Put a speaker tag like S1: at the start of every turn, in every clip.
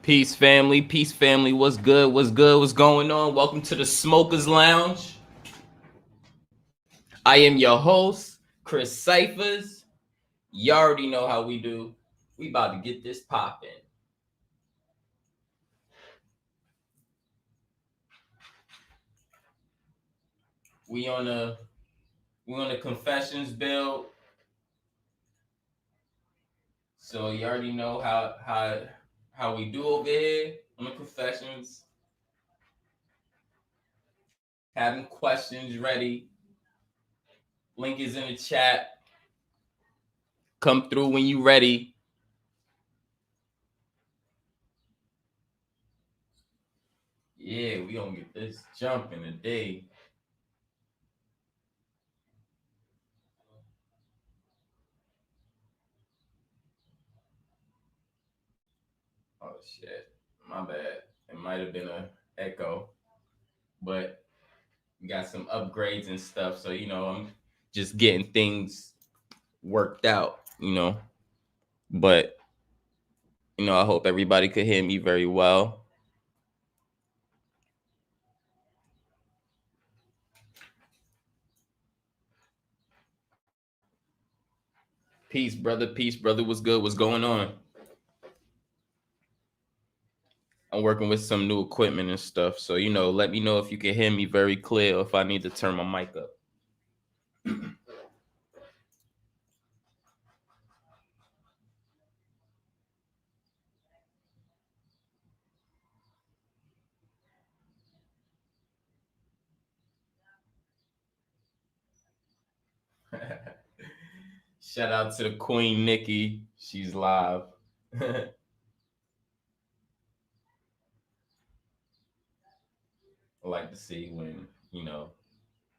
S1: Peace, family. Peace, family. What's good? What's good? What's going on? Welcome to the Smokers Lounge. I am your host, Chris Cyphers. You already know how we do. We about to get this popping. We on a we on a confessions build. So you already know how we do over here on the confessions. Having questions ready. Link is in the chat. Come through when you ready. Yeah, we gonna get this jumping today. Oh shit, my bad. It might have been a echo, but we got some upgrades and stuff. So I'm just getting things worked out. But I hope everybody could hear me very well. Peace, brother. Peace, brother. What's good? What's going on? I'm working with some new equipment and stuff. So let me know if you can hear me very clear or if I need to turn my mic up. Shout out to the Queen Nikki. She's live. I like to see when,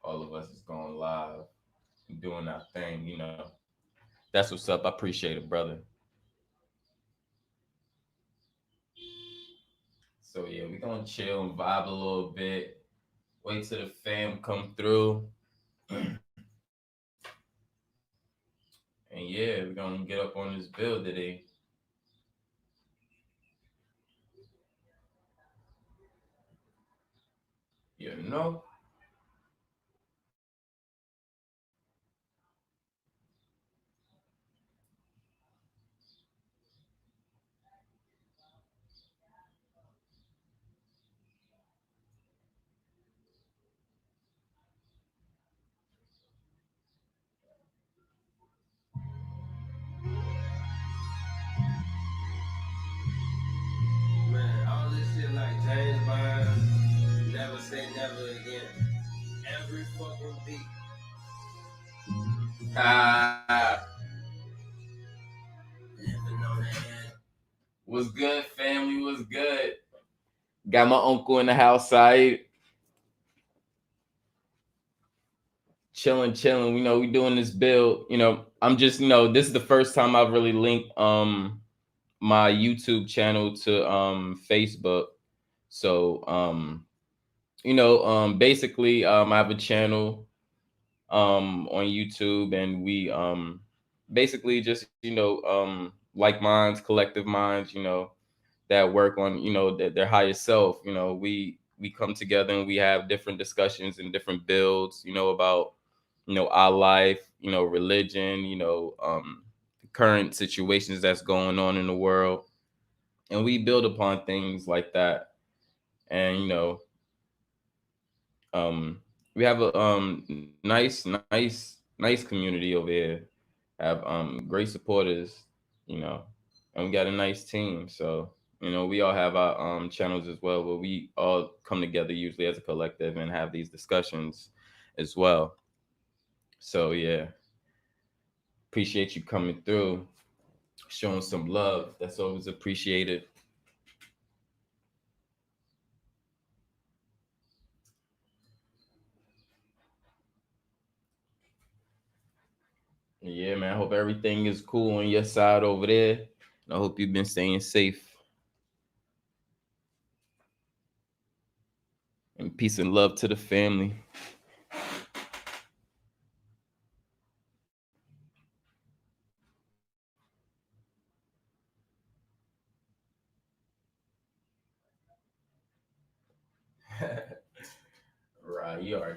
S1: all of us is going live and doing our thing. That's what's up. I appreciate it, brother. So yeah, we gonna chill and vibe a little bit. Wait till the fam come through. And yeah, we're gonna get up on this build today. You know?
S2: Man, all this shit like James Bond, never say never again. Every fucking beat.
S1: Ah,
S2: Living on the edge.
S1: what's good, family? What's good? Got my uncle in the house side. Chilling, chilling. We doing this build. I'm just, this is the first time I've really linked my YouTube channel to Facebook. So basically I have a channel on YouTube, and we basically just like minds, collective minds, that work on their higher self. We come together and we have different discussions and different builds, about our life, religion, current situations that's going on in the world, and we build upon things like that. And um we have a nice community over here. Have great supporters, you know and we got a nice team. So we all have our channels as well, where we all come together usually as a collective and have these discussions as well. So yeah, appreciate you coming through, showing some love. That's always appreciated. Yeah, man, I hope everything is cool on your side over there, and I hope you've been staying safe. And peace and love to the family.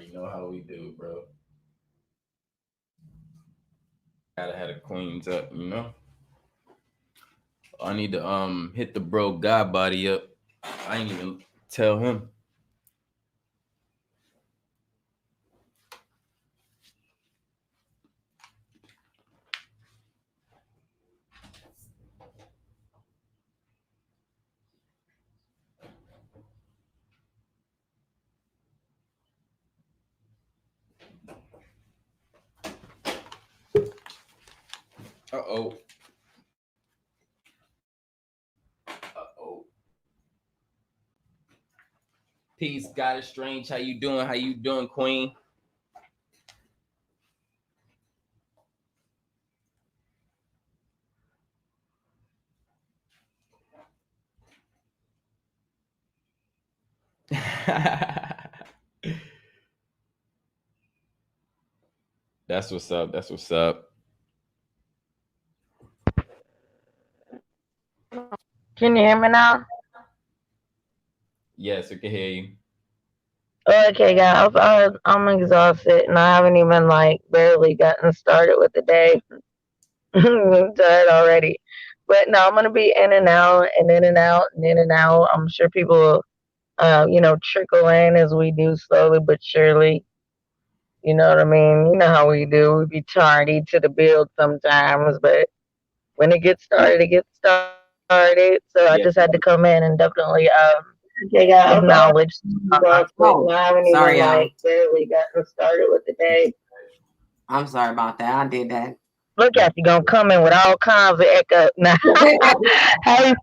S1: You know how we do, bro. Gotta have the queens up, you know. I need to hit the bro God body up. I ain't even tell him. Uh oh. Uh oh. Peace, God is strange. How you doing? How you doing, Queen? That's what's up. That's what's up.
S3: Can you hear me now?
S1: Yes, we can hear you.
S3: Okay, guys. I'm exhausted and I haven't even like barely gotten started with the day. I'm tired already. But no, I'm gonna be in and out and in and out and in and out. I'm sure people will, trickle in as we do slowly but surely. You know what I mean? You know how we do. We be tardy to the build sometimes, but when it gets started, it gets started. So I just had to
S1: Yeah.
S3: come in and definitely
S2: Okay, guys.
S3: acknowledge but
S2: Oh,
S3: I haven't even
S2: sorry,
S3: like
S2: y'all.
S3: barely gotten started with the day.
S2: I'm sorry about that. I did that.
S3: Look at you gonna come in with all kinds of echo. Now, hey,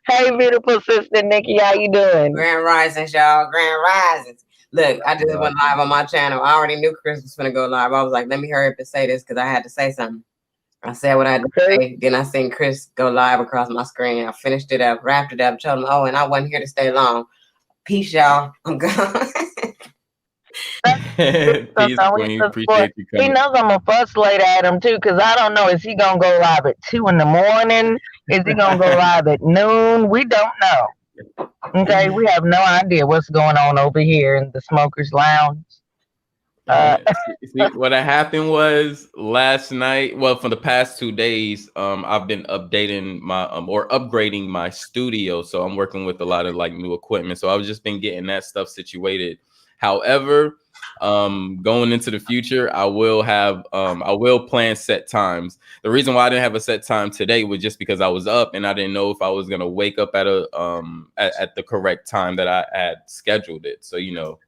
S3: hey, beautiful sister Nikki, how you doing?
S2: Grand risings, y'all. Grand risings. Look, I just
S1: Uh,
S2: went live on my channel. I already knew Chris was gonna go live. I was like, let me hurry up and say this because I had to say something. I said what I had to
S3: Okay.
S2: say. Then I seen Chris go live across my screen. I finished it up, wrapped it up, told him, oh, and I wasn't here to stay long. Peace, y'all. I'm gone.
S1: Peace,
S3: Sometimes we
S1: Queen.
S3: support.
S1: Appreciate you
S3: He
S1: coming.
S3: knows I'm a fuss later at him too, cause I don't know. Is he gonna go live at 2 in the morning? Is he gonna go live at noon? We don't know. Okay, we have no idea what's going on over here in the smokers lounge. Uh,
S1: See, what had happened was last night. Well, for the past 2 days, I've been updating my or upgrading my studio. So I'm working with a lot of like new equipment. So I've just been getting that stuff situated. However, going into the future, I will plan set times. The reason why I didn't have a set time today was just because I was up and I didn't know if I was gonna wake up at a at the correct time that I had scheduled it. So you know.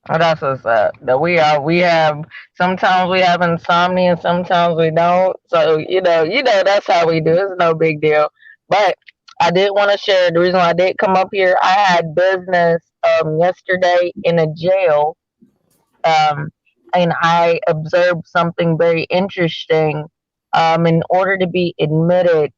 S3: Oh, that's what's up. That we have sometimes we have insomnia and sometimes we don't. So that's how we do. It's no big deal. But I did want to share the reason why I did come up here. I had business yesterday in a jail, um, and I observed something very interesting. In order to be admitted,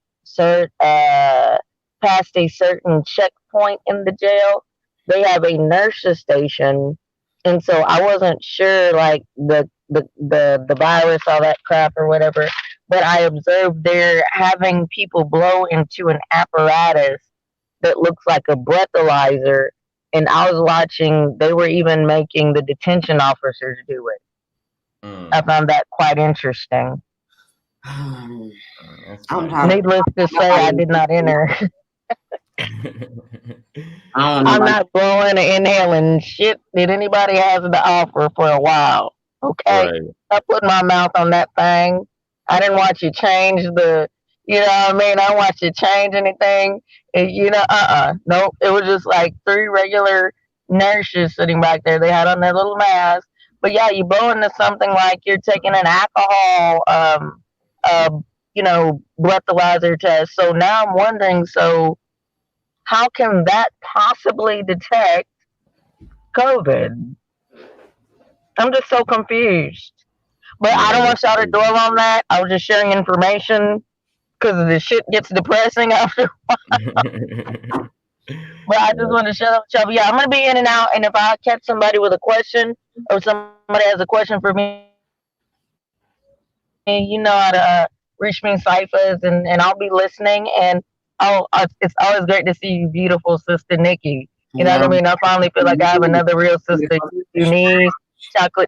S3: past a certain checkpoint in the jail, they have a nurses station, and so I wasn't sure like the virus, all that crap or whatever. But I observed they're having people blow into an apparatus that looks like a breathalyzer, and I was watching. They were even making the detention officers do it. I
S1: Mm,
S3: found that quite interesting.
S1: that's
S2: I'm
S1: nice.
S2: tired.
S3: Needless to say, I did not enter.
S2: I don't know
S3: I'm
S2: about
S3: not blowing or inhaling shit that anybody has to offer for a while. Okay,
S1: Right.
S3: I put my mouth on that thing. I didn't want you change the, you know what I mean. I don't want you change anything. Nope. It was just like three regular nurses sitting back there. They had on their little mask. But yeah, you blow into something like you're taking an alcohol, uh, breathalyzer test. So now I'm wondering. So how can that possibly detect COVID? I'm just so confused. But I
S1: Yeah,
S3: don't
S1: that's
S3: want y'all to
S1: crazy.
S3: dwell on that. I was just sharing information because the shit gets depressing after. But I just
S1: Yeah.
S3: want to shut up, y'all. Yeah, I'm gonna be in and out, and if I catch somebody with a question or somebody has a question for me, you know how to reach me in ciphers, and I'll be listening. And it's always great to see you, beautiful sister Nikki. You know what I
S4: Yeah.
S3: mean? I finally feel like I have another real sister, Eunice.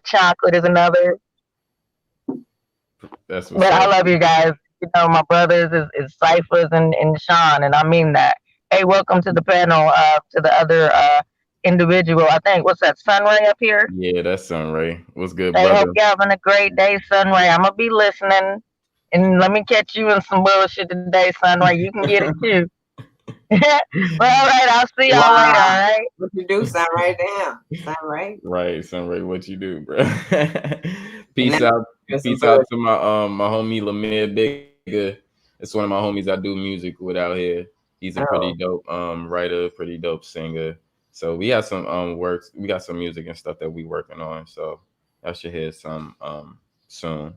S3: Chocolate is another.
S1: That's what's
S3: But I
S1: up.
S3: love you guys. You know, my brothers is Cyphers and Sean, and I mean that. Hey, welcome to the panel, to the other individual. I think, what's that, Sunray up here?
S1: Yeah, that's Sunray. What's good,
S3: Hey, hope
S1: brother?
S3: you're having a great day, Sunray. I'm going to be listening. And let me catch you in some bullshit today, Sunray. You can get it too. Well, all right. I'll see y'all later, all
S4: Wow.
S3: right?
S4: What you do? Sound right down. Sound right.
S1: Right, Sunray, what you do, bro?
S4: And now
S1: Peace out,
S4: there's some
S1: peace out
S4: birds.
S1: to my homie Lamir Bigger. It's one of my homies I do music with out here. He's a pretty
S4: Oh,
S1: dope writer, pretty dope singer. So we have some works, we got some music and stuff that we working on. So I should hear some soon.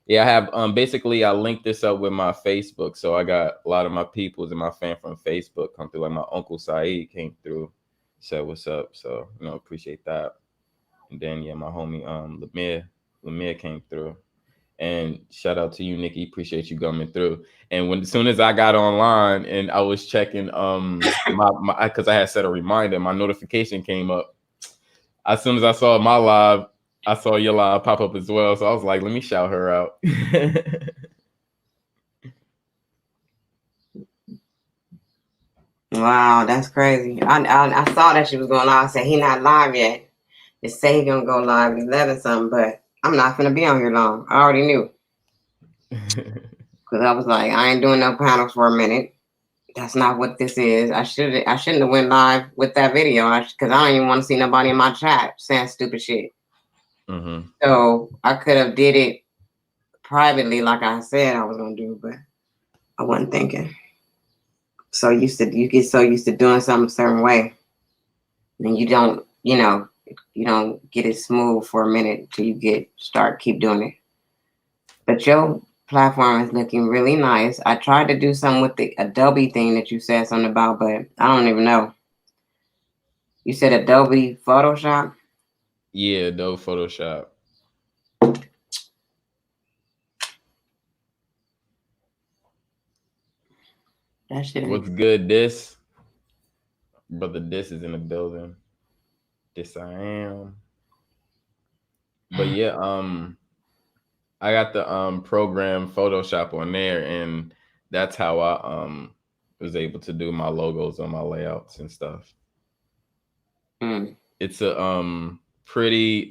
S1: Yeah, I have basically I linked this up with my Facebook. So I got a lot of my peoples and my fan from Facebook come through. Like my uncle Saeed came through, said what's up. So appreciate that. And then yeah, my homie Lemire came through. And shout out to you, Nikki. Appreciate you coming through. And when as soon as I got online and I was checking my because I had set a reminder, my notification came up. As soon as I saw my live, I saw your live pop up as well. So I was like, let me shout her out.
S4: wow, that's crazy. I saw that she was going live. I said he not live yet. It say he gonna go live at 11 something, but I'm not gonna be on here long. I already knew because I was like, I ain't doing no panels for a minute. That's not what this is. I shouldn't have went live with that video because I don't even want to see nobody in my chat saying stupid shit.
S1: Mm-hmm.
S4: So I could have did it privately, like I said I was gonna do, but I wasn't thinking. So you get so used to doing something a certain way, and you don't, you don't get it smooth for a minute till you keep doing it. But your platform is looking really nice. I tried to do something with the Adobe thing that you said something about, but I don't even know. You said Adobe Photoshop?
S1: Yeah, dope Photoshop.
S4: That shit ain't.
S1: What's good? This brother, this is in the building. This I am. But yeah, I got the program Photoshop on there, and that's how I was able to do my logos on my layouts and stuff.
S4: Mm.
S1: It's a pretty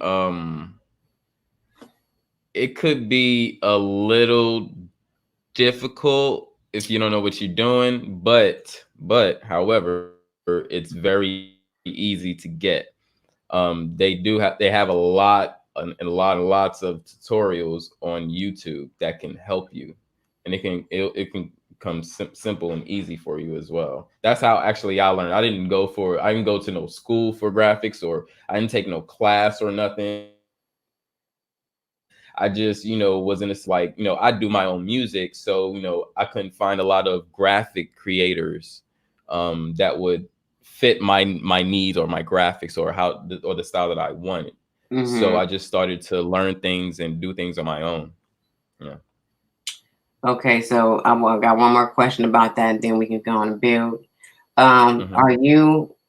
S1: it could be a little difficult if you don't know what you're doing, but however, it's very easy to get. They have a lot and lots of tutorials on YouTube that can help you, and it can come simple and easy for you as well. That's how actually I learned. I didn't go to no school for graphics, or I didn't take no class or nothing. I just was in this, like, I do my own music, so I couldn't find a lot of graphic creators that would fit my needs or my graphics or or the style that I wanted. So I
S4: Mm-hmm.
S1: just started to learn things and do things on my own. Yeah.
S4: Okay, so got one more question about that, and then we can go on and build.
S1: Hmm.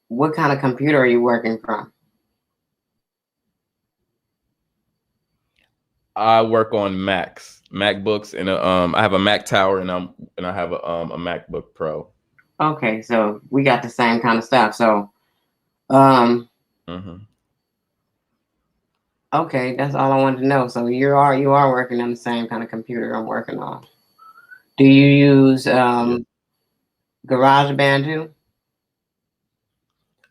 S4: What kind of computer are you working from?
S1: I work on MacBooks, and I have a Mac Tower, and I have a MacBook Pro.
S4: Okay, so we got the same kind of stuff. So, um,
S1: Hmm.
S4: okay, that's all I wanted to know. So you are working on the same kind of computer I'm working on. Do you use
S1: Yeah.
S4: GarageBand too?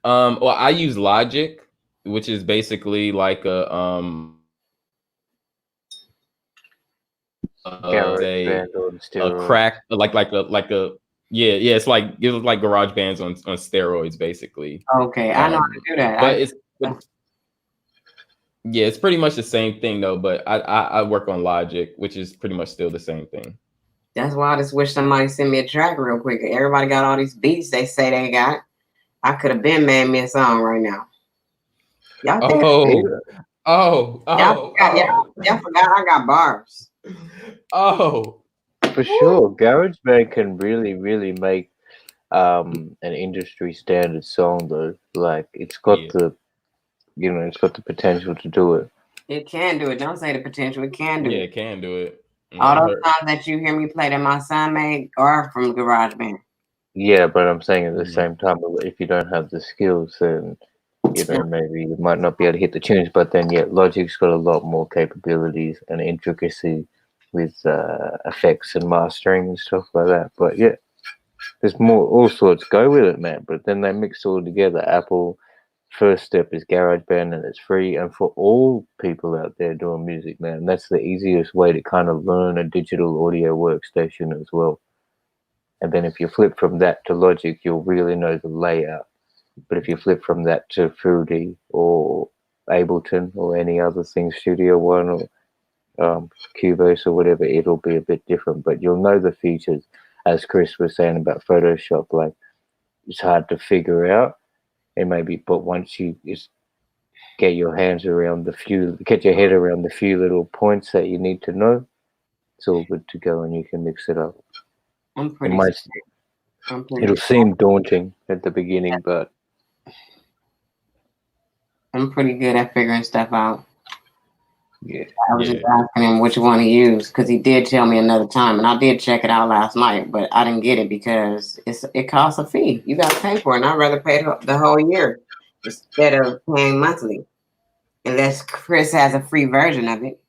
S1: Well, I use Logic, which is basically like
S5: Garage
S1: say
S5: band on
S1: a
S5: steroids.
S1: crack, like a yeah, it's like garage bands on steroids basically.
S4: Okay, I know how to do that.
S1: But yeah, it's pretty much the same thing though, but I work on Logic, which is pretty much still the same thing.
S4: That's why I just wish somebody send me a track real quick. Everybody got all these beats they say they got. I could have been made me a song right now. Y'all think
S1: Oh, oh, oh, oh,
S4: y'all forgot I got bars.
S1: oh.
S5: For
S1: Woo.
S5: sure, GarageBand can really, really make an industry standard song though. Like
S1: Yeah.
S5: it's got the potential to do it.
S4: It can do it. Don't say the potential. It can do
S1: Yeah,
S4: it.
S1: it can do it.
S4: All
S1: I
S4: those
S1: heard.
S4: songs that you hear me play that my son made are from GarageBand.
S5: Yeah, but I'm saying at the
S1: Mhm.
S5: same time, if you don't have the skills, then maybe you might not be able to hit the tunes. But then, yeah, Logic's got a lot more capabilities and intricacy with effects and mastering and stuff like that. But yeah, there's more all sorts. Go with it, man. But then they mix it all together. Apple first step is GarageBand, and it's free. And for all people out there doing music, man, that's the easiest way to kind of learn a digital audio workstation as well. And then if you flip from that to Logic, you'll really know the layout. But if you flip from that to Fruity or Ableton or any other thing, Studio One or Cubase or whatever, it'll be a bit different. But you'll know the features, as Chris was saying about Photoshop. Like it's hard to figure out, and maybe, but once you just get your head around the few little points that you need to know, it's all good to go, and you can mix it up.
S4: I'm
S5: It
S4: pretty.
S5: might
S4: I'm
S5: it'll
S4: pretty.
S5: seem daunting at the beginning, but
S4: I'm pretty good at figuring stuff out.
S5: yeah.
S4: I was just
S1: Yeah.
S4: asking him which one to use because he did tell me another time, and I did check it out last night, but I didn't get it because it costs a fee. You got to pay for it, and I'd rather pay the whole year instead of paying monthly, unless Chris has a free version of it.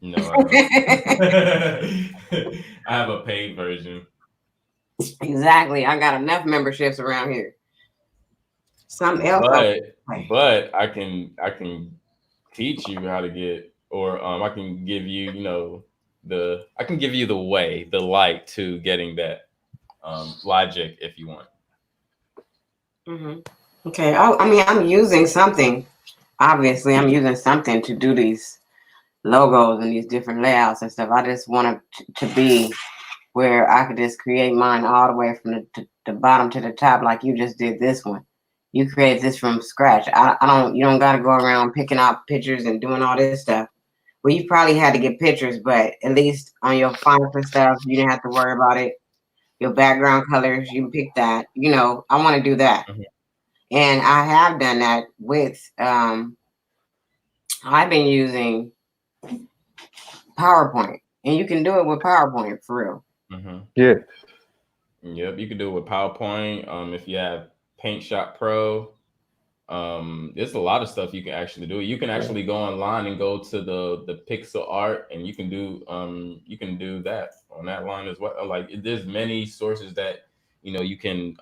S1: No, I don't. I have a paid version.
S4: Exactly. I got enough memberships around here. Something else.
S1: But I can teach you how to get, or I can give you, I can give you the way, the light to getting that logic if you want.
S4: Hmm. Okay. I mean, I'm using something. Obviously, I'm using something to do these logos and these different layouts and stuff. I just want it to be where I could just create mine all the way from the bottom to the top, like you just did this one. You create this from scratch. I don't. You don't got to go around picking out pictures and doing all this stuff. Well, you probably had to get pictures, but at least on your fonts and stuff, you didn't have to worry about it. Your background colors, you can pick that. I want to do that,
S1: Mhm.
S4: and I have done that with. I've been using PowerPoint, and you can do it with PowerPoint for real.
S1: Mhm.
S5: Yeah.
S1: Yep, you can do it with PowerPoint. If you have Paint Shop Pro, there's a lot of stuff you can actually do. You can actually go online and go to the pixel art, and you can do that on that line as well. Like there's many sources that you can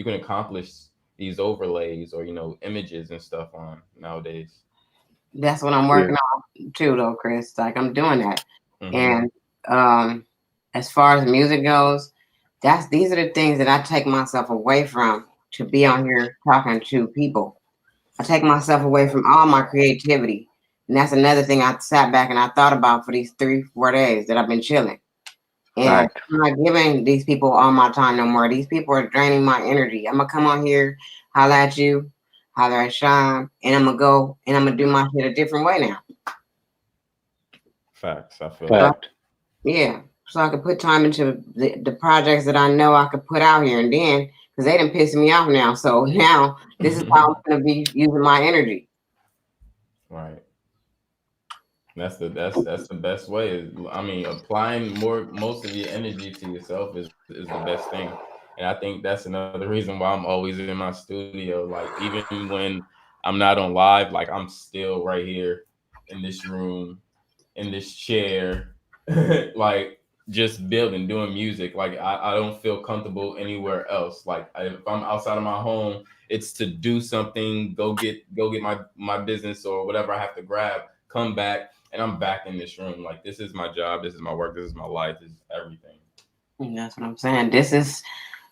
S1: accomplish these overlays or images and stuff on nowadays.
S4: That's what I'm
S5: Yeah.
S4: working on too, though, Chris. Like I'm doing that,
S1: Hmm.
S4: and um, as far as music goes, these are the things that I take myself away from to be on here talking to people. I take myself away from all my creativity, and that's another thing I sat back and I thought about for these 3-4 days that I've been chilling. And
S5: Right.
S4: I'm not giving these people all my time no more. These people are draining my energy. I'm gonna come on here, holler at you, holler at Sean, and I'm gonna go and I'm gonna do my shit a different way now.
S1: Facts. I feel
S4: So,
S1: that.
S5: Fact.
S4: yeah, so I could put time into the projects that I know I could put out here, and then because they done pissing me off now. So now this is how I'm gonna be using my energy.
S1: Right. That's the best way. I mean, applying most of your energy to yourself is the best thing. And I think that's another reason why I'm always in my studio. Like even when I'm not on live, like I'm still right here in this room, in this chair, like just building, doing music. Like I don't feel comfortable anywhere else. Like if I'm outside of my home, it's to do something, go get my business or whatever I have to grab, come back, and I'm back in this room. Like this is my job, this is my work, this is my life, this is everything.
S4: And that's what I'm saying. This is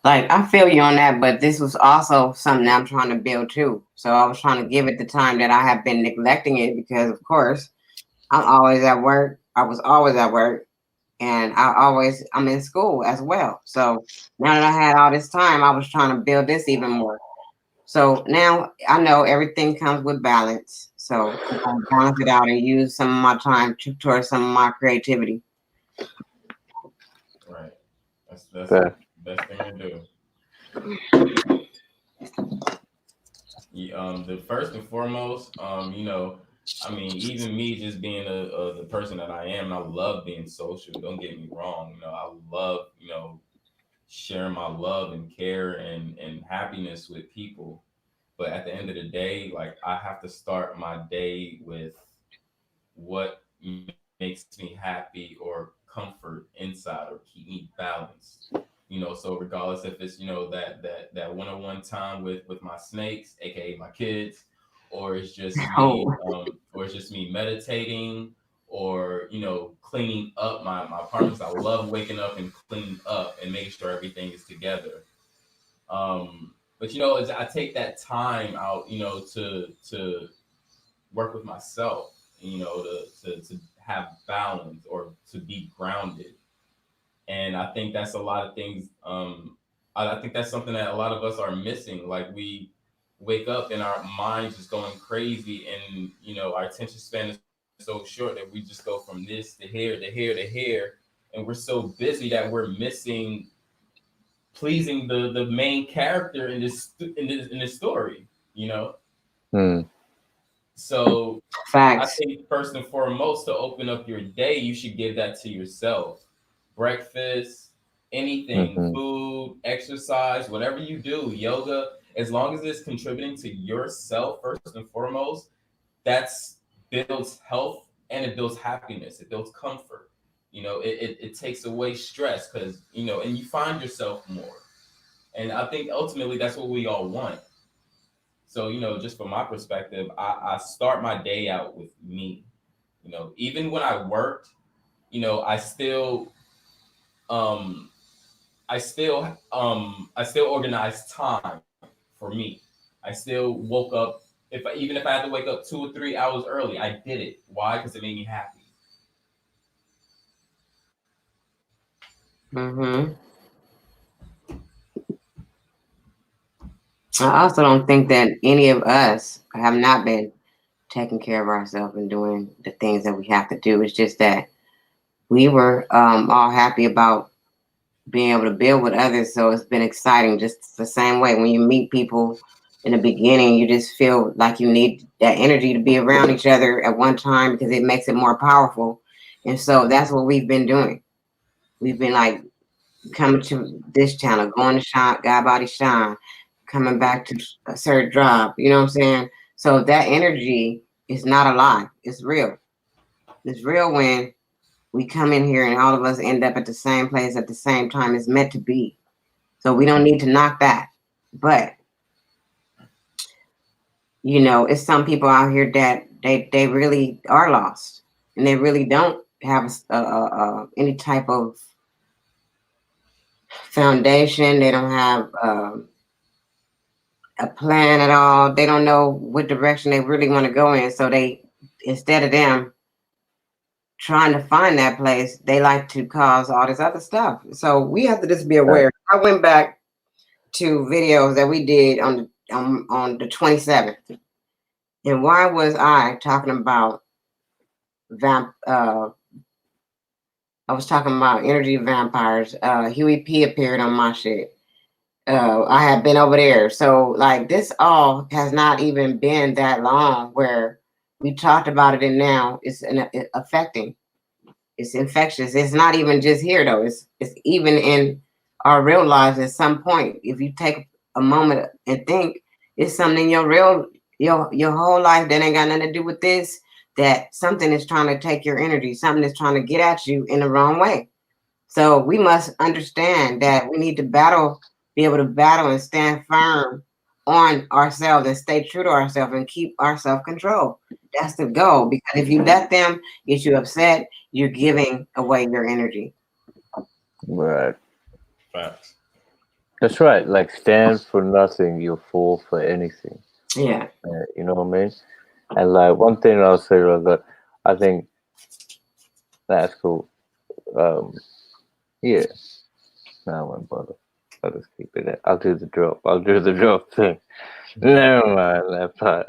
S4: like I feel you on that, but this was also something that I'm trying to build too. So I was trying to give it the time that I have been neglecting it because, of course, I'm always at work. I was always at work, and I'm in school as well. So now that I had all this time, I was trying to build this even more. So now I know everything comes with balance. So I'm gonna balance it out and use some of my time towards some of my creativity.
S1: Right. That's the
S5: But
S1: best thing to do. The first and foremost, I mean, even me just being the person that I am, I love being social. Don't get me wrong. I love sharing my love and care and happiness with people. But at the end of the day, like I have to start my day with what makes me happy or comfort inside or keep me balanced. So regardless if it's that one-on-one time with my snakes, aka my kids, or it's just
S4: Oh,
S1: me meditating, or cleaning up my apartment. 'Cause I love waking up and cleaning up and making sure everything is together. But I take that time out, to work with myself, to have balance or to be grounded. And I think that's a lot of things. I think that's something that a lot of us are missing. Like we wake up and our minds is going crazy, and our attention span is so short that we just go from this to here to here to here, and we're so busy that we're missing pleasing the main character in this story. You know,
S5: mm,
S1: so I
S4: facts.
S1: think first and foremost, to open up your day, you should give that to yourself. Breakfast, anything,
S5: hmm
S1: food, exercise, whatever you do, yoga, as long as it's contributing to yourself first and foremost, that's builds health and it builds happiness. It builds comfort. It takes away stress because, and you find yourself more. And I think ultimately that's what we all want. So, just from my perspective, I start my day out with me. Even when I worked, I still um I still organized time for me. I still woke up even if I had to wake up 2 or 3 hours early, I did it. Why? Because it made me happy.
S4: Hmm. I also don't think that any of us have not been taking care of ourselves and doing the things that we have to do. It's just that we were all happy about being able to build with others. So it's been exciting just the same way. When you meet people in the beginning, you just feel like you need that energy to be around each other at one time because it makes it more powerful. And so that's what we've been doing. We've been like coming to this channel, going to Shine, God Body Shine, coming back to a Sir Drop. You know what I'm saying? So that energy is not a lie. It's real. It's real when we come in here and all of us end up at the same place at the same time. It's meant to be. So we don't need to knock that. But it's some people out here that they really are lost and they really don't have any type of foundation. They don't have a plan at all. They don't know what direction they really want to go in. So they, instead of them trying to find that place, they like to cause all this other stuff. So we have to just be
S5: right.
S4: aware. I went back to videos that we did on the 27th. And why was I talking about vamp? I was talking about energy vampires. Huey P appeared on my shit. I had been over there, so like this all has not even been that long where we talked about it, and now it affecting. It's infectious. It's not even just here though. It's even in our real lives at some point. If you take a moment and think, it's something in your whole life that ain't got nothing to do with this. That something is trying to take your energy. Something is trying to get at you in the wrong way. So we must understand that we need to be able to battle and stand firm on ourselves and stay true to ourselves and keep our self control. That's the goal. Because if you let them get you upset, you're giving away your energy.
S5: Right.
S1: Facts.
S5: That's right. Like stand for nothing, you'll fall for anything.
S4: Yeah.
S5: You know what I mean? And like one thing I'll say, that I think that's cool. Um, yeah. No, I won't bother. I'll just keep it. I'll do the drop. I'll do the drop thing. Never mind that part.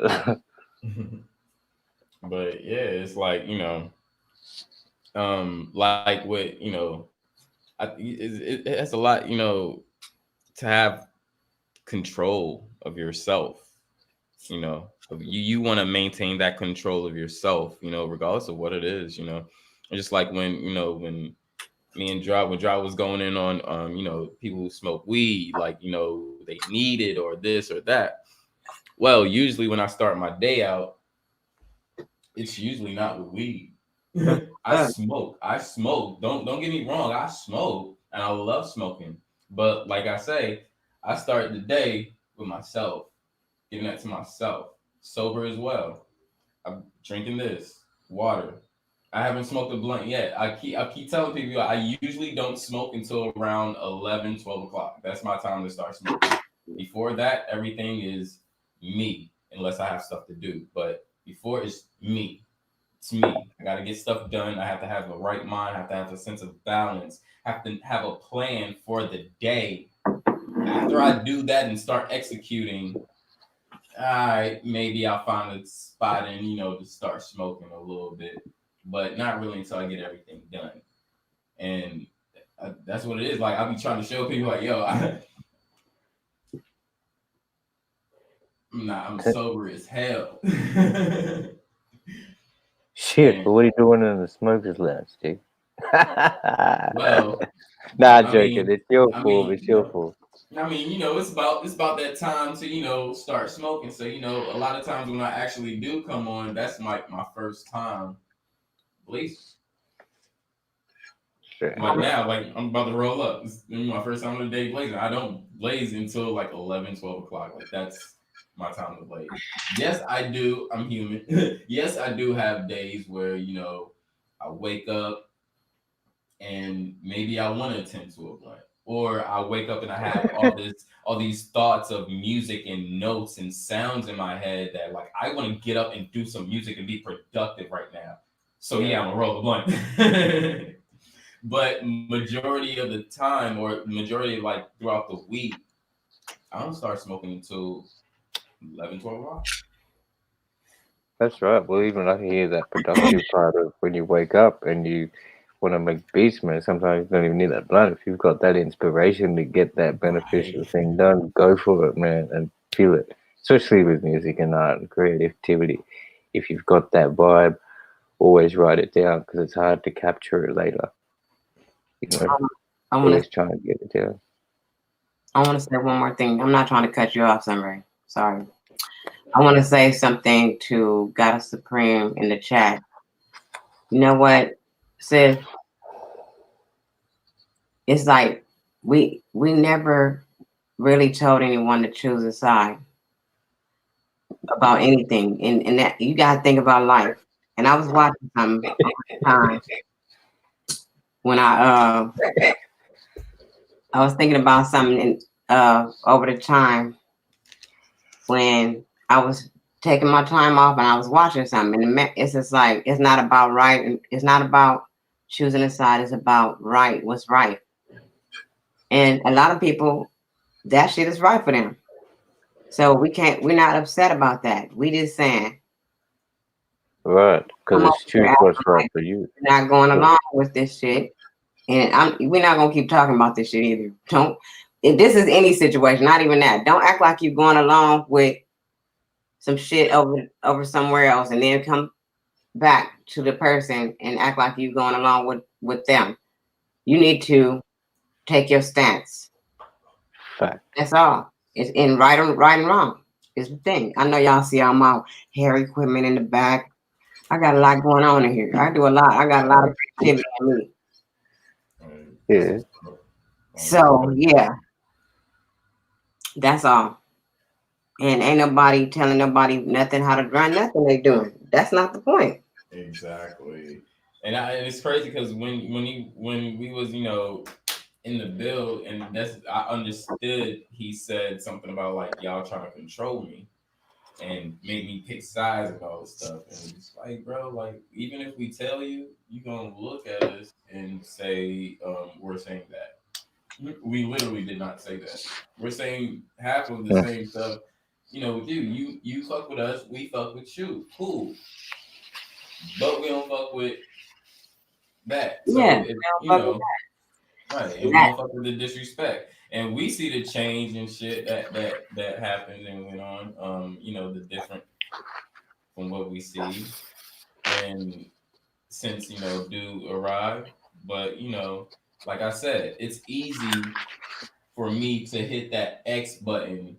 S1: But yeah, it's like like what I it has a lot, to have control of yourself. You want to maintain that control of yourself, regardless of what it is. Just like when me and Draw when Draw was going in on people who smoke weed, like they need it or this or that. Well, usually when I start my day out, it's usually not with weed. I smoke. Don't get me wrong. I smoke and I love smoking. But like I say, I start the day with myself, giving that to myself, sober as well. I'm drinking this water. I haven't smoked a blunt yet. I keep telling people I usually don't smoke until around 11, 12 o'clock. That's my time to start smoking. Before that, everything is me, unless I have stuff to do. But before it's me. It's me. I got to get stuff done. I have to have the right mind. I have to have a sense of balance. I have to have a plan for the day. After I do that and start executing, all right, maybe I'll find a spot and to start smoking a little bit, but not really until I get everything done. And that's what it is. Like I'll be trying to show people, like, yo, I'm sober as hell.
S5: Shit,
S1: And
S5: but what are you doing in the smoker's lounge, Steve?
S1: well,
S5: Nah,
S1: I
S5: joking.
S1: mean,
S5: It's your
S1: I
S5: fault.
S1: mean,
S5: It's your fault.
S1: it's about that time to start smoking. So a lot of times when I actually do come on, that's my first time blazing. Like now, like I'm about to roll up. This is my first time of the day blazing. I don't blaze until like 11, 12 o'clock. Like that's my time to blaze. Yes, I do. I'm human. Yes, I do have days where I wake up and maybe I want to attend to a blunt. Or I wake up and I have all these thoughts of music and notes and sounds in my head that like I want to get up and do some music and be productive right now. So yeah, I'm gonna roll a blunt. But majority of the time, or majority of like throughout the week, I don't start smoking until 11, 12 o'clock.
S5: That's right. Well, even I can hear that productive part of when you wake up and you want to make beats, man. Sometimes you don't even need that blunt. If you've got that inspiration to get that
S1: Right.
S5: beneficial thing done, go for it, man, and feel it. Especially with music and art and creativity. If you've got that vibe, always write it down because it's hard to capture it later. You know,
S4: I want
S5: always
S4: to.
S5: try and get it down.
S4: I want to say one more thing. I'm not trying to cut you off, Sunray. Sorry. I want to say something to Goddess Supreme in the chat. You know what, sis? It's like we never really told anyone to choose a side about anything, and that you got to think about life. And I was watching something over the time when I was thinking about something over the time when I was taking my time off and I was watching something. And it's just like it's not about right, and it's not about choosing a side. It's about right, what's right. And a lot of people, that shit is right for them. So we're not upset about that. We just saying,
S5: Right, because
S4: I'm over
S5: it's
S4: here
S5: choose what's
S4: acting
S5: right
S4: like
S5: for you.
S4: we're not going
S5: So,
S4: along with this shit. And we're not gonna keep talking about this shit either. Don't. If this is any situation, not even that. Don't act like you're going along with some shit over somewhere else, and then come back to the person and act like you're going along with them. You need to take your stance.
S5: fact.
S4: That's all. It's in right and wrong is the thing. I know y'all see all my hair equipment in the back. I got a lot going on in here. I do a lot. I got a lot of creativity in me.
S1: That's
S5: Yeah.
S1: what's up.
S4: So yeah, that's all. And ain't nobody telling nobody nothing how to run nothing they doing. That's not the point.
S1: Exactly. And it's crazy because when we was in the build, and that's I understood he said something about like y'all trying to control me and make me pick sides and all this stuff. And it's like, bro, like even if we tell you, you gonna look at us and say we're saying that. We literally did not say that. We're saying half of the
S5: Mm.
S1: same stuff. With you, you fuck with us, we fuck with you. Cool, but we don't fuck with that.
S4: Yeah.
S1: So it,
S4: Well, fuck with
S1: Right, and we don't fuck with the disrespect, and we see the change and shit that happened and went on. The different from what we see, and since do arrive, but like I said, it's easy for me to hit that X button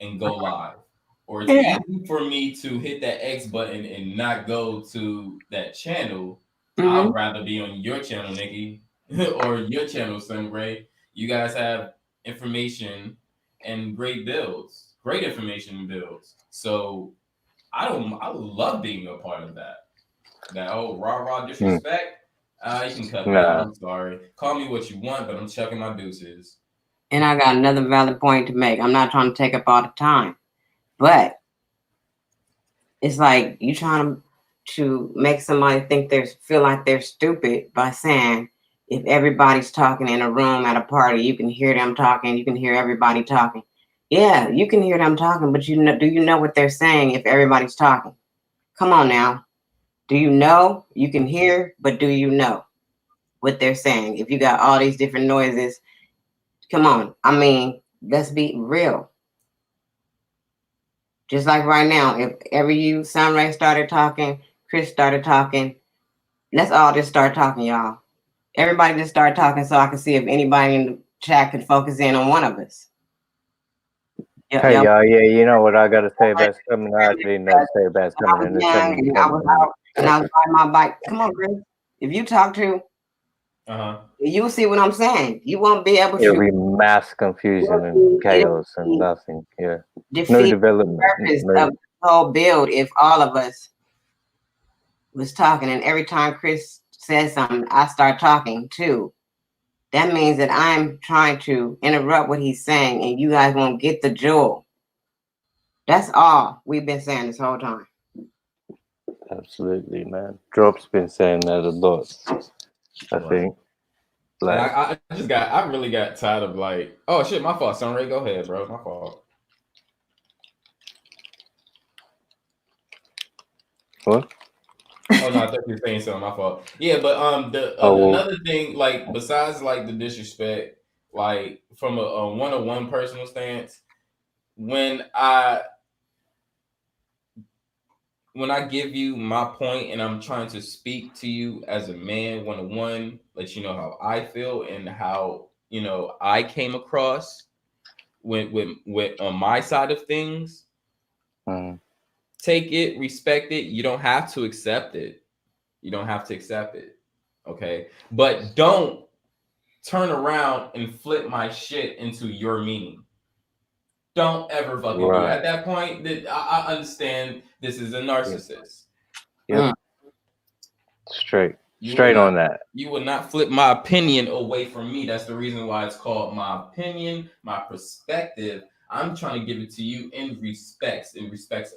S1: and go live, or it's
S4: Yeah.
S1: easy for me to hit that X button and not go to that channel.
S4: Mm-hmm.
S1: I'd rather be on your channel, Nikki, or your channel, Sunray. You guys have information and great information and builds. So I love being a part of that. That whole rah disrespect. You can cut me out.
S5: Nah.
S1: I'm sorry. Call me what you want, but I'm chucking my deuces.
S4: And I got another valid point to make. I'm not trying to take up all the time, but it's like you trying to make somebody feel like they're stupid by saying if everybody's talking in a room at a party, you can hear them talking, you can hear everybody talking. Yeah, you can hear them talking, but do you know what they're saying if everybody's talking? Come on now. Do you know? You can hear, but do you know what they're saying? If you got all these different noises, come on. I mean, let's be real. Just like right now, if Sunray started talking, Chris started talking, let's all just start talking, y'all. Everybody just start talking so I can see if anybody in the chat can focus in on one of us.
S5: Hey, y'all, yeah, you know what I got to say about coming? I didn't know to say about coming, and there's something
S4: and I was out and I was riding my bike. Come on, Chris. If you talk to, you'll see what I'm saying. You won't be able to.
S5: It'll be mass confusion and chaos and nothing. Yeah, no development.
S4: Purpose of the whole build if all of us was talking, and every time Chris says something, I start talking too. That means that I'm trying to interrupt what he's saying, and you guys won't get the jewel. That's all we've been saying this whole time.
S5: Absolutely, man. Drop's been saying that a lot. I think.
S1: Like, I really got tired of like, oh shit, my fault. Sunray, go ahead, bro. My fault.
S5: What?
S1: Oh no, I thought you were saying something. My fault. Yeah, but another thing, like besides like the disrespect, like from a one-on-one personal stance, when I give you my point and I'm trying to speak to you as a man one-on-one, let you know how I feel and how I came across with on my side of things. Take it, respect it. You don't have to accept it. You don't have to accept it. Okay. But don't turn around and flip my shit into your meaning. Don't ever fucking do it. At that point, I understand this is a narcissist.
S5: Yep. Straight on that.
S1: You will not flip my opinion away from me. That's the reason why it's called my opinion, my perspective. I'm trying to give it to you in respects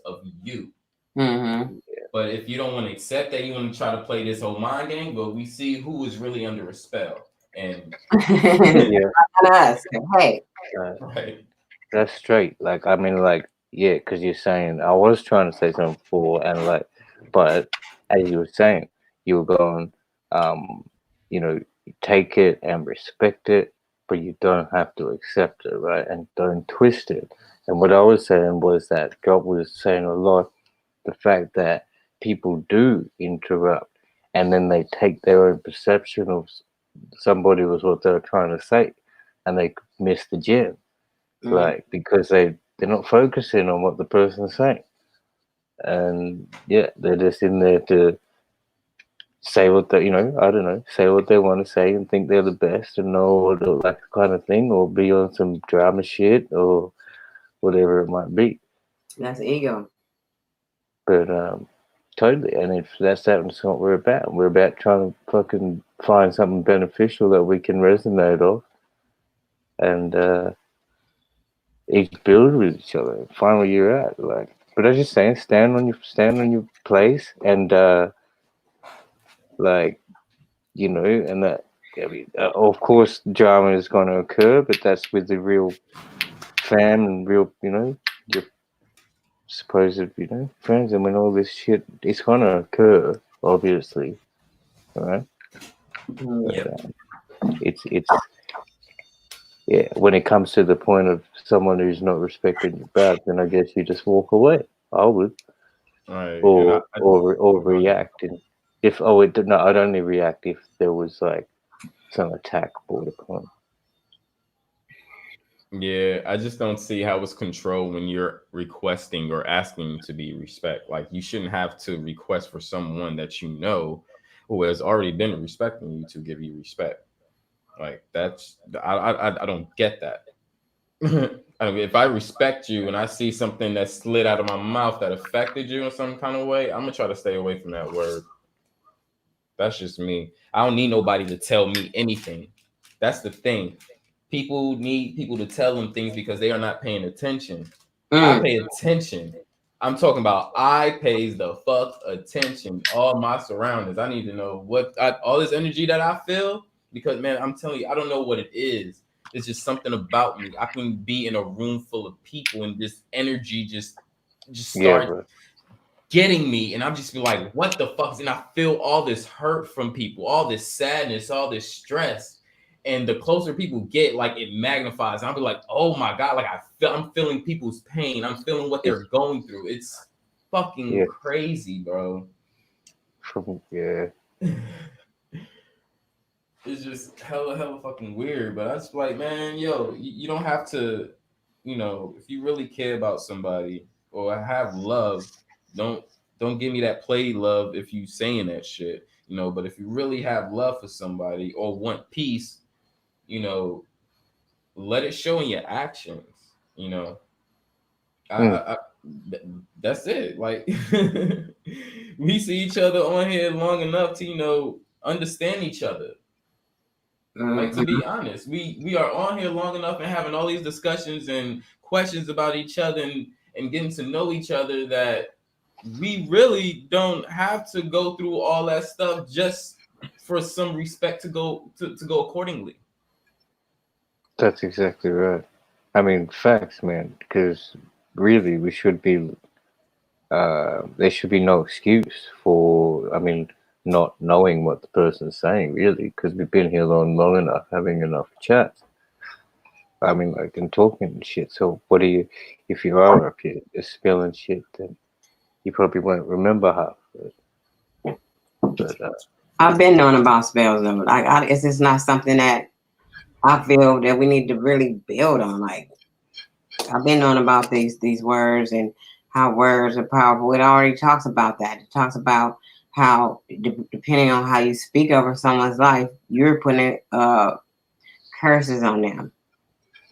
S1: of you.
S4: Mm-hmm.
S1: But if you don't want to accept that, you want to try to play this whole mind game, but we see who is really under a spell. And
S4: us. Hey.
S1: Right.
S5: That's straight. Like, I mean, like, yeah, because you're saying, I was trying to say something before, and like, but as you were saying, you were going, you take it and respect it, but you don't have to accept it, right? And don't twist it. And what I was saying was that Job was saying a lot, the fact that people do interrupt, and then they take their own perception of somebody was what they were trying to say, and they miss the gem. Like, because they're not focusing on what the person's saying, and yeah, they're just in there to say what they, I don't know, say what they want to say and think they're the best and know all that kind of thing, or be on some drama shit or whatever it might be.
S4: That's ego.
S5: But totally, and if that's what we're about. We're about trying to fucking find something beneficial that we can resonate off, and each build with each other, find where you're at. Like, but as you're saying, stand on your place, and like, and that. I mean, of course, drama is going to occur, but that's with the real fan and real, your supposed, friends, and when all this shit is going to occur, obviously, right?
S1: Yep.
S5: It's yeah, when it comes to the point of someone who's not respecting you back, then I guess you just walk away. I would,
S1: Right. And
S5: or
S1: go ahead.
S5: react. And if oh, it no, I'd only react if there was like some attack brought upon.
S1: Yeah, I just don't see how it's control when you're requesting or asking to be respect. Like you shouldn't have to request for someone that you know who has already been respecting you to give you respect. Like that's I don't get that. I mean, if I respect you and I see something that slid out of my mouth that affected you in some kind of way, I'm gonna try to stay away from that word. That's just me. I don't need nobody to tell me anything. That's the thing. People need people to tell them things because they are not paying attention. I
S4: Mm.
S1: pay attention. I'm talking about I pays the fuck attention. All my surroundings. I need to know all this energy that I feel because man, I'm telling you, I don't know what it is. It's just something about me. I can be in a room full of people and this energy just
S5: Yeah,
S1: start
S5: bro.
S1: getting me and I'm just be like what the fuck, and I feel all this hurt from people, all this sadness, all this stress, and the closer people get, like it magnifies. I'll be like, oh my god, like I'm feeling people's pain, I'm feeling what they're
S5: It's
S1: going through. It's fucking
S5: yeah,
S1: crazy, bro.
S5: yeah.
S1: It's just hella fucking weird. But I just like, man, yo, you don't have to, if you really care about somebody or have love, don't don't give me that play love if you saying that shit, But if you really have love for somebody or want peace, you know, let it show in your actions. You know,
S5: Mm.
S1: I th- that's it. Like we see each other on here long enough to understand each other. Like to
S4: Mhm.
S1: be honest, we are on here long enough and having all these discussions and questions about each other and getting to know each other that we really don't have to go through all that stuff just for some respect to go accordingly.
S5: That's exactly right. I mean, facts, man. Because really, we should be. There should be no excuse for. I mean, not knowing what the person's saying, really, because we've been here long enough, having enough chats. I mean, like, and talking and shit. So, what do you? If you are up here just spilling shit, then you probably won't remember half of it. But
S4: I've been knowing about spells though. Like, it's just not something that I feel that we need to really build on. Like, I've been knowing about these words and how words are powerful. It already talks about that. It talks about how depending on how you speak over someone's life, you're putting curses on them.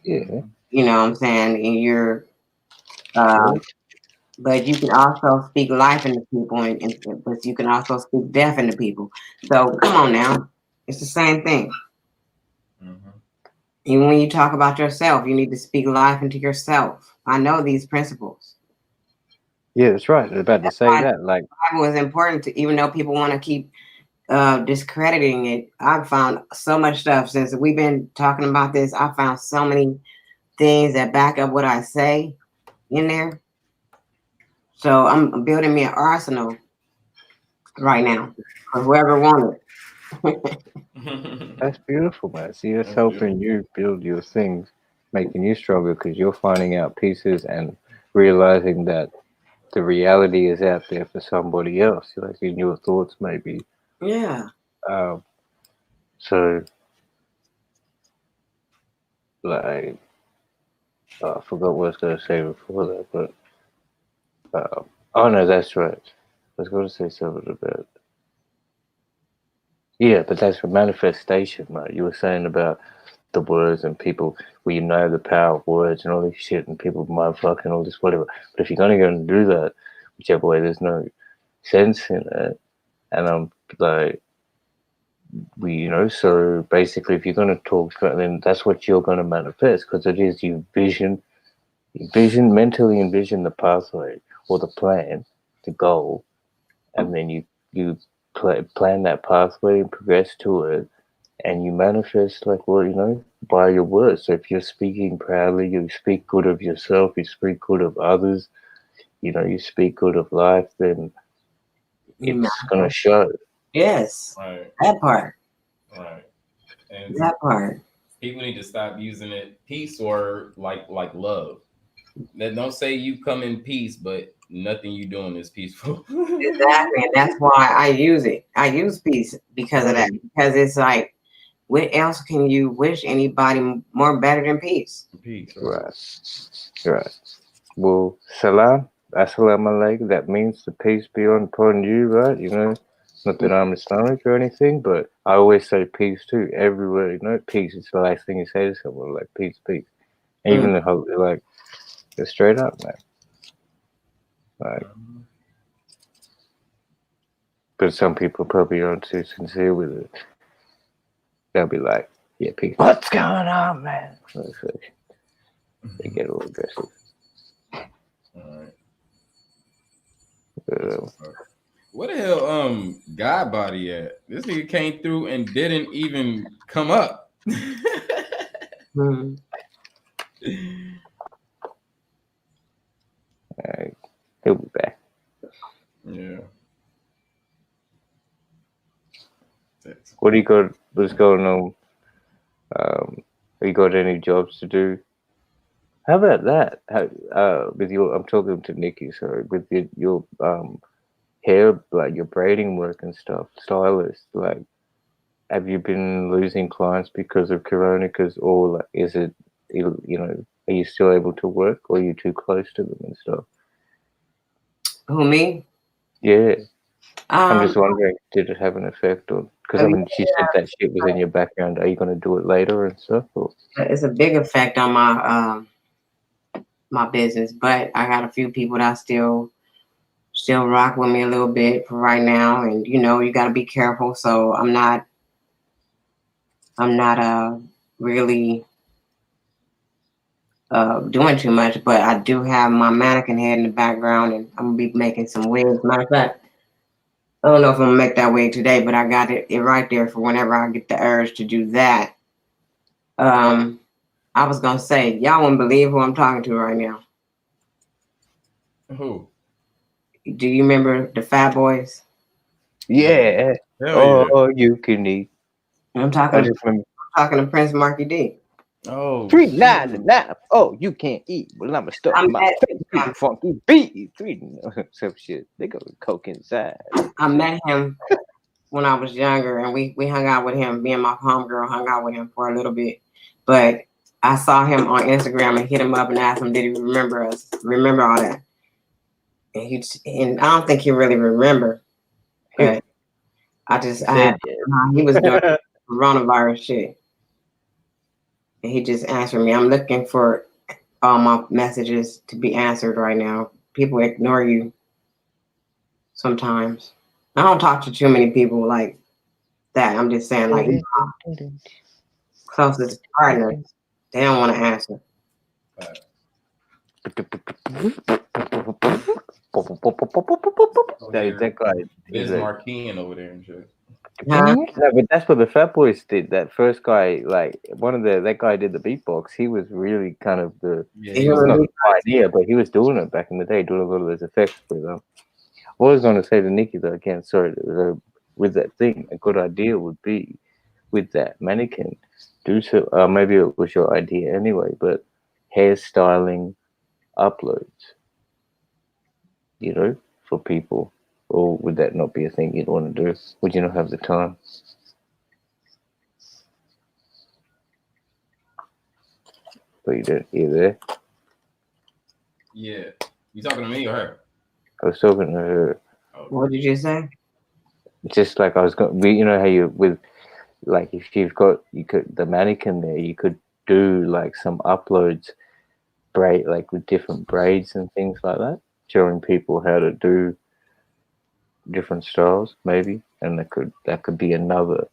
S5: yeah,
S4: You know what I'm saying? And you're uh,
S5: true.
S4: but you can also speak life into people, but you can also speak death into people. So come on now, it's the same thing.
S1: Mm-hmm.
S4: Even when you talk about yourself, you need to speak life into yourself. I know these principles.
S5: Yeah, that's right. I was about to
S4: That's
S5: say
S4: why the
S5: that. Like,
S4: Bible is important to, even though people want to keep discrediting it. I've found so much stuff since we've been talking about this. I found so many things that back up what I say in there. So I'm building me an arsenal right now for whoever wants it.
S5: that's beautiful, man. See, that's
S1: That's
S5: helping
S1: beautiful.
S5: you build your things, making you stronger because you're finding out pieces and realizing that the reality is out there for somebody else, like in your thoughts, maybe.
S4: Yeah.
S5: Um, so, like, I forgot what I was going to say before that, but oh no, that's right. I was going to say something about yeah, but that's for manifestation, mate. You were saying about the words and people, well, you know the power of words and all this shit, and people motherfucking all this whatever. But if you're gonna go and do that, whichever way, there's no sense in it. And I'm like, so basically, if you're gonna talk, then that's what you're gonna manifest because it is mentally envision the pathway or the plan, the goal, and then you plan that pathway and progress to it and you manifest like well by your words. So if you're speaking proudly, you speak good of yourself, you speak good of others, you speak good of life, then it's gonna show.
S4: Yes.
S1: Right,
S4: That part.
S1: right. And
S4: That part.
S1: People need to stop using it peace or like love. That don't say you come in peace, but nothing you doing is peaceful.
S4: Exactly, and that's why I use it. I use peace because of that.
S1: Right.
S4: Because it's like, what else can you wish anybody more better than peace?
S1: Peace, right?
S5: Right. Right. Well, salam, assalamu alaikum. That means the peace be upon you, right? You know, not that I'm Islamic or anything, but I always say peace too. Everywhere, you know, peace is the last thing you say to someone, like peace, peace.
S4: Mm.
S5: Even the whole, like, it's straight up, man. Like,
S1: Mhm.
S5: but some people probably aren't too sincere with it. They'll be like, yeah, peace. What's going on, man? They get all aggressive.
S1: All right. That's
S5: But,
S1: what's up. What the hell, God body at? This nigga came through and didn't even come up.
S4: Mm.
S5: he'll be back.
S1: Yeah. That's
S5: What do you got? What's going on? Have you got any jobs to do? How about that? How, with your, I'm talking to Nikki. Sorry, with your hair, like your braiding work and stuff, stylist. Like, have you been losing clients because of Corona? Because, or like, is it, you know, are you still able to work, or are you too close to them and stuff?
S4: Who, me?
S5: Yeah, I'm
S4: Um,
S5: just wondering, did it have an effect on? Because I
S4: yeah,
S5: mean, she said that shit was in your background. Are you going to do it later and stuff? Or?
S4: it's a big effect on my my business, but I got a few people that still rock with me a little bit for right now, and you know you got to be careful. So I'm not really doing too much, but I do have my mannequin head in the background, and I'm gonna be making some wigs. Matter of fact, I don't know if I'm gonna make that wig today, but I got it right there for whenever I get the urge to do that. Um, I was gonna say, y'all wouldn't believe who I'm talking to right now.
S1: who?
S4: Do you remember the Fat Boys?
S1: Yeah.
S5: Yeah.
S1: Hell yeah.
S5: Oh, you can eat.
S4: I'm
S5: I
S4: talking to
S5: just remember
S4: Prince Marky D.
S1: Oh shoot.
S5: 3.99. Oh, you can't eat. Well, I'ma stuff
S4: I
S5: my
S4: met
S5: face to the funky beat. Three some shit. They go with coke inside.
S4: I met him when I was younger, and we hung out with him. Me and my homegirl hung out with him for a little bit, but I saw him on Instagram and hit him up and asked him, did he remember us? Remember all that? And I don't think he really remembered,
S5: He
S4: but I had
S5: said
S4: he was doing
S5: it.
S4: coronavirus shit, and he just answered me. I'm looking for all my messages to be answered right now. People ignore you sometimes. I don't talk to too many people like that. I'm just saying, like closest partners, they don't want to answer.
S1: Over
S5: That,
S1: here,
S5: that guy is a
S1: Bismarckian over there and shit.
S4: Huh?
S5: no, but that's what the Fat Boys did. That first guy, like one of the that guy did the beatbox. He was really kind of the
S1: Yeah,
S4: You
S1: he was
S4: hear
S5: not
S4: me?
S5: the pioneer, but he was doing it back in the day, doing a lot of those effects with them. What I was going to say to Nikki though, again, sorry, with that thing, a good idea would be with that mannequin, do so. Maybe it was your idea anyway, but hairstyling uploads, you know, for people, or would that not be a thing you'd want to do? Would you not have the time? But you don't. You there?
S1: Yeah. You talking to me or her?
S5: I was talking to her.
S1: Oh.
S4: What did you say?
S5: Just like I was going, you know how you with like if you've got you could the mannequin there, you could do like some uploads braid like with different braids and things like that, showing people how to do different styles maybe, and that could be another.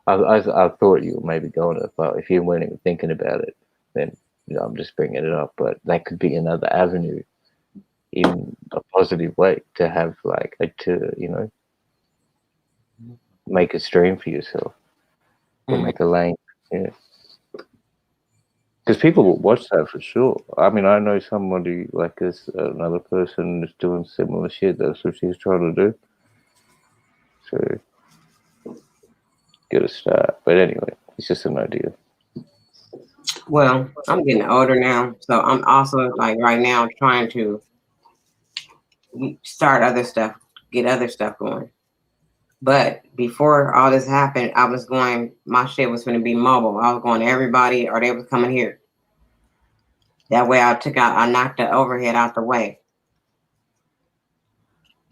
S5: I thought you were maybe going to, but if you weren't even thinking about it, then you know I'm just bringing it up. But that could be another avenue in a positive way to have like a to you know make a stream for yourself or
S4: Mm.
S5: make a lane. Yeah. Because people will watch that for sure. I mean, I know somebody like this, another person is doing similar shit. That's what she's trying to do. So, get a start. But anyway, it's just an idea.
S4: Well, I'm getting older now, so I'm also like right now trying to start other stuff, get other stuff going. But before all this happened, I was going. My shit was going to be mobile. I was going to everybody, or they was coming here. That way, I knocked the overhead out the way.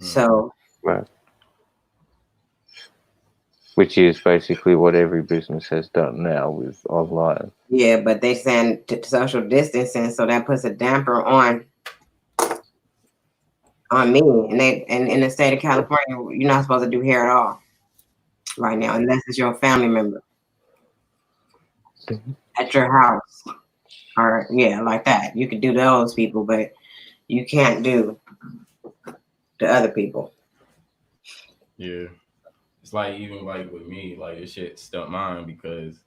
S1: Mm.
S4: So
S5: Right. Which is basically what every business has done now with online.
S4: yeah, but they saying social distancing, so that puts a damper on me. And in the state of California, you're not supposed to do hair at all right now, unless it's your family member at your house, or yeah, like that. You can do those people, but you can't do the other people.
S1: Yeah. It's like even like with me, like this shit stumped mine because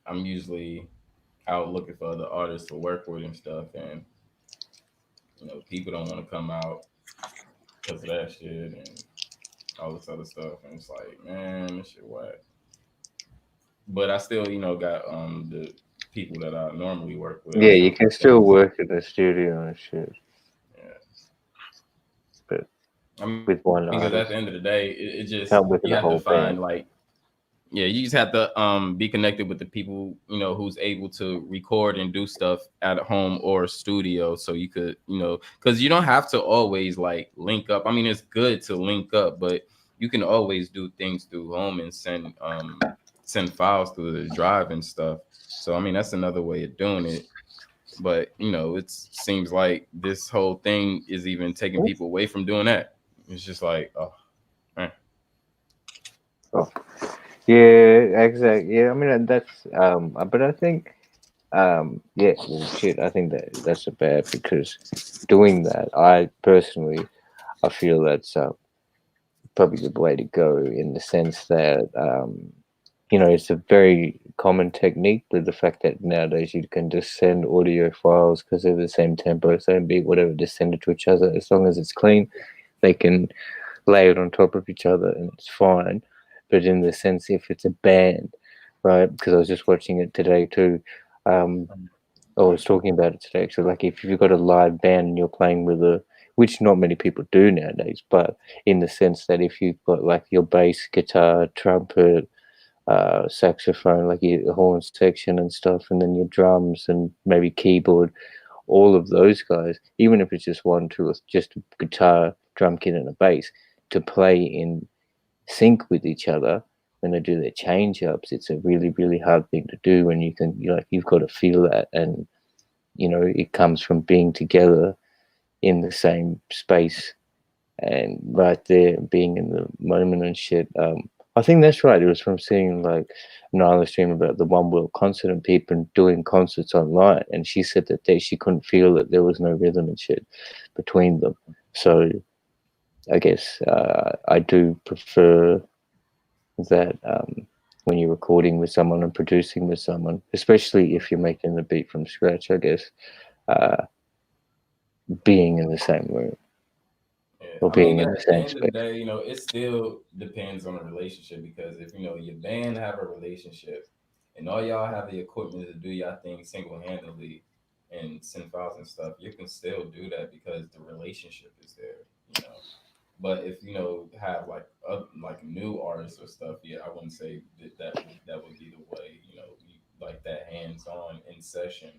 S1: I'm usually out looking for other artists to work with and stuff, and people don't want to come out because of that shit and all this other stuff, and it's like, man, this shit whack. But I still, got the people that I normally work with
S5: Yeah,
S1: and
S5: you
S1: stuff
S5: can
S1: like
S5: still
S1: that. So
S5: work in the studio and shit,
S1: yeah,
S5: but
S1: I mean,
S5: with
S1: because at
S5: one
S1: the end of the
S5: artist,
S1: day, it just
S5: can't
S1: you
S5: work
S1: have
S5: with
S1: to
S5: a whole
S1: find
S5: band.
S1: like yeah, you just have to be connected with the people, who's able to record and do stuff at home or studio so you could, cuz you don't have to always like link up. I mean, it's good to link up, but you can always do things through home and send files through the drive and stuff. So I mean, that's another way of doing it. But, it seems like this whole thing is even taking people away from doing that. It's just like, oh, man.
S5: Oh, yeah, exactly. Yeah, I mean that's but I think yeah, well, shit. I think that's a bad because doing that, I personally, I feel that's probably the way to go in the sense that it's a very common technique with the fact that nowadays you can just send audio files because they're the same tempo, same beat, whatever, just send it to each other as long as it's clean. They can lay it on top of each other and it's fine. But in the sense, if it's a band, right? Because I was just watching it today too. Um, I was talking about it today. So, like, if you've got a live band and you're playing with which not many people do nowadays, but in the sense that if you've got like your bass, guitar, trumpet, saxophone, like your horn section and stuff, and then your drums and maybe keyboard, all of those guys, even if it's just one, two, or just a guitar, drum kit, and a bass, to play in sync with each other when they do their change ups, it's a really, really hard thing to do. And you've got to feel that, and it comes from being together in the same space and right there, being in the moment and shit. I think that's right. It was from seeing like Nyla stream about the One World concert and people doing concerts online, and she said that she couldn't feel that there was no rhythm and shit between them. So I guess I do prefer that when you're recording with someone and producing with someone, especially if you're making the beat from scratch. I guess uh, being in the same room
S1: Yeah,
S5: or
S1: I mean,
S5: being in the
S1: at the
S5: same
S1: end of the
S5: space.
S1: day, it still depends on the relationship because if your band have a relationship and all y'all have the equipment to do y'all thing single handedly and send files and stuff, you can still do that because the relationship is there, But if have like like new artists or stuff, yeah, I wouldn't say that would be the way. Like that hands on in session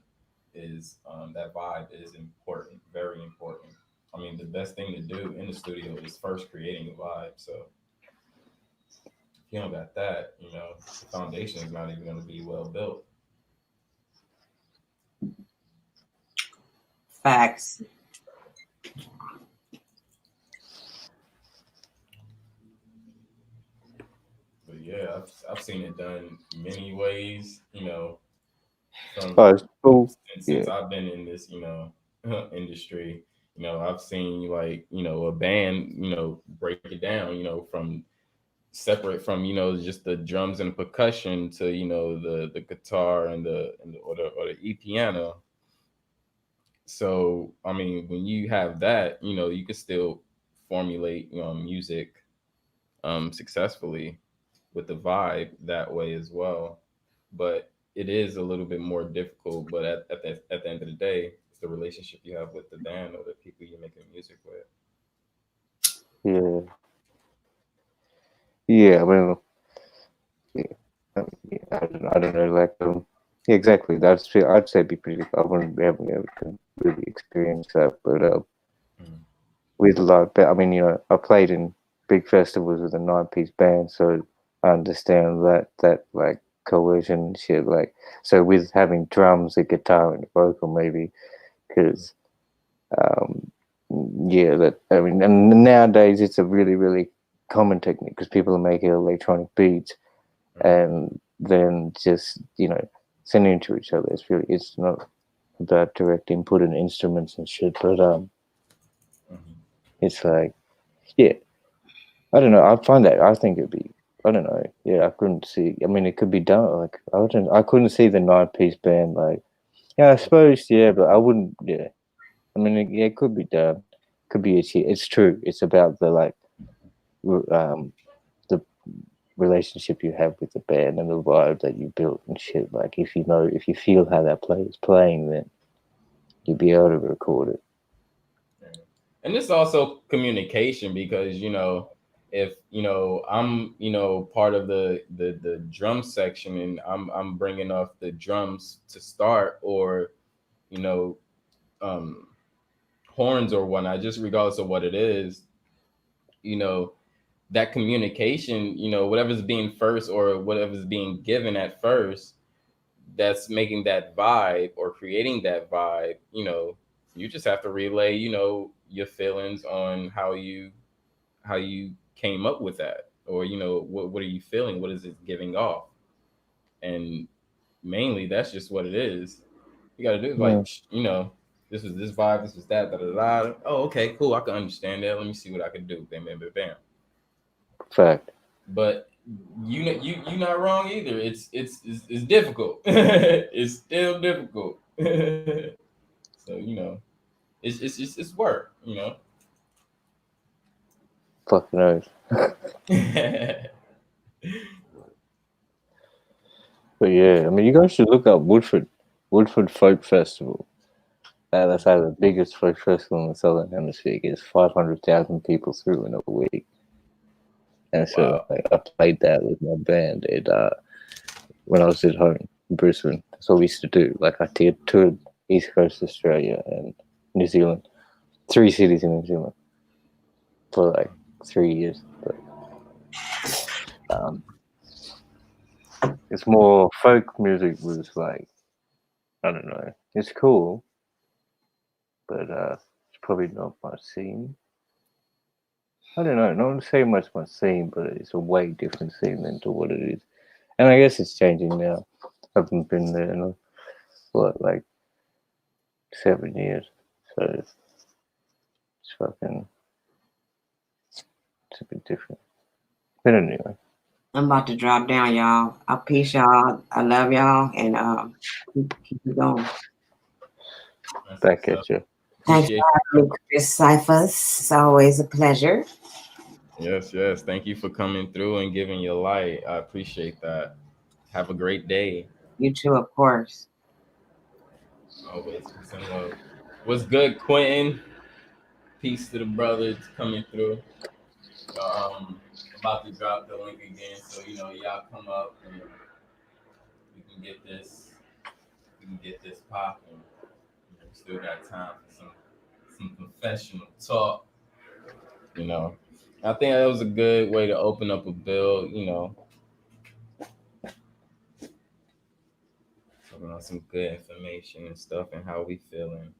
S1: is that vibe is important, very important. I mean, the best thing to do in the studio is first creating a vibe. So if you don't got that, the foundation is not even going to be well built.
S4: Facts.
S1: But yeah, I've seen it done many ways. From
S5: Oh, it's cool.
S1: since
S5: Yeah.
S1: I've been in this, industry, I've seen like, a band, break it down, from separate from, just the drums and percussion to, the guitar and the E piano. So, I mean, when you have that, you can still formulate, music successfully with the vibe that way as well. But it is a little bit more difficult. But at the end of the day, it's the relationship you have with the band or the people you're making music with.
S5: Yeah, yeah. I mean, yeah, I don't know. Like, yeah, exactly. I'd say be pretty. I wouldn't be able to really experience that, but
S1: Mm.
S5: with like, but I mean, I played in big festivals with a 9-piece band, so I understand that like coercion and shit. Like, so with having drums, a guitar, and a vocal, maybe because um, yeah, that I mean, and nowadays it's a really really common technique because people are making electronic beats
S1: Mm.
S5: and then just sending to each other. It's not about direct input and instruments and shit, but
S1: Mm.
S5: it's like yeah, I don't know. I think it'd be. I don't know. Yeah, I couldn't see. I mean, it could be done. Like I wouldn't. I couldn't see the 9-piece band. Like yeah, I suppose yeah, but I wouldn't. Yeah, I mean, yeah, it could be done. Could be achieved. It's true. It's about the like the relationship you have with the band and the vibe that you built and shit. Like if you feel how that player is playing, then you'll be able to record it.
S1: Yeah. And it's also communication because if I'm part of the drum section and I'm bringing off the drums to start, or you know um horns or whatnot, just regardless of what it is, you know that communication, whatever's being first or whatever's being given at first, that's making that vibe or creating that vibe. You just have to relay your feelings on how you came up with that, or what are you feeling, what is it giving off. And mainly that's just what it is. You got to do is
S5: Yeah,
S1: like this was this vibe, this was that, da, da, da. Oh, okay, cool, I can understand that, let me see what I can do, bam, bam, bam, bam.
S5: fact.
S1: But you're not wrong either. It's difficult. It's still difficult. So it's work.
S5: Fucking knows. But yeah, I mean, you guys should look up Woodford Folk Festival. That's like the biggest folk festival in the Southern Hemisphere. It gets 500,000 people through in a week. And so
S1: Wow.
S5: like, I played that with my band when I was at home in Brisbane. That's all we used to do. Like I toured East Coast Australia and New Zealand, 3 cities in New Zealand for like 3 years. But um, it's more folk music was like I don't know. It's cool, but it's probably not my scene. I don't know. Not to say much my scene, but it's a way different scene than to what it is. And I guess it's changing now. I haven't been there in what like 7 years, so it's fucking it's a bit different. But anyway,
S4: I'm about to drop down, y'all. I peace y'all. I love y'all, and keep it going.
S1: That's
S5: back
S1: what's up.
S5: at you.
S4: Thanks for
S1: Appreciate
S4: having me, Chris Cyphers. It's always a pleasure.
S1: you. Yes. Thank you for coming through and giving your light. I appreciate that. Have a great day.
S4: You too, of course.
S1: Always peace and love. What's good, Quentin? Peace to the brothers coming through. About to drop the link again, so y'all come up and we can get this we can get this popping. We still got time for some professional talk. You know, I think that was a good way to open up a build. Talking about some good information and stuff and how we feeling.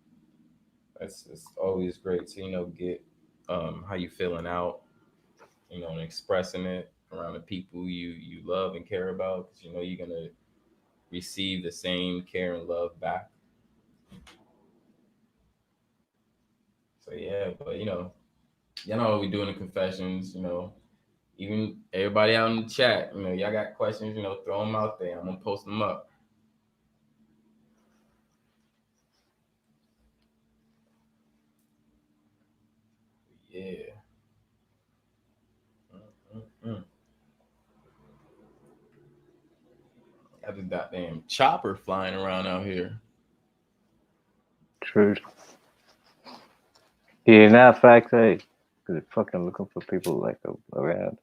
S1: It's always great to get how you feeling out. And expressing it around the people you love and care about, because you're gonna receive the same care and love back. So yeah, but y'all know what we do in the confessions. Even everybody out in the chat, y'all got questions, throw them out there. I'm gonna post them up. Yeah. Mm-mm-mm. I just this goddamn chopper flying around out here.
S5: True. Yeah, now fact, hey, cause fucking looking for people like around.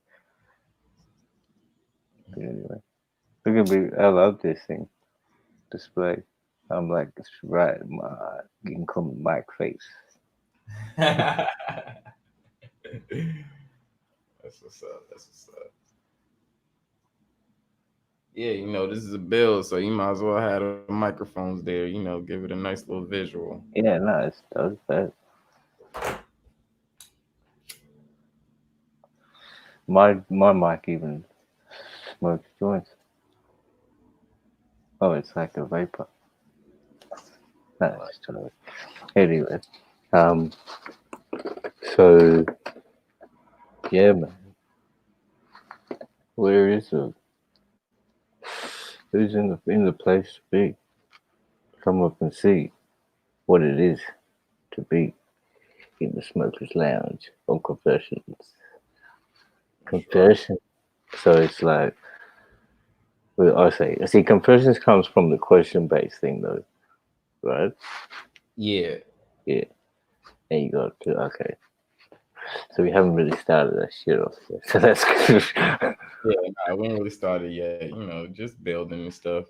S5: But anyway, look at me. I love this thing display. I'm like, it's right. You can call me Mike Face.
S1: That's what's up. That's what's up. Yeah, this is a build, so you might as well have the microphones there. Give it a nice little visual.
S5: Yeah, no, it does that. My mic even smokes joints. Oh, it's like a vapor. No, it's totally. Anyway, um, so yeah, man, where is it? Who's in the place to be? Come up and see what it is to be in the smokers lounge on confessions. Confession. So it's like, well, I see, confessions comes from the question based thing though, right?
S1: Yeah.
S5: Yeah, and you got to okay. So we haven't really started that shit off yet, so that's good.
S1: Yeah, nah, we ain't really started yet. Just building and stuff.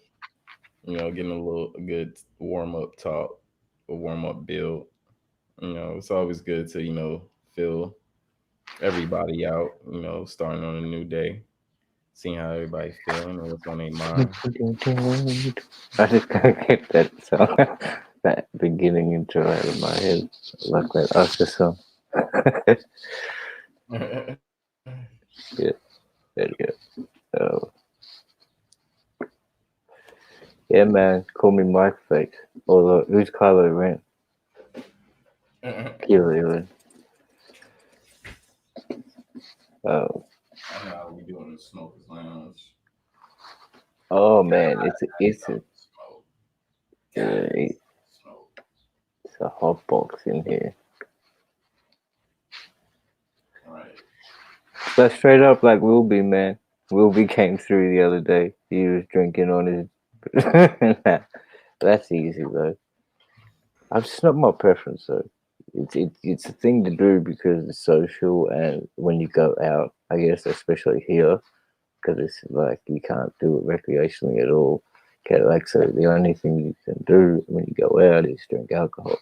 S1: Getting a good warm up talk, a warm up build. It's always good to feel everybody out. Starting on a new day, seeing how everybody feeling and what's on their mind.
S5: I just can't get that song, that beginning intro out of my head, like that Usher song. Yeah, there you go. Yeah, man, call me Mike Face. Although, who's Kylo Ren? Killer. Oh,
S1: I know how we doing the smokers lounge.
S5: oh man,
S1: Got
S5: it's
S1: smoke.
S5: a hot box in here.
S1: Right.
S5: But straight up, like Wilby, man. Wilby came through the other day. He was drinking on his. That's easy though. It's not my preference though. It's a thing to do because it's social and when you go out, I guess especially here, because it's like you can't do it recreationally at all. Okay, like so the only thing you can do when you go out is drink alcohol.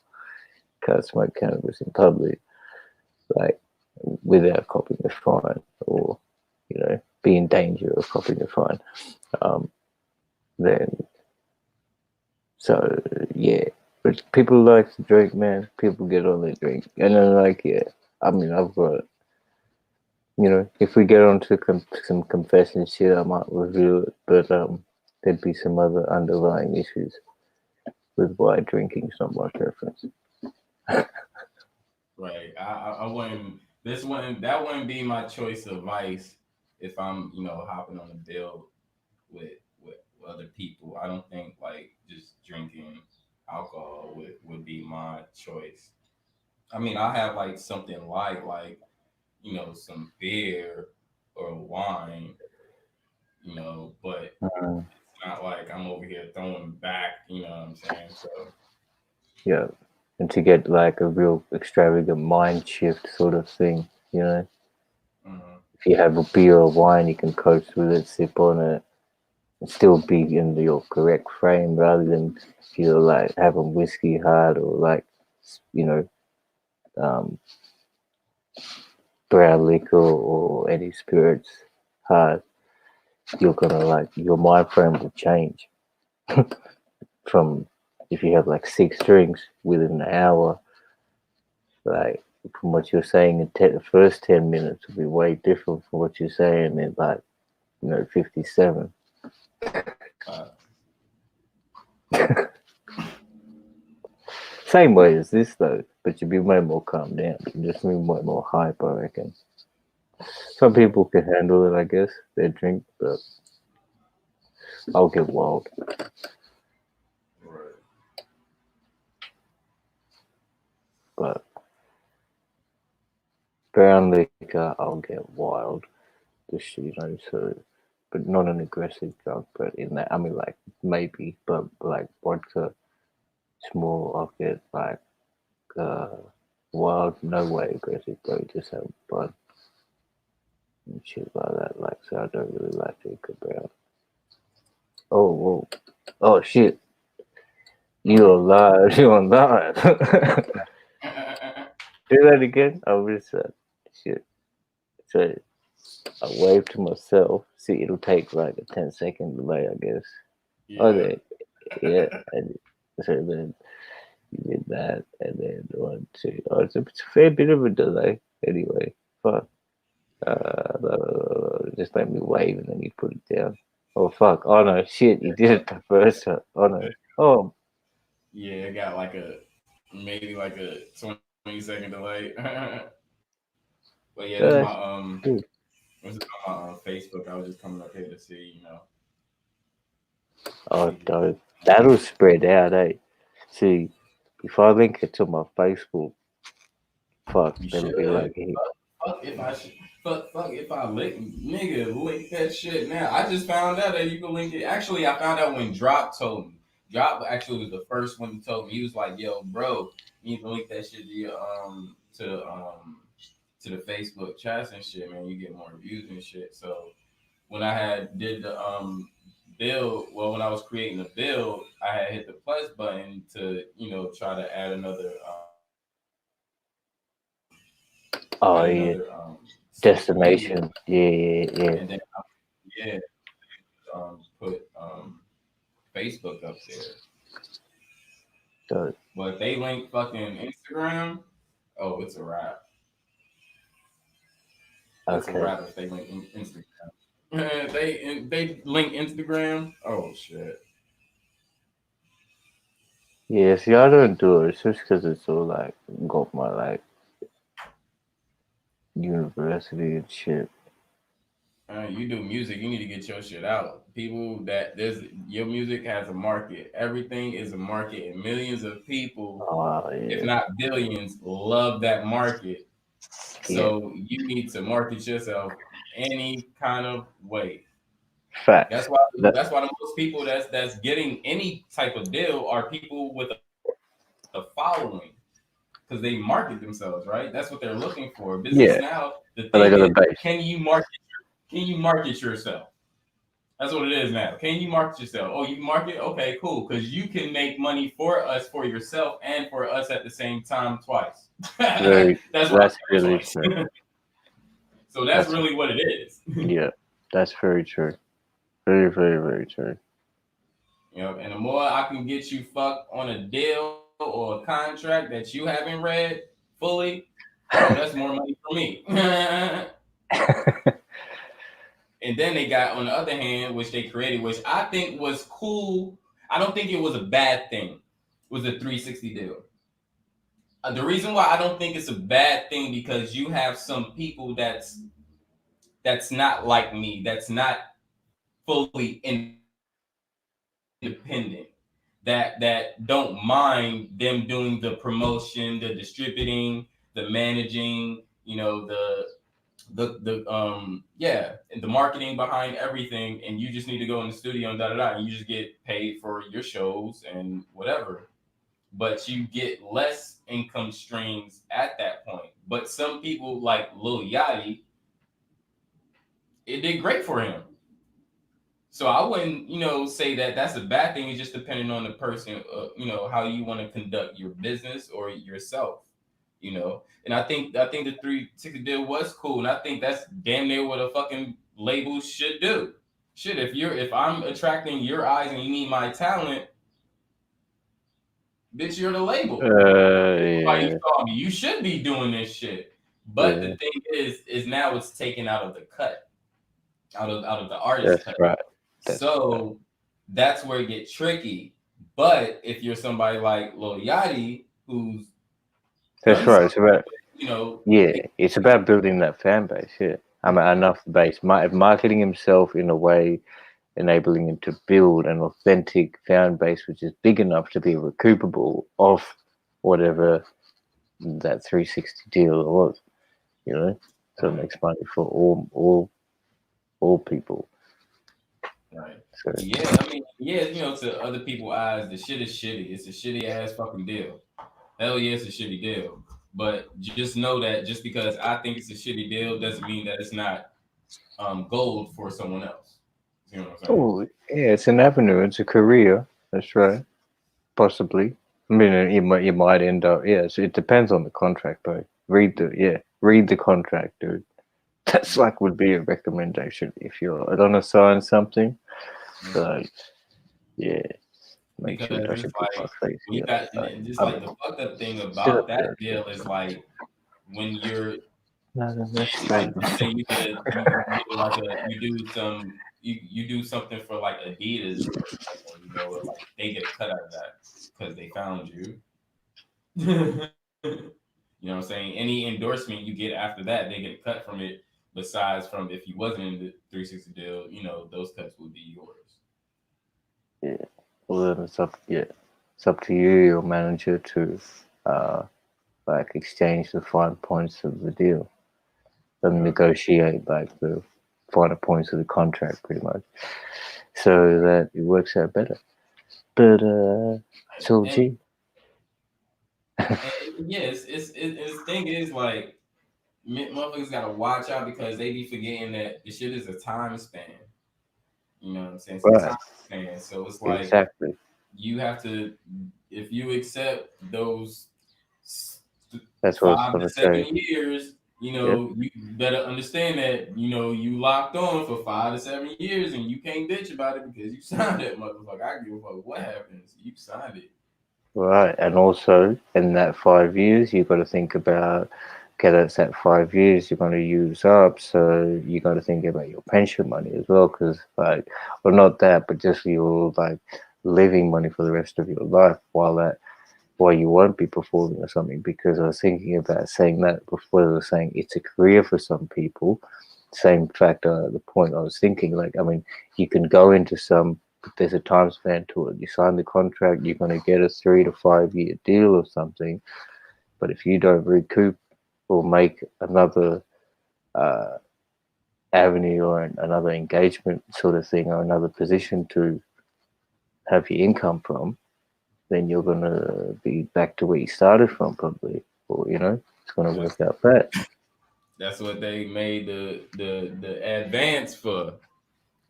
S5: Can't smoke cannabis in public, like without copping a fine or be in danger of copping a fine. Um, then so yeah, but people like to drink, man. People get on their drink, and then like yeah, I mean I've got if we get onto some confession shit, I might reveal it, but there'd be some other underlying issues with why drinking is not my preference.
S1: Right. I wouldn't. This wouldn't. That wouldn't be my choice of vice if I'm hopping on a build with other people. I don't think like just drinking alcohol would be my choice. I mean, I have like something like some beer or wine, but
S5: Mm,
S1: it's not like I'm over here throwing back. You know what I'm saying? So.
S5: yeah, and to get like a real extravagant mind shift sort of thing,
S1: Mhm.
S5: if you have a beer or wine, you can coast with it, sip on it, and still be in your correct frame rather than if you're like having whiskey hard or like, you know, um, brown liquor or any spirits hard, you're gonna like your mind frame will change from if you have like 6 drinks within an hour, like from what you're saying in the first 10 minutes will be way different from what you're saying in like 57.
S1: Uh,
S5: Same way as this though, but you'd be way more calm down. You just be way more hype, I reckon. Some people can handle it, I guess, their drink, but I'll get wild.
S1: right.
S5: But brown liquor, I'll get wild. Just so. But but not an aggressive drug. But in that, I mean, like maybe, but like vodka, it's more of it like uh, wild, no way aggressive, bro. Just have fun and shit like that. Like, so I don't really like to about. Oh, whoa. Oh shit! You alive? You alive? Do that again. I was shit. So I wave to myself. See, it'll take like a 10-second delay, I guess. Oh,
S1: Yeah.
S5: then, yeah. And so then you did that, and then 1, 2. Oh, it's a fair bit of a delay. Anyway, fuck. Just let me wave, and then you put it down. Oh fuck! Oh no, shit! You did it the first time. Oh no! Oh,
S1: Yeah, it got like a maybe like a 20-second delay. But yeah, this is my
S5: good.
S1: this is on my Facebook. I was just coming up here to see,
S5: Oh,
S1: see who
S5: dope. That'll spread out, eh? See, if I link it to my Facebook, fuck,
S1: you
S5: that'll
S1: should.
S5: be like, hey,
S1: Fuck if I should. Fuck if I link that shit now. I just found out that you can link it. Actually, I found out when Drop told me. Drop actually was the first one to told me. He was like, "Yo, bro, you need to link that shit to your to the Facebook chats and shit, man. You get more views and shit." So when I had did the build, well, when I was creating the build, I had hit the plus button to try to add another
S5: oh yeah,
S1: social media,
S5: destination, yeah.
S1: and then yeah, put Facebook up there.
S5: So,
S1: But if they link fucking Instagram, oh, it's a wrap. It's a
S5: okay,
S1: wrap if they link Instagram. They link Instagram. Oh shit.
S5: yeah. See, I don't do it. It's just because it's all like got my like university and shit.
S1: You do music, you need to get your shit out. People that there's your music has a market. Everything is a market, and millions of people,
S5: Oh
S1: if
S5: yeah,
S1: not billions, love that market.
S5: yeah.
S1: So you need to market yourself any kind of way.
S5: Facts.
S1: That's why
S5: That
S1: that's why the most people that's getting any type of deal are people with a following because they market themselves, right? That's what they're looking for. Business now,
S5: yeah.
S1: the thing is,
S5: But I got a
S1: can
S5: base.
S1: you market yourself? That's what it is now. Can you market yourself? Oh, you market? Okay, cool. Because you can make money for us, for yourself, and for us at the same time twice.
S5: Very.
S1: That's why
S5: That's
S1: it's
S5: really
S1: choice.
S5: true.
S1: So that's
S5: That's
S1: really what it is.
S5: yeah. That's very true. Very, very, very true.
S1: And the more I can get you fucked on a deal or a contract that you haven't read fully, oh, that's more money for me. And then they got on the other hand, which they created, which I think was cool. I don't think it was a bad thing. Was a 360 deal. The reason why I don't think it's a bad thing because you have some people that's not like me, that's not fully independent, that don't mind them doing the promotion, the distributing, the managing, the marketing behind everything, and you just need to go in the studio and and you just get paid for your shows and whatever. But you get less income streams at that point. But some people like Lil Yachty, it did great for him. So I wouldn't, say that that's a bad thing. It's just depending on the person, how you want to conduct your business or yourself, And I think the 360 deal was cool, and I think that's damn near what a fucking label should do. Shit, if I'm attracting your eyes and you need my talent, bitch, you're the label. Why you
S5: Yeah.
S1: saw me? You should be doing this shit. But the
S5: Yeah.
S1: thing is now it's taken out of the cut, out of the artist
S5: That's
S1: cut.
S5: right. That's right.
S1: So that's where it gets tricky. But if you're somebody like Lil Yachty, who's
S5: That's
S1: done
S5: right.
S1: something,
S5: It's about
S1: you know,
S5: yeah. It's about building that fan base. Yeah. I mean, enough base. Marketing himself in a way, enabling him to build an authentic fan base, which is big enough to be recoupable of whatever that 360 deal was. You know, so it makes money for all people.
S1: Right.
S5: So
S1: Yeah, I mean, yeah, to other people's eyes, the shit is shitty. It's a shitty ass fucking deal. Hell yeah, it's a shitty deal. But just know that just because I think it's a shitty deal doesn't mean that it's not gold for someone else. You know what I'm saying?
S5: oh yeah, it's an avenue. It's a career. That's right. Possibly. I mean, you might end up. Yeah, so it depends on the contract, but read the contract, dude. That's like would be a recommendation if you're gonna sign something.
S1: Mhm.
S5: Like, yeah, make
S1: Because
S5: sure it
S1: it's
S5: doesn't put my
S1: like
S5: face
S1: when you
S5: here.
S1: got,
S5: Like,
S1: and just
S5: I
S1: like
S5: mean,
S1: the fucked up thing
S5: sit
S1: about
S5: up
S1: that
S5: there.
S1: deal is like when you're
S5: No, no, that's
S1: like
S5: straight.
S1: say you get like you do something for like Adidas, for example, or like they get a cut out of that because they found you. You know what I'm saying? Any endorsement you get after that, they get a cut from it. Besides from if you wasn't in the 360 deal, those cuts would be yours.
S5: Yeah. Well, then it's up. Yeah, it's up to you, your manager, to uh, like exchange the fine points of the deal and
S1: Yeah.
S5: negotiate like the finer points of the contract, pretty much, so that it works out better. But so
S1: And,
S5: gee,
S1: and yeah, it's thing is like motherfuckers gotta watch out because they be forgetting that the shit is a time span. You know what I'm saying? It's a
S5: right,
S1: time span. So it's like
S5: exactly.
S1: you have to, if you accept those s-
S5: That's what I was
S1: 5 to 7
S5: gonna say.
S1: years,
S5: Yep.
S1: you better understand that you locked on for 5 to 7 years and you can't bitch about it because you signed that motherfucker. I give a fuck what happens. You signed it.
S5: Right, and also in that 5 years, you've got to think about, okay, that's that 5 years you're going to use up, so you got to think about your pension money as well, because like, well, not that, but just your like living money for the rest of your life, while you won't be performing or something. Because I was thinking about saying that before. I was saying it's a career for some people. Same factor, the point I was thinking, like, I mean, you can go into some, there's a time span to it. You sign the contract, you're going to get a 3 to 5 year deal or something. But if you don't recoup or make another uh, avenue or another engagement sort of thing or another position to have your income from, then you're going to be back to where you started from, probably. Or, it's going to
S1: That's
S5: work out bad.
S1: that's what they made the advance for.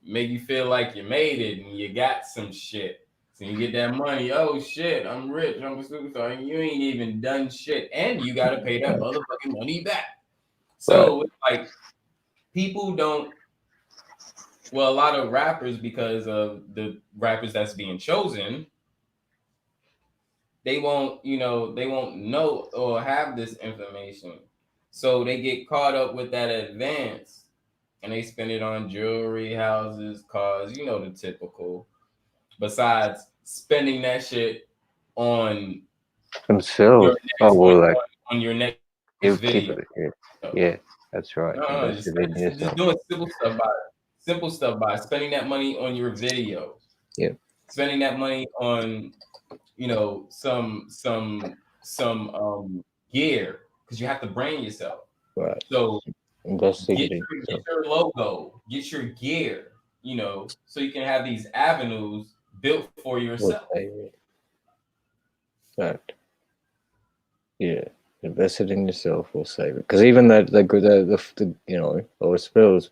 S1: Make you feel like you made it and you got some shit. So you get that money. Oh shit, I'm rich. I'm a superstar. And you ain't even done shit, and you got to pay that
S5: Right.
S1: motherfucking money back.
S5: Right.
S1: So it's like people don't. Well, a lot of rappers, because of the rappers that's being chosen, they won't know or have this information. So they get caught up with that advance and they spend it on jewelry, houses, cars, the typical. Besides spending that shit on your
S5: Themselves. Oh,
S1: next
S5: well, like,
S1: on your next video.
S5: you keep it. Yeah. Yeah, that's right.
S1: No,
S5: Invested in
S1: just doing
S5: yourself.
S1: simple stuff by spending that money on your video,
S5: Yeah.
S1: spending that money on some gear because you have to brand yourself.
S5: Right.
S1: So
S5: Investing
S1: get
S5: it in
S1: get
S5: yourself.
S1: your logo, get your gear, so you can have these avenues built for
S5: We'll
S1: yourself.
S5: say that. Yeah. Invested in yourself will save it. Because even that, or spills,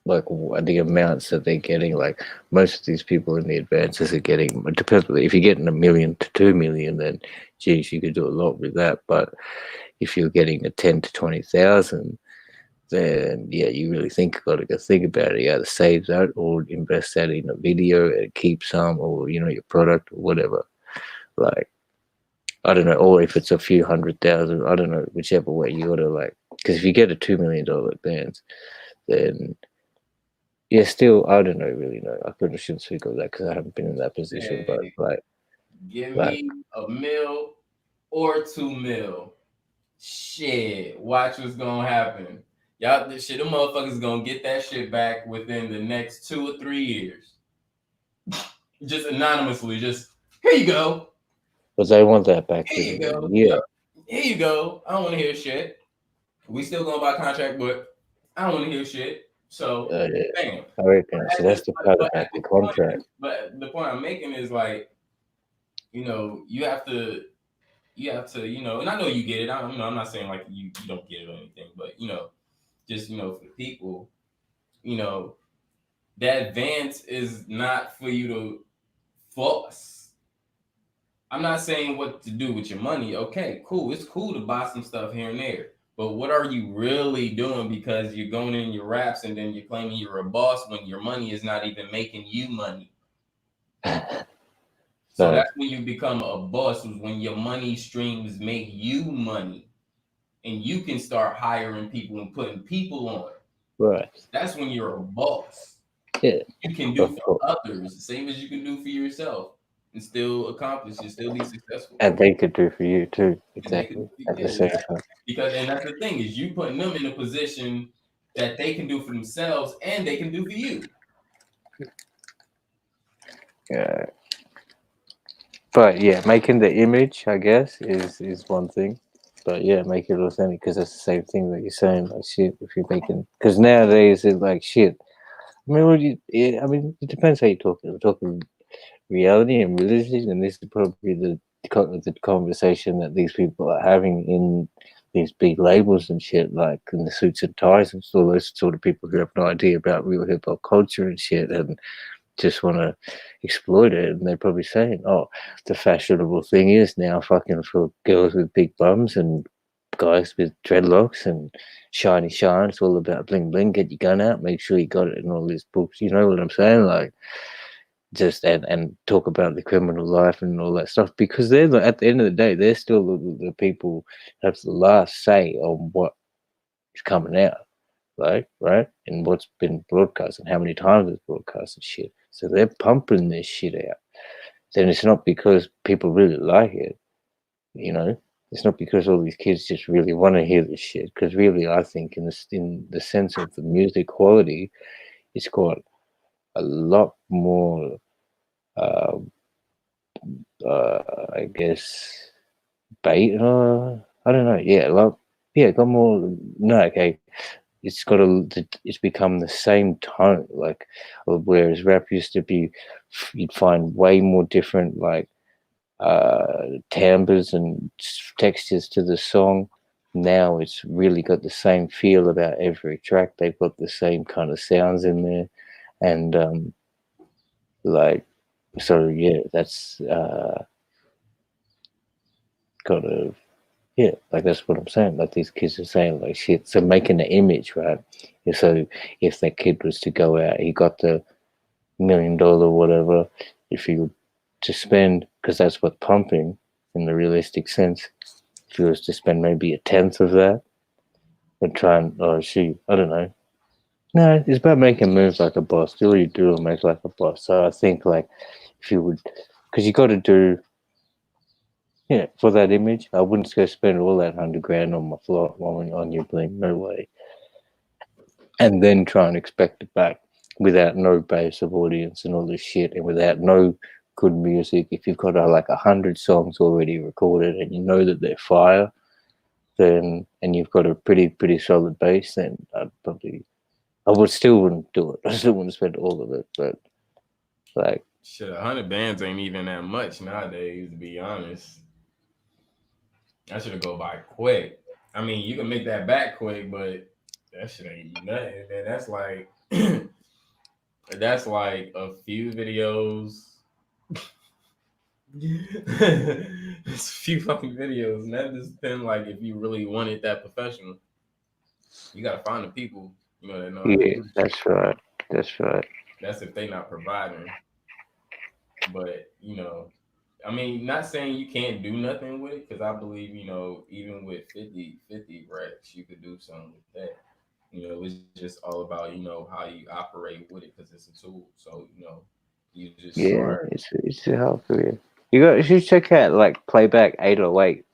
S5: like the amounts that they're getting, like most of these people in the advances are getting, it depends, if you're getting 1 million to 2 million, then geez, you could do a lot with that. But if you're getting a 10 to 20,000, then yeah, you really got to go think about it. You either save that or invest that in a video and keep some, or your product or whatever. Like, I don't know, or if it's a few 100,000, I don't know, whichever way you gotta, like, because if you get a $2 million advance, then yeah, still, I don't know, really know. I couldn't shouldn't speak of that because I haven't been in that position, but
S1: Hey,
S5: like,
S1: give
S5: like,
S1: me a mil or 2 mil. Shit, watch what's gonna happen. Y'all, this shit, them motherfuckers gonna get that shit back within the next 2 or 3 years. Just anonymously, just here you go.
S5: but they want that back
S1: Here you
S5: within a
S1: go.
S5: year.
S1: Yep. Here you go. I don't want to hear shit. We still going by contract, but I don't want to hear shit. So,
S5: Yeah,
S1: bam.
S5: I reckon. So that's the part
S1: But
S5: about
S1: at
S5: the
S1: this point,
S5: contract.
S1: but the point I'm making is like, you know, and I know you get it. I'm not saying like you don't get it or anything, but just for the people, you know, that advance is not for you to fuss. I'm not saying what to do with your money. Okay, cool. It's cool to buy some stuff here and there. But what are you really doing? Because you're going in your raps and then you're claiming you're a boss when your money is not even making you money. So
S5: So
S1: that's when you become a boss, is when your money streams make you money and you can start hiring people and putting people on.
S5: right,
S1: That's when you're a boss.
S5: yeah,
S1: You can do
S5: of
S1: for
S5: course.
S1: others the same as you can do for yourself and still accomplish it, still be successful.
S5: And they could do for you too,
S1: And they can,
S5: exactly at
S1: yeah,
S5: the same
S1: exactly.
S5: time.
S1: Because and that's the thing is you putting them in a position that they can do for themselves and they can do for you.
S5: Yeah, but yeah, making the image, I guess, is one thing. But yeah, make it authentic because that's the same thing that you're saying. Like shit, if you're making, because nowadays it's like shit. I mean, I mean, it depends how you're talking. We're talking reality and religion, and this is probably the conversation that these people are having in these big labels and shit, like in the suits and ties and all those sort of people who have no idea about real hip hop culture and shit, and just want to exploit it. And they're probably saying, "Oh, the fashionable thing is now fucking for girls with big bums and guys with dreadlocks and shiny shine. It's all about bling bling. Get your gun out. Make sure you got it in all these books. You know what I'm saying? Like." Just and talk about the criminal life and all that stuff because at the end of the day they're still the people who have the last say on what is coming out, like right, and what's been broadcast and how many times it's broadcast and shit. So they're pumping this shit out. Then it's not because people really like it, you know. It's not because all these kids just really want to hear this shit. Because really, I think in the sense of the music quality, it's got a lot more. Uh, I guess bait. I don't know. Yeah, like got more. No, okay. It's got it's become the same tone. Like, whereas rap used to be, you'd find way more different like timbres and textures to the song. Now it's really got the same feel about every track. They've got the same kind of sounds in there, and like so. Yeah, that's got a. Yeah, like that's what I'm saying. Like these kids are saying, like shit. So making the image, right? So if that kid was to go out, he got the $1 million whatever. If he were to spend, because that's what pumping in the realistic sense. If he was to spend maybe a tenth of that and try and, oh she, I don't know. No, it's about making moves like a boss. Do what you do and make like a boss. So I think like if you would, because you got to do. Yeah, for that image, I wouldn't go spend all that 100 grand on my floor on your bling. No way. And then try and expect it back without no base of audience and all this shit, and without no good music. If you've got like 100 songs already recorded and you know that they're fire, then and you've got a pretty solid base, then I would still wouldn't do it. I still wouldn't spend all of it, but like
S1: Shit, 100 bands ain't even that much nowadays, to be honest. That should go by quick. I mean, you can make that back quick, but that shit ain't nothing. Man. That's like that's like a few videos. It's a few fucking videos, and that just depends. Like, if you really want it that professional, you gotta find the people, that know how to
S5: yeah,
S1: do the shit.
S5: that's right. That's right.
S1: That's if they not providing. But I mean, not saying you can't do nothing with it, because I believe, even with 50 racks, you could do something with that. It's just all about, how you operate with it, because it's a tool. So, you just
S5: Yeah,
S1: start.
S5: it's a hell career. You should check out like Playback 808.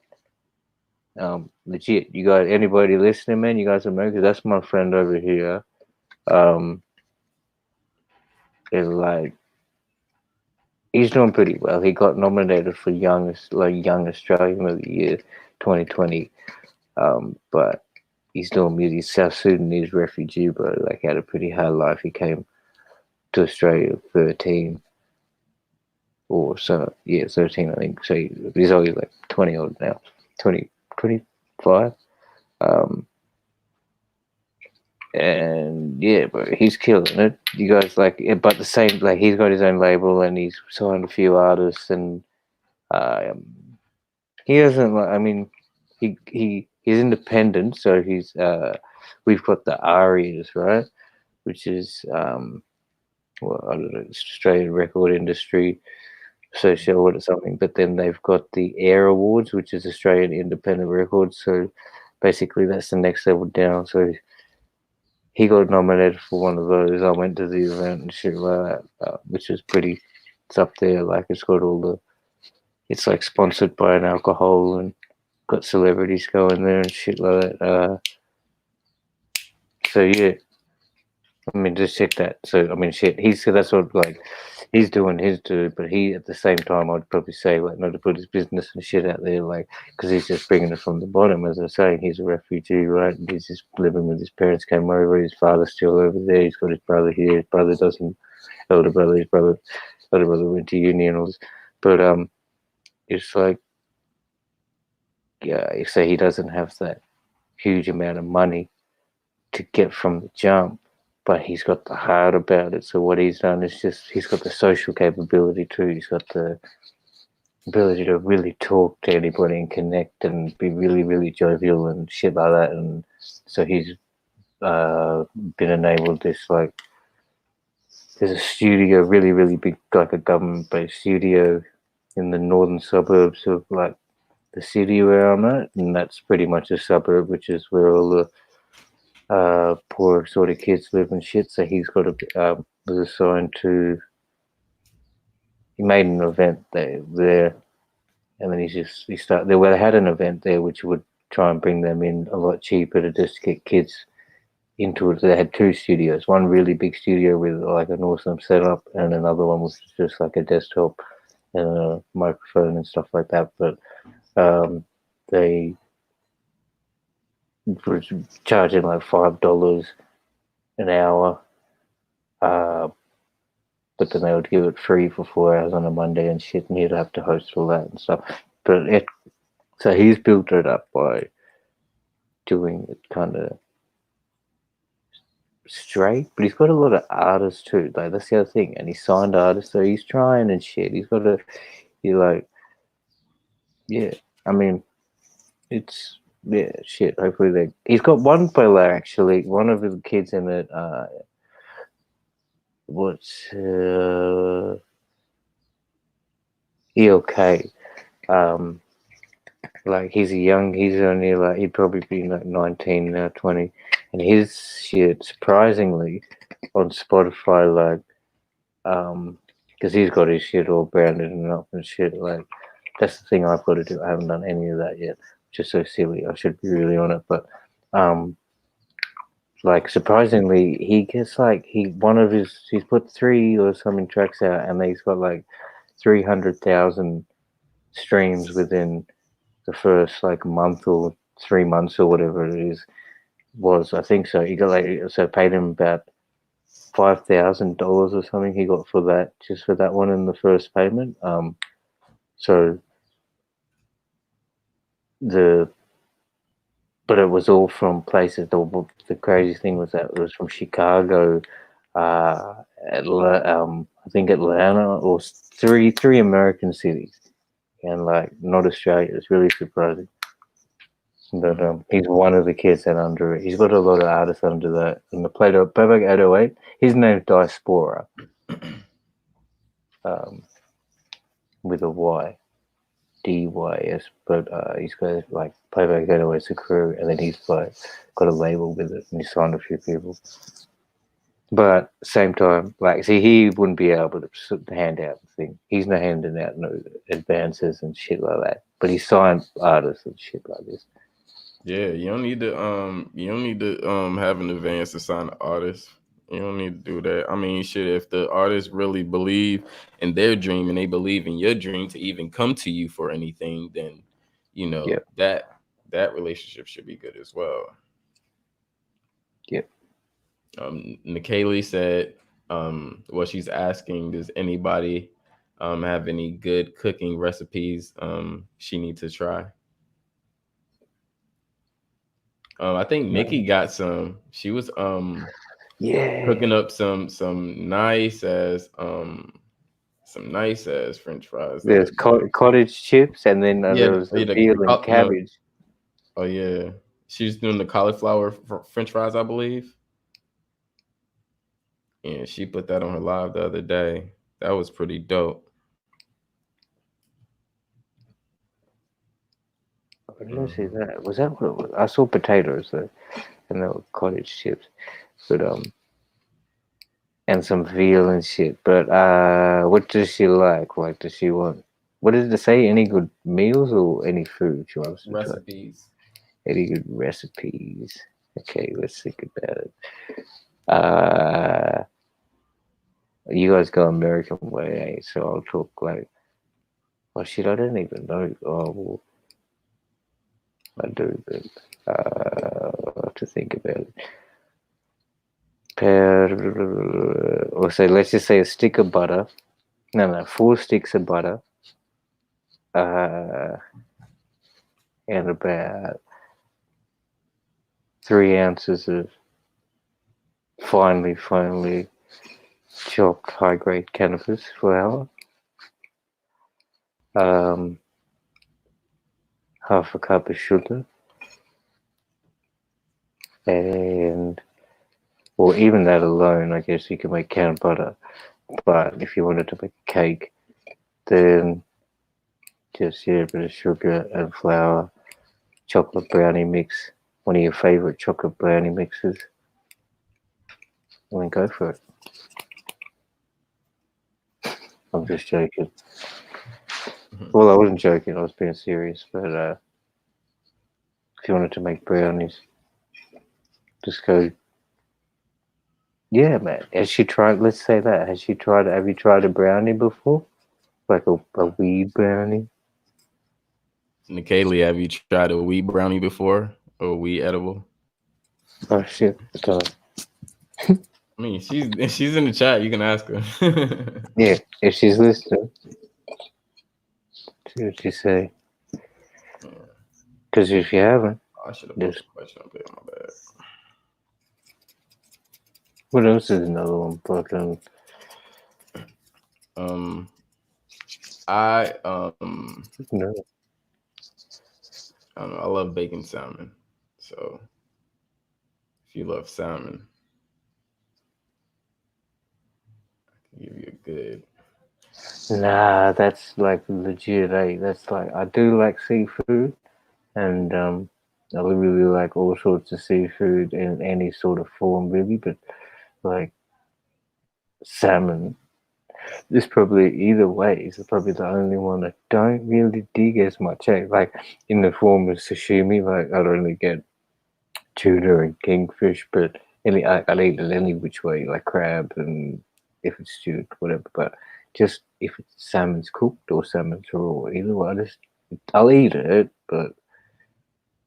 S5: Legit. You got anybody listening, man? You guys are Because that's my friend over here. Um, is like he's doing pretty well. He got nominated for young Australian of the year, 2020. But he's doing music. He's South Sudanese refugee, but like had a pretty hard life. He came to Australia at 13 or so. Yeah, 13, I think. So he's only like 20 old now, 20, 25. Um, and yeah, but he's killing it. You guys like, but the same, like he's got his own label and he's signed a few artists and um, he doesn't like. I mean, he's independent, so we've got the ARIAs, right, which is well, I don't know, Australian Record Industry Association or something. But then they've got the AIR Awards, which is Australian Independent Records. So basically, that's the next level down. So he got nominated for one of those. I went to the event and shit like that, which is pretty. It's up there. Like it's got all the. It's like sponsored by an alcohol and got celebrities going there and shit like that. So yeah, I mean, just check that. So I mean, shit. That's what like he's doing his too, but he at the same time I'd probably say like not to put his business and shit out there, like because he's just bringing it from the bottom. As I say, he's a refugee, right? And he's just living with his parents. Came over. His father's still over there. He's got his brother here. His brother doesn't. Elder brother. His brother. Elder brother went to uni and all this. But it's like yeah, so he doesn't have that huge amount of money to get from the jump, but he's got the heart about it. So what he's done is just he's got the social capability too. He's got the ability to really talk to anybody and connect and be really, really jovial and shit like that. And so he's been enabled this like there's a studio, really, really big, like a government-based studio in the northern suburbs of like the city where I'm at, and that's pretty much a suburb, which is where all the poor sort of kids live and shit. So he's got was assigned to. He made an event there, and then he started. They had an event there which would try and bring them in a lot cheaper to just get kids into it. They had two studios, one really big studio with like an awesome setup, and another one was just like a desktop and a microphone and stuff like that. But they were charging like $5 an hour, but then they would give it free for 4 hours on a Monday and shit, and he'd have to host all that and stuff. So he's built it up by doing it kind of straight, but he's got a lot of artists too. Like that's the other thing, and he signed artists, so he's trying and shit. Yeah. I mean, it's yeah, shit. Hopefully he's got one fella actually. One of the kids in it. What's ELK? Like he's only like he'd probably be like 19 now, 20, and his shit surprisingly on Spotify like because he's got his shit all branded and up and shit. Like that's the thing I've got to do. I haven't done any of that yet, which is so silly. I should be really on it, but like surprisingly, he gets like he's put 3 or something tracks out, and he's got like 300,000 streams within the first like month or 3 months or whatever it was. I think so. He got paid him about $5,000 or something. He got for that just for that one in the first payment. So but it was all from places. The crazy thing was that it was from Chicago, I think Atlanta, or three American cities, and like not Australia. It's really surprising. But he's one of the kids that under it. He's got a lot of artists under that. And the Playback 808, his name's Diaspora, with a Y. DYS, but he's got like Playback 808's a crew, and then he's like got a label with it, and he signed a few people. But same time, like, see, he wouldn't be able to hand out the thing. He's not handing out no advances and shit like that. But he signed artists and shit like this.
S1: Yeah, you don't need to have an advance to sign an artist. You don't need to do that. I mean, shit, if the artists really believe in their dream and they believe in your dream to even come to you for anything, then
S5: Yeah.
S1: that relationship should be good as well.
S5: Yep.
S1: Nikaylee said, well, she's asking, does anybody have any good cooking recipes she needs to try? I think Nikki got some. She was
S5: Yeah.
S1: cooking up some nice as French fries the
S5: There's
S1: other day.
S5: cottage chips, and then
S1: Yeah,
S5: there was the
S1: the
S5: veal and
S1: no,
S5: cabbage.
S1: oh yeah, she's doing the cauliflower French fries, I believe, and she put that on her live the other day. That was pretty dope.
S5: Did I see
S1: Hmm.
S5: that? Was that what it was? I saw potatoes though, and there were cottage chips, but and some veal and shit. But what does she like? Like, does she want? What did it say? Any good meals or any food she wants to try?
S1: Recipes.
S5: Any good recipes? Okay, let's think about it. Uh, you guys go American way, eh? So I'll talk like, oh shit, I don't even know. Oh, well, I do, but I'll have to think about it. Or say, let's just say a stick of butter. No, 4 sticks of butter. Uh, and about 3 ounces of finely chopped high grade cannabis flour. Um, half a cup of sugar, and or even that alone, I guess you can make canned butter. But if you wanted to make a cake, then just a bit of sugar and flour, chocolate brownie mix, one of your favorite chocolate brownie mixes, and then go for it. I'm just joking. Well, I wasn't joking. I was being serious. But if you wanted to make brownies, just go. Yeah, man. Has she tried? Let's say that. Has she tried? Have you tried a brownie before? Like a weed brownie?
S1: Nikaylee, have you tried a wheat brownie before or a wheat edible?
S5: Oh shit!
S1: I mean, she's in the chat. You can ask her.
S5: Yeah, if she's listening, see what you say.
S1: Yeah.
S5: Because if you haven't,
S1: I should have put the
S5: just
S1: question up there. My bad.
S5: what else is another one? Fucking
S1: Um, I
S5: no.
S1: I don't know. I love bacon salmon. So if you love salmon, I can give you a good.
S5: Nah, that's like legit. That's like I do like seafood, and I really like all sorts of seafood in any sort of form, really. But like salmon, is probably either way is probably the only one I don't really dig as much. Like in the form of sashimi, like I'd only get tuna and kingfish, but I'd eat it any which way, like crab and if it's stewed, whatever. But just if it's salmon's cooked or salmon's raw, either way, I'll eat it, but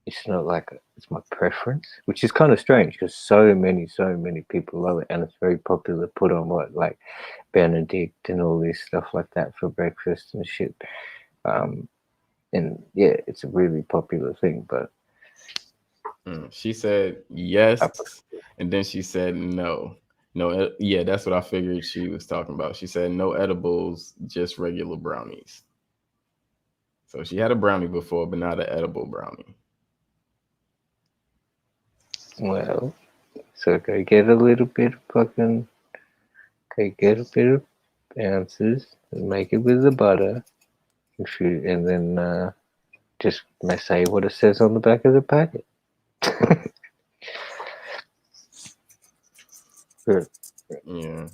S5: it's not like it's my preference, which is kind of strange because so many people love it, and it's very popular. Put on what like Benedict and all this stuff like that for breakfast and shit. Um, and yeah, it's a really popular thing, but
S1: She said yes, and then she said no. No, yeah, that's what I figured she was talking about. She said no edibles, just regular brownies. So she had a brownie before, but not an edible brownie.
S5: well, so go get a little bit of fucking, go get a bit of ounces and make it with the butter, and then just say what it says on the back of the packet. Good.
S1: Yeah.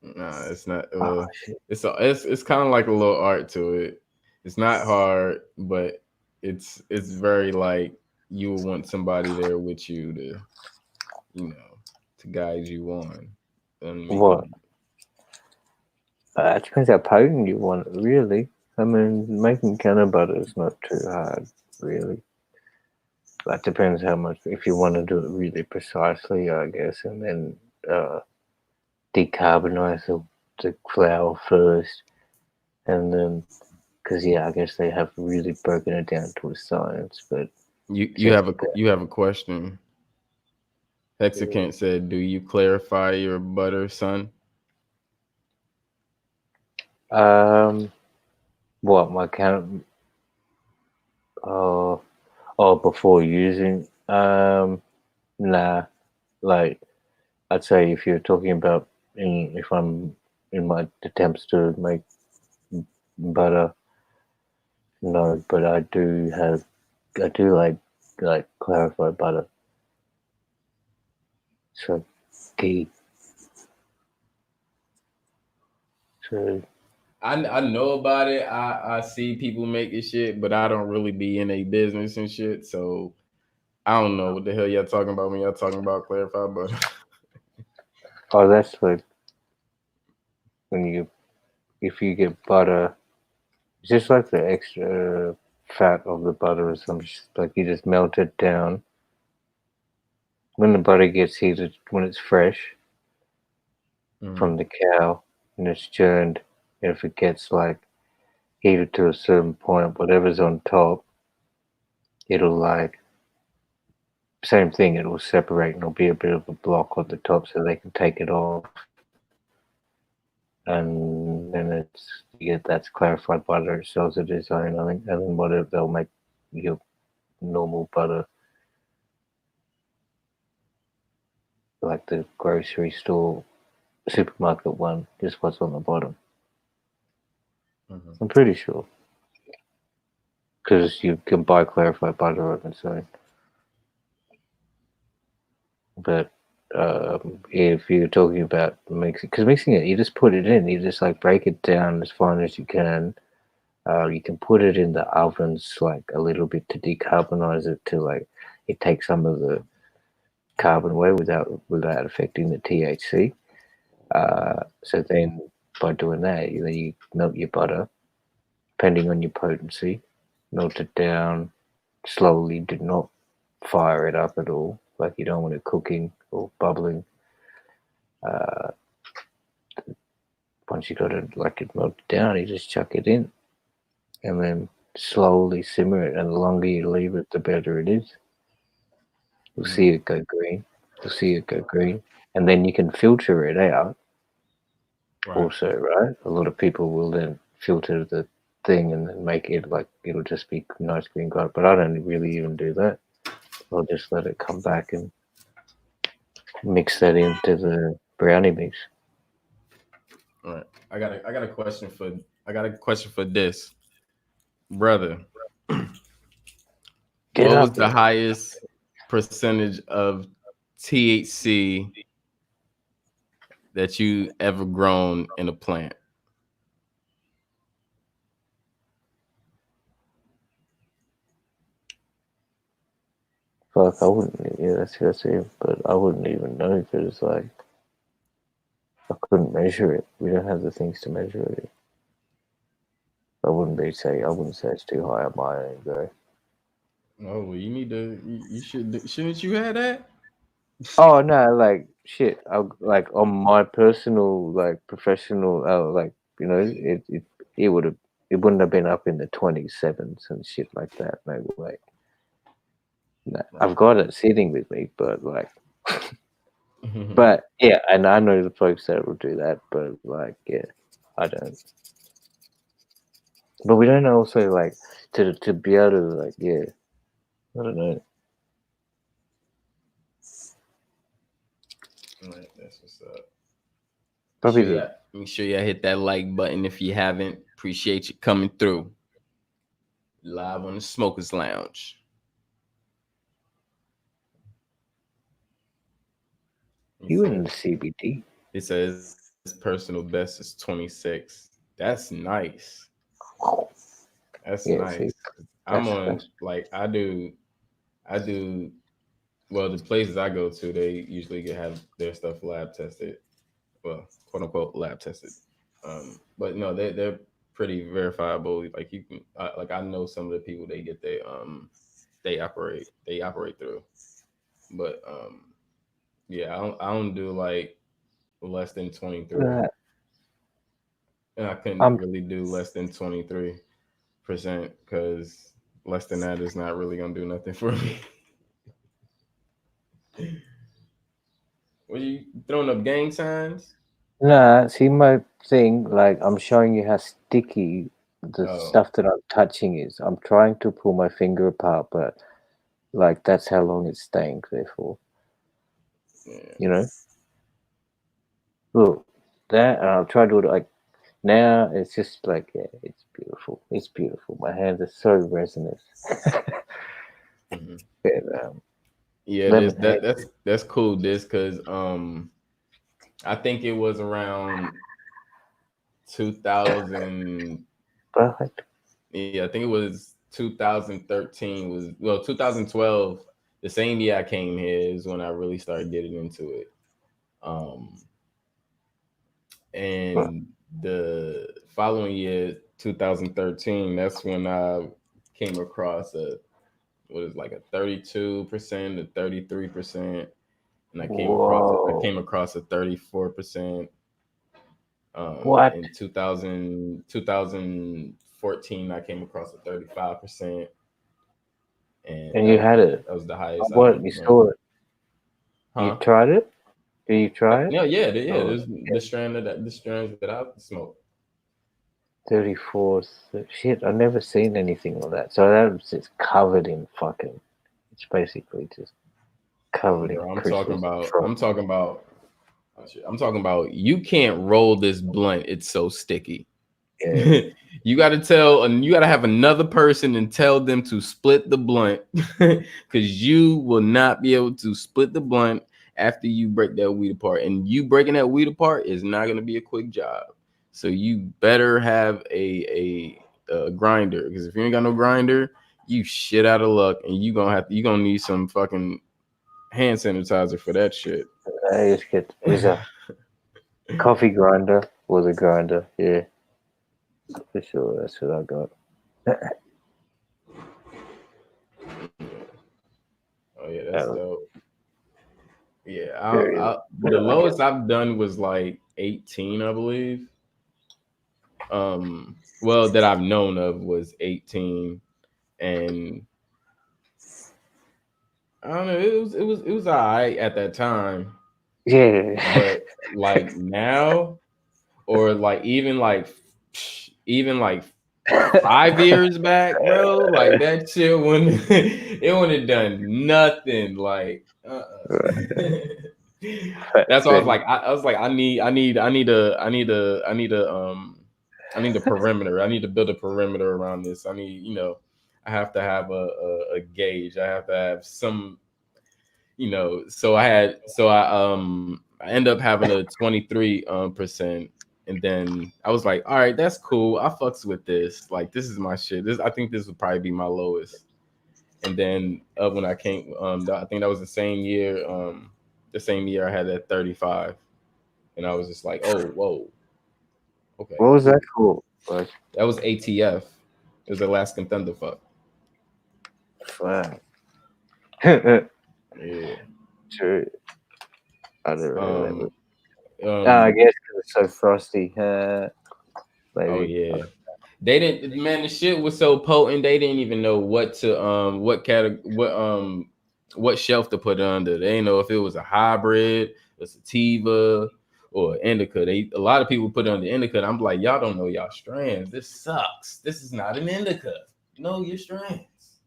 S1: Nah, it's not.
S5: Oh
S1: Well,
S5: shit.
S1: it's kind of like a little art to it. It's not hard, but it's very like you would want somebody there with you to you know to guide you on and
S5: What?
S1: making.
S5: It depends how potent you want it, really. I mean, making canna butter is not too hard, really. that depends how much. If you want to do it really precisely, I guess, and then uh, decarbonize the flour first, and then because yeah, I guess they have really broken it down to a science, but
S1: You
S5: just
S1: have a question. Hexacant said, "Do you clarify your butter, son?"
S5: um, what my count? Oh, before using nah, like I'd say if you're talking about if I'm in my attempts to make butter, no, but I do like clarified butter. So ghee. So
S1: I know about it. I see people making shit, but I don't really be in a business and shit. So I don't know what the hell y'all talking about when y'all talking about clarified butter.
S5: that's like when you if you get butter, it's just like the extra fat of the butter or some like you just melt it down. When the butter gets heated, when it's fresh
S1: Mhm.
S5: from the cow and it's churned, and if it gets like heated to a certain point, whatever's on top, it'll like same thing. It'll separate and there'll be a bit of a block on the top, so they can take it off, and then that's clarified butter. It sells it its own, I think, and then whatever they'll make your normal butter like the grocery store, supermarket one, just what's on the bottom.
S1: Mhm.
S5: I'm pretty sure because you can buy clarified butter on its own. But if you're talking about mixing, because mixing it, you just put it in, you just like break it down as fine as you can. You can put it in the ovens like a little bit to decarbonize it to like it takes some of the carbon away without affecting the THC. So then by doing that, then you melt your butter, depending on your potency, melt it down slowly. Do not fire it up at all. Like you don't want it cooking or bubbling. Uh, Once you got it like it melted down, you just chuck it in and then slowly simmer it. And the longer you leave it, the better it is. You'll
S1: Mhm.
S5: see it go green. You'll see it go green, and then you can filter it out.
S1: Right.
S5: Also, right? A lot of people will then filter the thing and then make it like it'll just be nice green gold. But I don't really even do that. I'll just let it come back and mix that into the brownie mix.
S1: Right. I got a question for this brother.
S5: Get
S1: What was
S5: up
S1: the
S5: there.
S1: highest percentage of THC that you ever grown in a plant?
S5: Fuck, I wouldn't. Yeah, that's it. But I wouldn't even know because like I couldn't measure it. We don't have the things to measure it. I wouldn't say it's too high on my end though.
S1: Oh, well, you need to. You should. Shouldn't you have that?
S5: Oh no, like shit. Like on my personal, like professional, like it would have, it wouldn't have been up in the 27s and shit like that. No way. No,
S1: Right.
S5: I've got it sitting with me, but like,
S1: Mhm.
S5: but yeah, and I know the folks that will do that, but like, yeah, I don't. But we don't also like to be able to like, yeah, I don't know.
S1: All right, that's what's up.
S5: Probably the
S1: Make sure y'all hit that like button if you haven't. Appreciate you coming through live on the Smokers Lounge. He
S5: you in the
S1: said
S5: CBD.
S1: he says personal best is 26. That's nice. That's
S5: Yeah,
S1: nice.
S5: see,
S1: I'm on
S5: that's
S1: like I do well the places I go to they usually have their stuff lab tested. Well, quote unquote lab tested. But no, they're pretty verifiable. Like you can like I know some of the people they get their they operate through. But yeah, I don't do like less than 23,
S5: Uh,
S1: and I couldn't
S5: I'm
S1: really do less than 23% because less than that is not really gonna do nothing for me. What you throwing up gang signs?
S5: nah. See my thing. Like I'm showing you how sticky the
S1: Oh,
S5: stuff that I'm touching is. I'm trying to pull my finger apart, but like that's how long it's staying there for.
S1: yeah.
S5: You know. Look, that and I'll try to do it like now. It's just like yeah, it's beautiful. It's beautiful. My hands are so resonant.
S1: Hmm.
S5: Yeah,
S1: Yeah, this
S5: lemon
S1: that
S5: head.
S1: that's cool. This because I think it was around 2000.
S5: Perfect.
S1: Yeah, I think it was 2013. Was well 2012. The same year I came here is when I really started getting into it. Um,
S5: Well,
S1: and the following year, 2013, that's when I came across a what is like a 32% to 33%, and I
S5: whoa.
S1: came across a 34%.
S5: What?
S1: In 2014, I came across a 35%, and
S5: And you had it.
S1: that was the highest I've
S5: What?
S1: ever
S5: You
S1: been.
S5: saw it? You
S1: Huh?
S5: tried it? Did you try it?
S1: No, yeah, yeah.
S5: Oh,
S1: There's the strands that I smoke.
S5: 34. Shit, I've never seen anything like that. So that's just covered in fucking. It's basically just covered in
S1: Bro, I'm talking
S5: crystals.
S1: about. I'm talking about. Oh, shit. I'm talking about. You can't roll this blunt. It's so sticky.
S5: Yeah.
S1: You got to tell, and you got to have another person and tell them to split the blunt, because you will not be able to split the blunt after you break that weed apart. And you breaking that weed apart is not going to be a quick job. So you better have a grinder, because if you ain't got no grinder, you shit out of luck, and you gonna need some fucking hand sanitizer for that shit.
S5: I just get is a coffee grinder was a grinder. Yeah, for sure. That's what I got.
S1: Oh yeah, that's
S5: That was
S1: dope. Yeah,
S5: very
S1: the
S5: I guess.
S1: lowest I've done was like 18, I believe. Well, that I've known of was 18, and I don't know. It was all right at that time,
S5: Yeah.
S1: but like now, or like even like 5 years back, bro, like that shit wouldn't it wouldn't have done nothing. Like, that's why I was
S5: Very
S1: like, I was like, I need a perimeter. I need to build a perimeter around this. I have to have a gauge. I have to have some, I end up having a 23 percent, and then I was like, all right, that's cool. I fucks with this. Like, this is my shit. I think this would probably be my lowest. And then when I came, I think that was the same year I had that 35, and I was just like, oh, whoa, okay,
S5: what was that
S1: cool.
S5: called? Like,
S1: That was ATF. It was Alaskan Thunderfuck.
S5: fuck.
S1: Yeah.
S5: True. I don't remember.
S1: Um.
S5: I
S1: Um.
S5: guess 'cause it's so frosty.
S1: Oh
S5: Maybe.
S1: yeah. They didn't. Man, the shit was so potent. They didn't even know what shelf to put it under. They didn't know if it was a hybrid, a sativa, or indica. A lot of people put it on the indica. I'm like, y'all don't know y'all strands. This sucks. This is not an indica. Know your strands.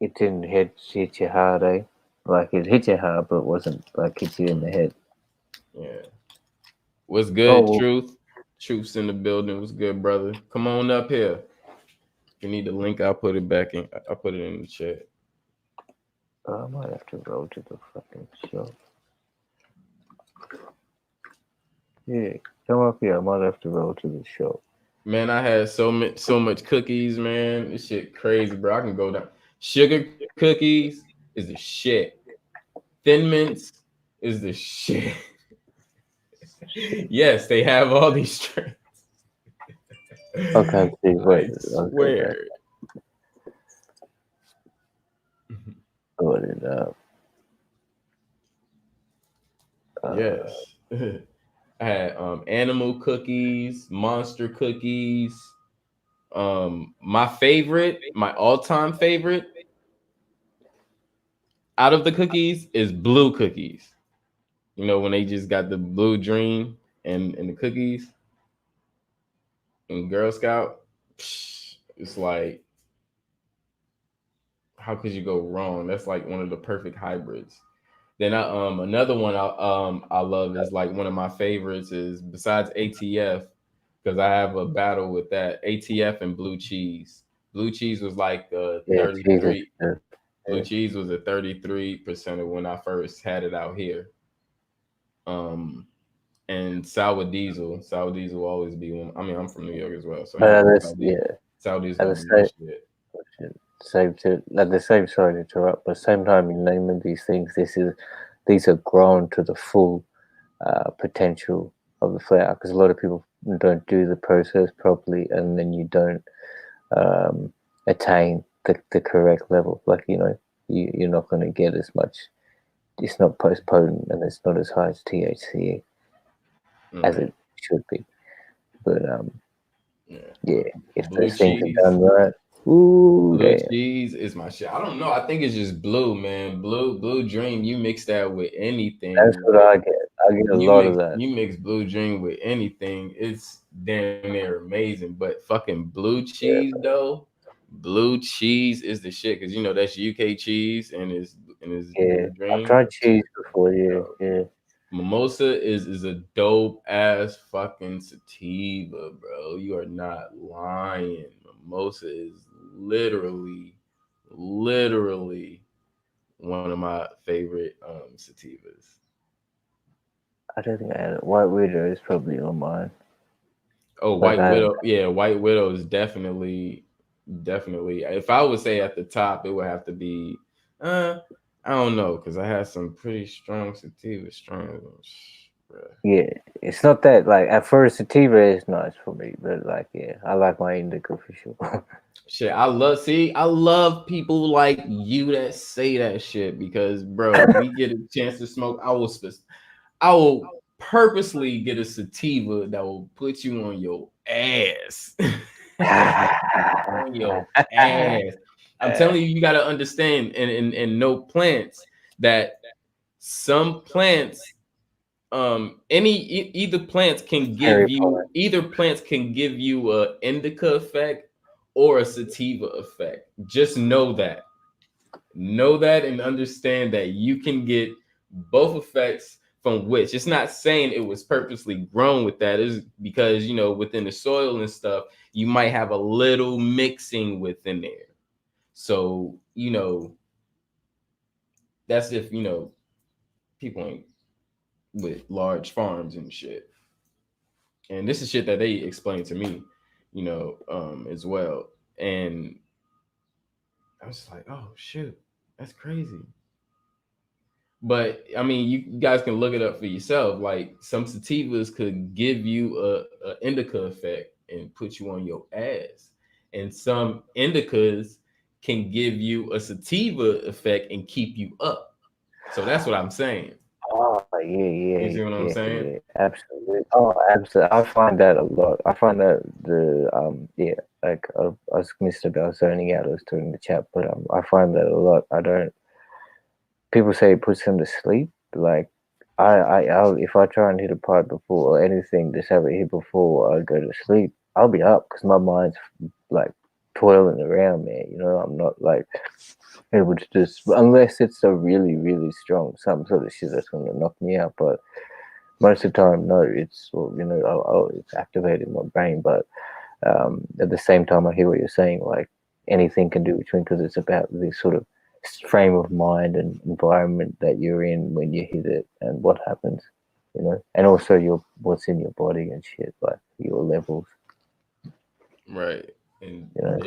S5: It didn't hit you hard, eh? Like it hit you hard, but it wasn't like hit you in the head.
S1: Yeah. What's
S5: Oh,
S1: good,
S5: well,
S1: Truth? Truth's in the building. What's good, brother? Come on up here. If you need the link, I'll put it back in. I'll put it in the chat.
S5: I might have to roll to the fucking shop. Yeah, come up here. I might have to roll to the shop.
S1: Man, I had so much cookies, man. This shit crazy, bro. I can go down. Sugar cookies is the shit. Thin Mints is the shit. Yes, they have all these strains.
S5: Okay, see, wait.
S1: I
S5: Okay,
S1: swear.
S5: Sorted up.
S1: Yes. I had animal cookies, monster cookies. My favorite, my all-time favorite out of the cookies is blue cookies. You know, when they just got the blue dream and the cookies and Girl Scout, it's like, how could you go wrong? That's like one of the perfect hybrids. Then another one I love is like one of my favorites is besides ATF, because I have a battle with that ATF and blue cheese. Blue cheese was like
S5: Yeah, Jesus.
S1: 33. Blue cheese was a 33% of when I first had it out here. Um, and sour diesel will always be one. I mean, I'm from New York as well, so
S5: But
S1: you know
S5: yeah,
S1: sour diesel
S5: at the
S1: gonna be my
S5: same,
S1: shit.
S5: at the same, sorry to interrupt, but same time in naming these things, these are grown to the full potential of the flower, because a lot of people don't do the process properly, and then you don't um, attain the correct level. Like, you're not going to get as much. It's not post potent, and it's not as high as THC as
S1: Right.
S5: it should be. But
S1: Yeah.
S5: yeah, if
S1: Blue
S5: those things are
S1: cheese.
S5: done right, ooh,
S1: Blue
S5: damn,
S1: cheese is my shit. I don't know. I think it's just blue, man. Blue dream. You mix that with
S5: that's
S1: anything,
S5: what
S1: like
S5: I get. I get a lot of that.
S1: you mix blue dream with anything. It's damn near amazing. But fucking blue
S5: Yeah,
S1: cheese though, blue cheese is the shit because you know that's UK cheese and is
S5: yeah.
S1: blue
S5: I've
S1: dream.
S5: tried cheese before. Yeah,
S1: Yo,
S5: yeah,
S1: Mimosa is a dope ass fucking sativa, bro. You are not lying. Mimosa is literally one of my favorite sativas.
S5: I don't think I had it. White Widow is probably on mine.
S1: Oh,
S5: Like
S1: White
S5: I haven't.
S1: Widow. Yeah, White Widow is definitely. If I would say at the top, it would have to be. Uh, I don't know because I had some pretty strong sativa strains. Bruh.
S5: Yeah, it's not that like at first sativa is nice for me, but like yeah, I like my indica for sure.
S1: Shit, I love people like you that say that shit because, bro, we get a chance to smoke. I will purposely get a sativa that will put you on your ass. On your ass. I'm telling you, you got to understand and know plants that some plants
S5: Cherry pollen.
S1: either plants can give you a indica effect or a sativa effect. Just know that and understand that you can get both effects from which it's not saying it was purposely grown with that is because you know within the soil and stuff you might have a little mixing within there, so you know that's if you know people ain't with large farms and shit. And this is shit that they explained to me, you know, as well. And I was like, oh shoot, that's crazy. But I mean, you guys can look it up for yourself. Like some sativas could give you a indica effect and put you on your ass, and some indicas can give you a sativa effect and keep you up. So that's what I'm saying.
S5: Oh yeah,
S1: You
S5: yeah,
S1: see what I'm
S5: yeah,
S1: saying?
S5: yeah. Absolutely. Oh, absolutely. I find that a lot. I find that yeah, like I was missed about zoning out. I was doing the chat, but I find that a lot. I don't. People say it puts them to sleep. Like I'll if I try and hit a pipe before or anything, just have it hit before I go to sleep, I'll be up because my mind's like toiling around, man. I'm not like able to just unless it's a really really strong some sort of shit that's going to knock me out. But most of the time, no, it's well, it's activating my brain. But at the same time, I hear what you're saying. Like anything can do between because it's about this sort of frame of mind and environment that you're in when you hit it and what happens, and also your what's in your body and shit, like your levels,
S1: Right. And
S5: you know.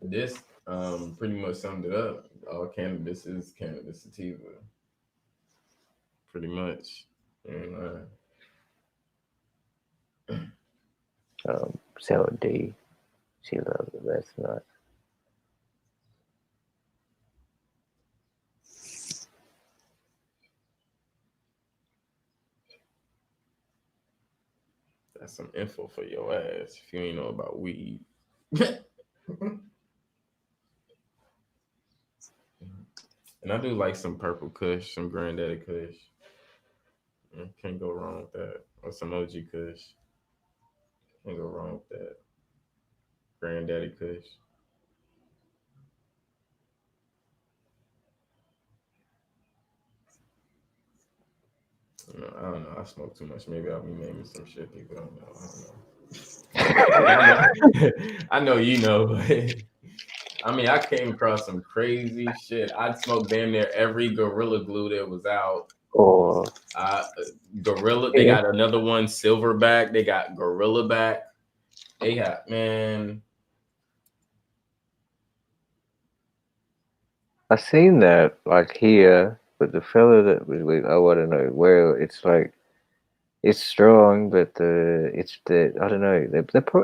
S1: this pretty much summed it up. All cannabis is cannabis sativa. Pretty much. And
S5: Sarah D, she loves it. That's nice.
S1: That's some info for your ass if you ain't know about weed. And I do like some purple kush, some granddaddy kush. Can't go wrong with that. Or some OG kush. Can't go wrong with that. Granddaddy kush. I don't know. I smoke too much. Maybe I'll be naming some shit people don't know. I don't know. I know you know, but I mean, I came across some crazy shit. I'd smoked damn near every Gorilla Glue that was out.
S5: Or
S1: Uh, Gorilla, they got another one, Silverback. They got Gorilla Back. They got, man.
S5: I seen that like here, but the fella that was with, I don't know where it's like it's strong, but I don't know.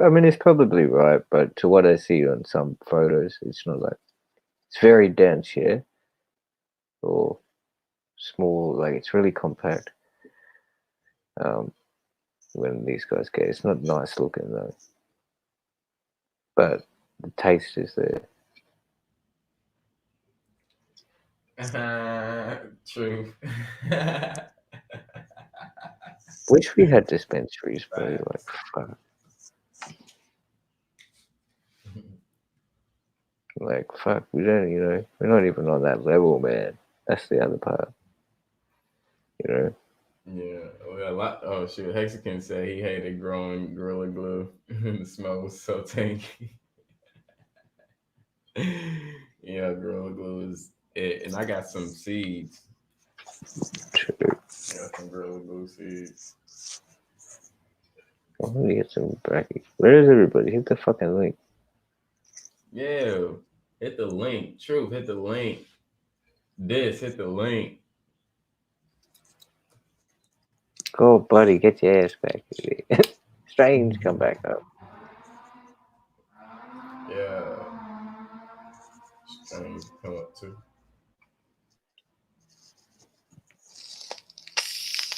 S5: I mean, it's probably right, but to what I see on some photos, it's not like it's very dense, yeah, or small. Like it's really compact. When these guys get, it's not nice looking though, but the taste is there.
S1: True.
S5: Wish we had dispensaries, bro. Like, fuck. Like, fuck, we don't, we're not even on that level, man. That's the other part,
S1: Yeah. Well, a lot. Oh shit, Hexagon said he hated growing Gorilla Glue. The smell was so tanky. Yeah, Gorilla Glue is it, and I got some seeds.
S5: True.
S1: I got some Gorilla Glue seeds.
S5: I want to get some bracky. Where is everybody? Hit the fucking link.
S1: Yeah, hit the link. Truth, hit the link. Hit the link.
S5: Go, buddy, get your ass back. Strange, come back up.
S1: Yeah. Strange, come up too.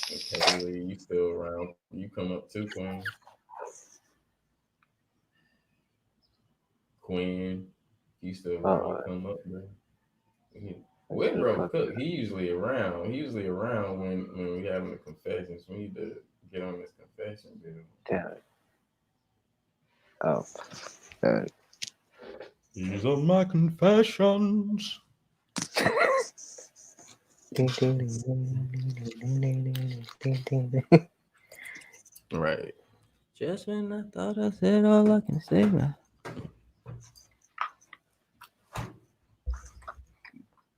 S1: Okay, Haley, you still around? You come up too, Queen. Queen, you still around? You come up, bro. Where bro Cook? He usually around. He usually around when we having the confessions. We need to get on this confession bill.
S5: Damn it. Oh.
S1: These are my confessions. Right.
S6: Just when I thought I said all I can say now.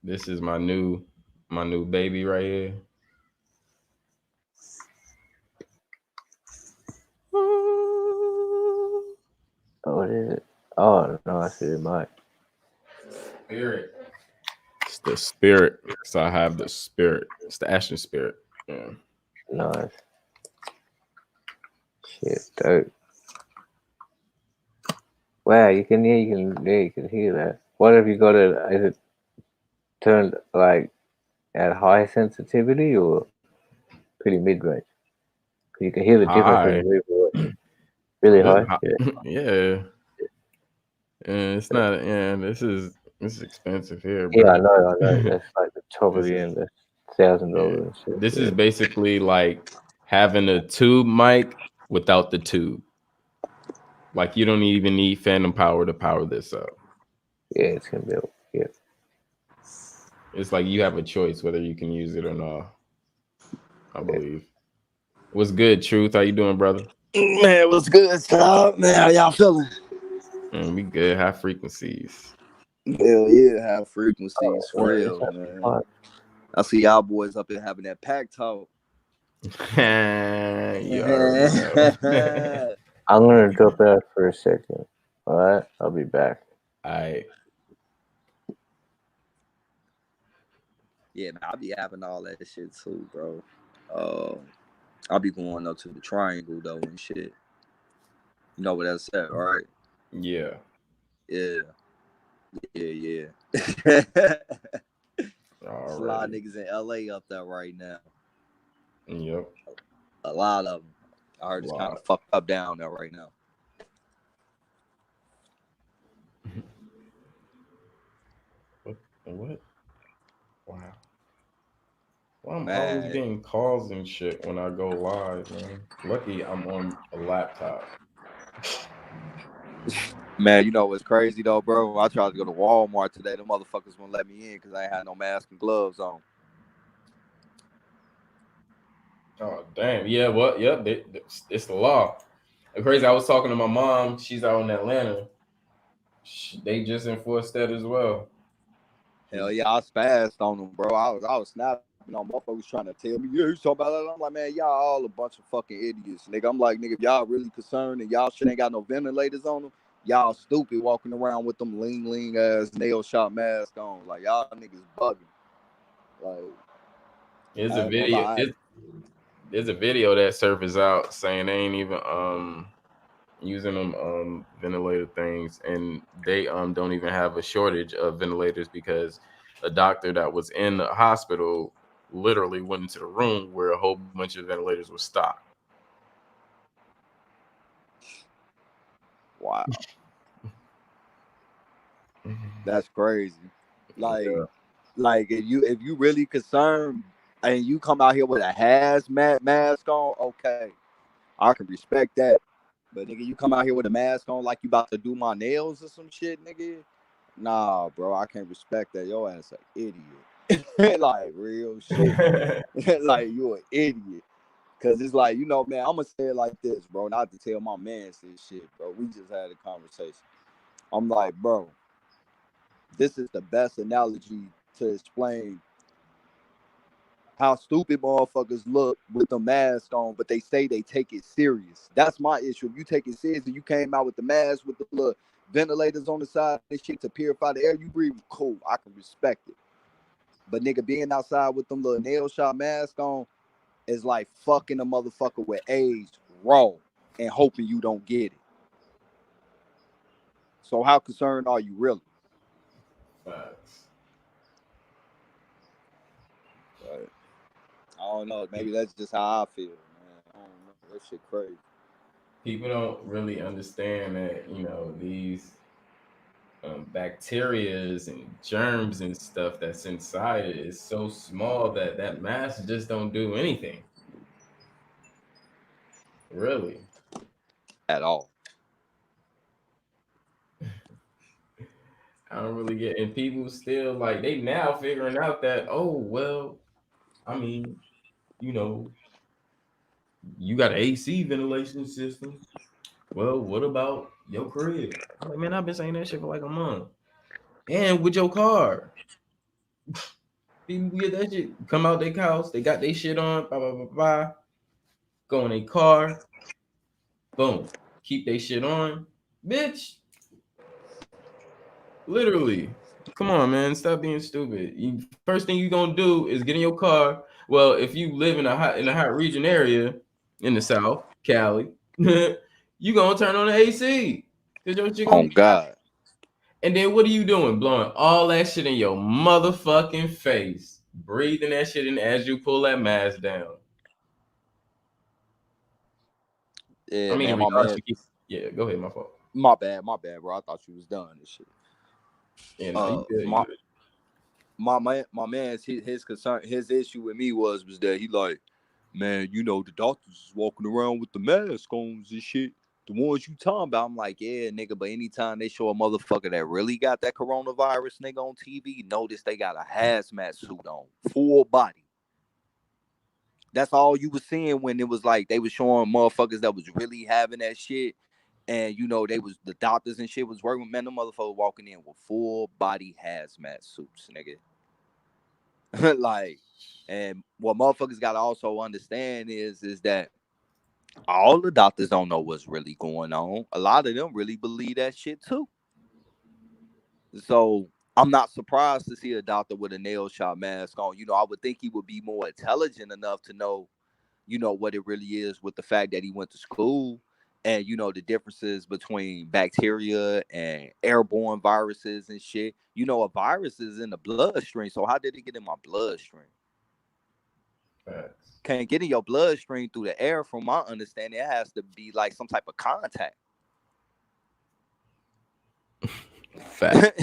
S1: This is my new baby right here.
S5: Oh, what is it? Oh no, I see the mic.
S1: Spirit. It's the spirit. So I have the spirit. It's the Ashton spirit. Yeah.
S5: Nice. Shit, dope. Wow, you can hear that. What have you got it? Is it turned like at high sensitivity or pretty mid range? You can hear the difference when you move really high.
S1: Yeah. It's not. Yeah, this is expensive here,
S5: bro.
S1: Yeah,
S5: I know. That's like the top of the end. That's $1,000.
S1: Yeah. This is basically like having a tube mic without the tube. Like you don't even need phantom power to power this up.
S5: Yeah, it's gonna be. Yeah.
S1: It's like you have a choice whether you can use it or not. I believe. What's good, Truth? How you doing, brother?
S7: Man, what's good, y'all? Man, how y'all feeling?
S1: Man, we good. High frequencies.
S7: Hell yeah, high frequencies for real, man. I see y'all boys up there having that pack talk.
S1: You already know.
S5: I'm gonna drop out for a second. All right, I'll be back.
S1: All right.
S7: Yeah, man, I'll be having all that shit too, bro. I'll be going up to the triangle though and shit. You know what that's at, right?
S1: Yeah.
S7: Yeah. There's a lot of niggas in LA up there right now.
S1: Yep.
S7: A lot of them. I heard it's kind of
S1: Wow.
S7: fucked up down there right now.
S1: What? Wow. Well, I'm always
S7: Man,
S1: getting calls and shit when I go live, man. Lucky I'm on a laptop.
S7: man, you know what's crazy though, bro? I tried to go to Walmart today. The motherfuckers wouldn't let me in because I ain't had no mask and gloves on.
S1: Oh damn. Yeah. What? Yep. It's the law. Crazy. I was talking to my mom. She's out in Atlanta. They just enforced that as well.
S7: Hell yeah, I spazzed on them, bro. I was snapping on motherfuckers trying to tell me, yeah, you talking about that. I'm like, man, y'all all a bunch of fucking idiots, nigga. I'm like, nigga, if y'all really concerned and y'all shit ain't got no ventilators on them, y'all stupid walking around with them lean ass nail shot mask on. Like y'all niggas bugging. Like
S1: There's
S7: I
S1: a
S7: ain't gonna
S1: video.
S7: lie.
S1: There's a video that surfaces out saying they ain't even using them ventilator things, and they don't even have a shortage of ventilators because a doctor that was in the hospital literally went into the room where a whole bunch of ventilators were stocked.
S7: Wow, that's crazy. Like,
S1: Yeah.
S7: like if you really concerned and you come out here with a hazmat mask on, okay, I can respect that. But nigga, you come out here with a mask on like you about to do my nails or some shit, nigga. Nah, bro, I can't respect that. Your ass an idiot. Like real shit. Like you an idiot. Cause it's like, man, I'm gonna say it like this, bro. Not to tell my man this shit, bro. We just had a conversation. I'm like, bro, this is the best analogy to explain how stupid motherfuckers look with the mask on, but they say they take it serious. That's my issue. If you take it serious and you came out with the mask with the little ventilators on the side and shit to purify the air you breathe, cool. I can respect it. But nigga, being outside with them little nail shot mask on is like fucking a motherfucker with AIDS raw and hoping you don't get it. So how concerned are you really?
S1: Facts.
S7: Right. I don't know. Maybe that's just how I feel, man. I don't know. That shit crazy.
S1: People don't really understand that these bacterias and germs and stuff that's inside it is so small that that mask just don't do anything. Really.
S7: At all.
S1: I don't really get, and people still like they now figuring out that, oh well, I mean, you know, you got an AC ventilation system. Well, what about your crib? I'm like, man, I've been saying that shit for like a month. And with your car, people get that shit, come out their house, they got their shit on, blah blah blah blah, go in their car, boom, keep their shit on, bitch. Literally. Come on, man. Stop being stupid. First thing you gonna do is get in your car. Well, if you live in a hot region area in the South, Cali, you gonna turn on the AC because your shit gonna
S7: On
S1: be hot.
S7: God.
S1: And then what are you doing? Blowing all that shit in your motherfucking face, breathing that shit in as you pull that mask down. I
S7: Yeah,
S1: mean, in
S7: man, my
S1: regards
S7: man.
S1: to yeah, go ahead, my fault.
S7: My bad, bro. I thought you was done and shit.
S1: Yeah, no, you good, you
S7: My
S1: good.
S7: man's his concern, his issue with me was that he like, man, the doctors is walking around with the mask on and shit. The ones you talking about, I'm like, yeah, nigga. But anytime they show a motherfucker that really got that coronavirus, nigga, on TV, notice they got a hazmat suit on, full body. That's all you was seeing when it was like they was showing motherfuckers that was really having that shit. And they was the doctors and shit was working. Man, the motherfucker walking in with full body hazmat suits, nigga. Like, and what motherfuckers gotta also understand is that all the doctors don't know what's really going on. A lot of them really believe that shit too. So I'm not surprised to see a doctor with a nail shot mask on. I would think he would be more intelligent enough to know what it really is with the fact that he went to school and the differences between bacteria and airborne viruses and shit. A virus is in the bloodstream, so how did it get in my bloodstream?
S1: Facts.
S7: can't get in your bloodstream through the air. From my understanding, it has to be like some type of contact.
S1: Fact.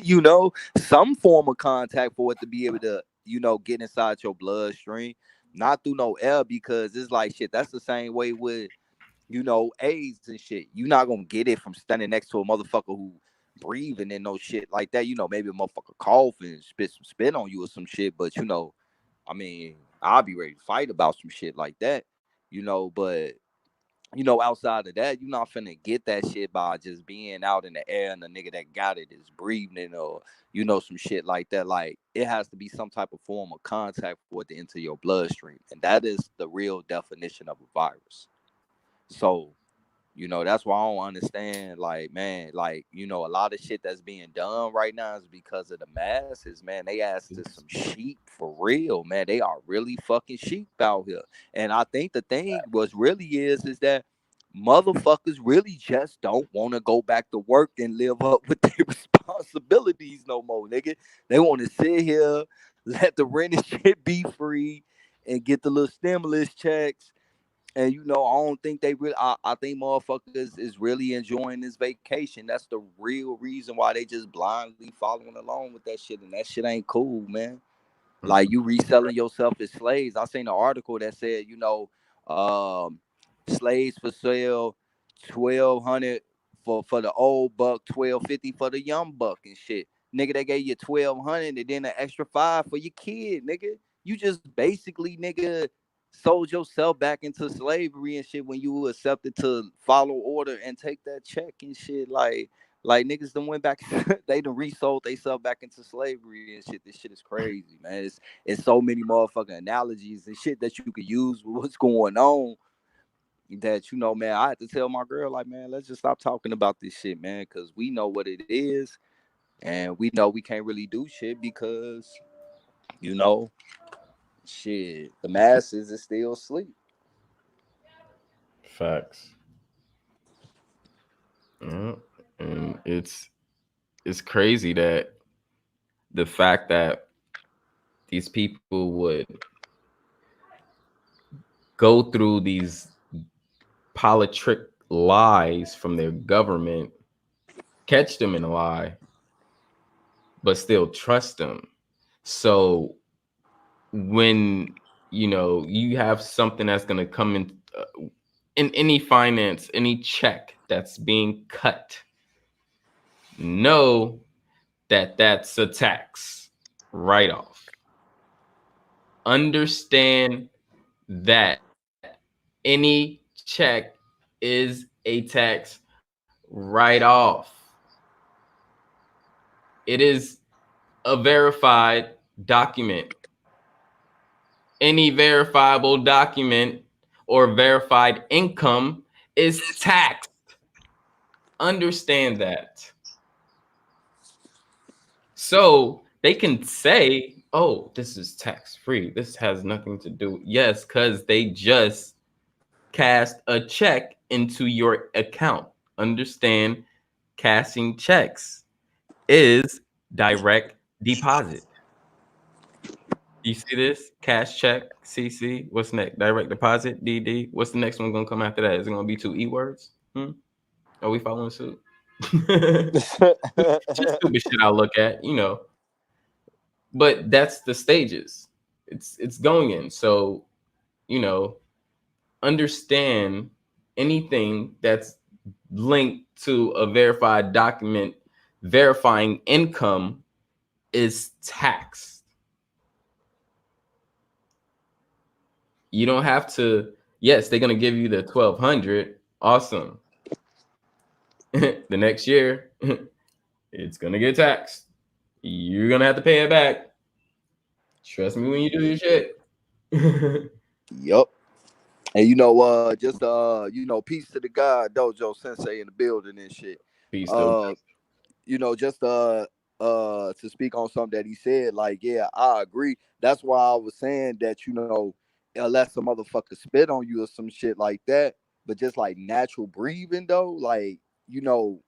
S7: You know, some form of contact for it to be able to, you know, get inside your bloodstream, not through no air, because it's like shit. That's the same way with, you know, AIDS and shit. You're not gonna get it from standing next to a motherfucker who breathing and no shit like that. You know, maybe a motherfucker cough and spit some spit on you or some shit. But you know, I mean, I'll be ready to fight about some shit like that. You know, but you know, outside of that, you're not finna get that shit by just being out in the air and the nigga that got it is breathing or, you know, some shit like that. Like, it has to be some type of form of contact for it to enter your bloodstream. And that is the real definition of a virus. So, you know, that's why I don't understand, like, man, like, you know, a lot of shit that's being done right now is because of the masses, man. They asked to some sheep for real, man. They are really fucking sheep out here. And I think the thing was really is that motherfuckers really just don't want to go back to work and live up with their responsibilities no more, nigga. They want to sit here, let the rent and shit be free, and get the little stimulus checks. And you know, I don't think they really. I think motherfuckers is really enjoying this vacation. That's the real reason why they just blindly following along with that shit, and that shit ain't cool, man. Like, you reselling yourself as slaves. I seen an article that said, you know, um, slaves for sale, 1,200 for the old buck, 1,250 for the young buck and shit. Nigga, they gave you 1,200 and then an extra 5 for your kid, nigga. You just basically, nigga, sold yourself back into slavery and shit when you accepted to follow order and take that check and shit. Like niggas done went back, they done resold themselves back into slavery and shit. This shit is crazy, man. It's so many motherfucking analogies and shit that you could use with what's going on. That, you know, man, I had to tell my girl, like, man, let's just stop talking about this shit, man, because we know what it is, and we know we can't really do shit because, you know, shit, the masses is still asleep.
S1: Facts. Yeah. And it's crazy that the fact that these people would go through these politrick lies from their government, catch them in a lie, but still trust them. So when you know you have something that's going to come in any finance, any check that's being cut, know that that's a tax write-off. Understand that any check is a tax write-off. It is a verified document. Any verifiable document or verified income is taxed. Understand that. So they can say, oh, this is tax free. This has nothing to do. Yes, because they just cast a check into your account. Understand, cashing checks is direct deposit. You see this? Cash check, CC. What's next? Direct deposit, DD. What's the next one going to come after that? Is it going to be 2 E words? Are we following suit? Just stupid shit I look at, you know. But that's the stages. It's going in. So, you know, understand anything that's linked to a verified document verifying income is taxed. You don't have to, yes, they're going to give you the 1,200. Awesome. The next year, it's going to get taxed. You're going to have to pay it back. Trust me when you do your shit.
S7: Yup. And you know, just you know, peace to the God Dojo Sensei in the building and shit.
S1: Peace, though.
S7: Uh, you know, just to speak on something that he said, like, yeah, I agree. That's why I was saying that, you know, unless a motherfucker spit on you or some shit like that, but just like natural breathing though, like, you know,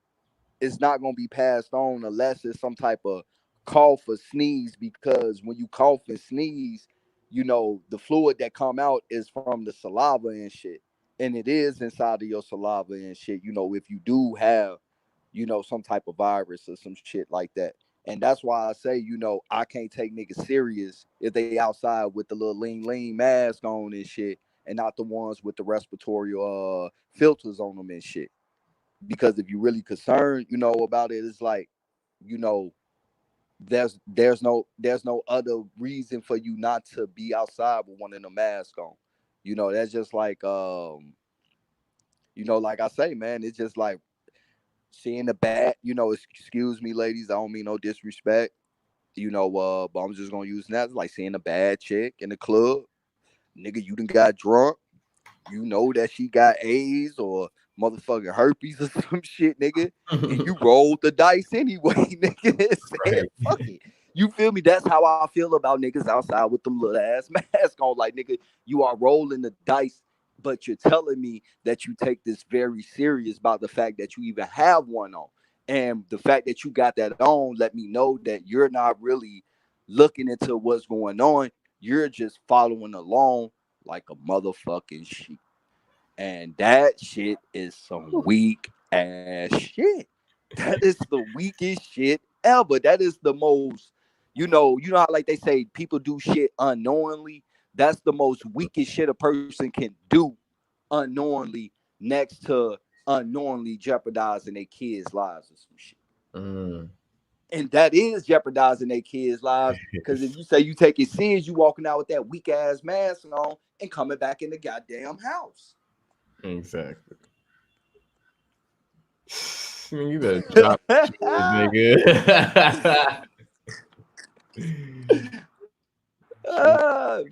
S7: it's not gonna be passed on unless it's some type of cough or sneeze, because when you cough and sneeze, the fluid that come out is from the saliva and shit. And it is inside of your saliva and shit, if you do have, some type of virus or some shit like that. And that's why I say, I can't take niggas serious if they outside with the little lean mask on and shit, and not the ones with the respiratory filters on them and shit. Because if you really concerned, about it, it's like, you know, there's no other reason for you not to be outside with one of the masks on. That's just like like I say, man, it's just like seeing the bad, excuse me, ladies, I don't mean no disrespect, but I'm just gonna use that. It's like seeing a bad chick in the club, nigga, you done got drunk, you know that she got AIDS or motherfucking herpes or some shit, nigga, and you rolled the dice anyway, nigga, and said,
S1: Right.
S7: fuck it. You feel me? That's how I feel about niggas outside with them little ass masks on. Like, nigga, you are rolling the dice, but you're telling me that you take this very serious about the fact that you even have one on. And the fact that you got that on let me know that you're not really looking into what's going on. You're just following along like a motherfucking sheep. And that shit is some weak ass shit. That is the weakest shit ever. That is the most, you know how like they say people do shit unknowingly. That's the most weakest shit a person can do unknowingly, next to unknowingly jeopardizing their kids' lives or some shit.
S1: Mm.
S7: And that is jeopardizing their kids' lives. Because if you say you take it serious, you walking out with that weak ass mask on and coming back in the goddamn house.
S1: Exactly. Man, you better drop shit, nigga.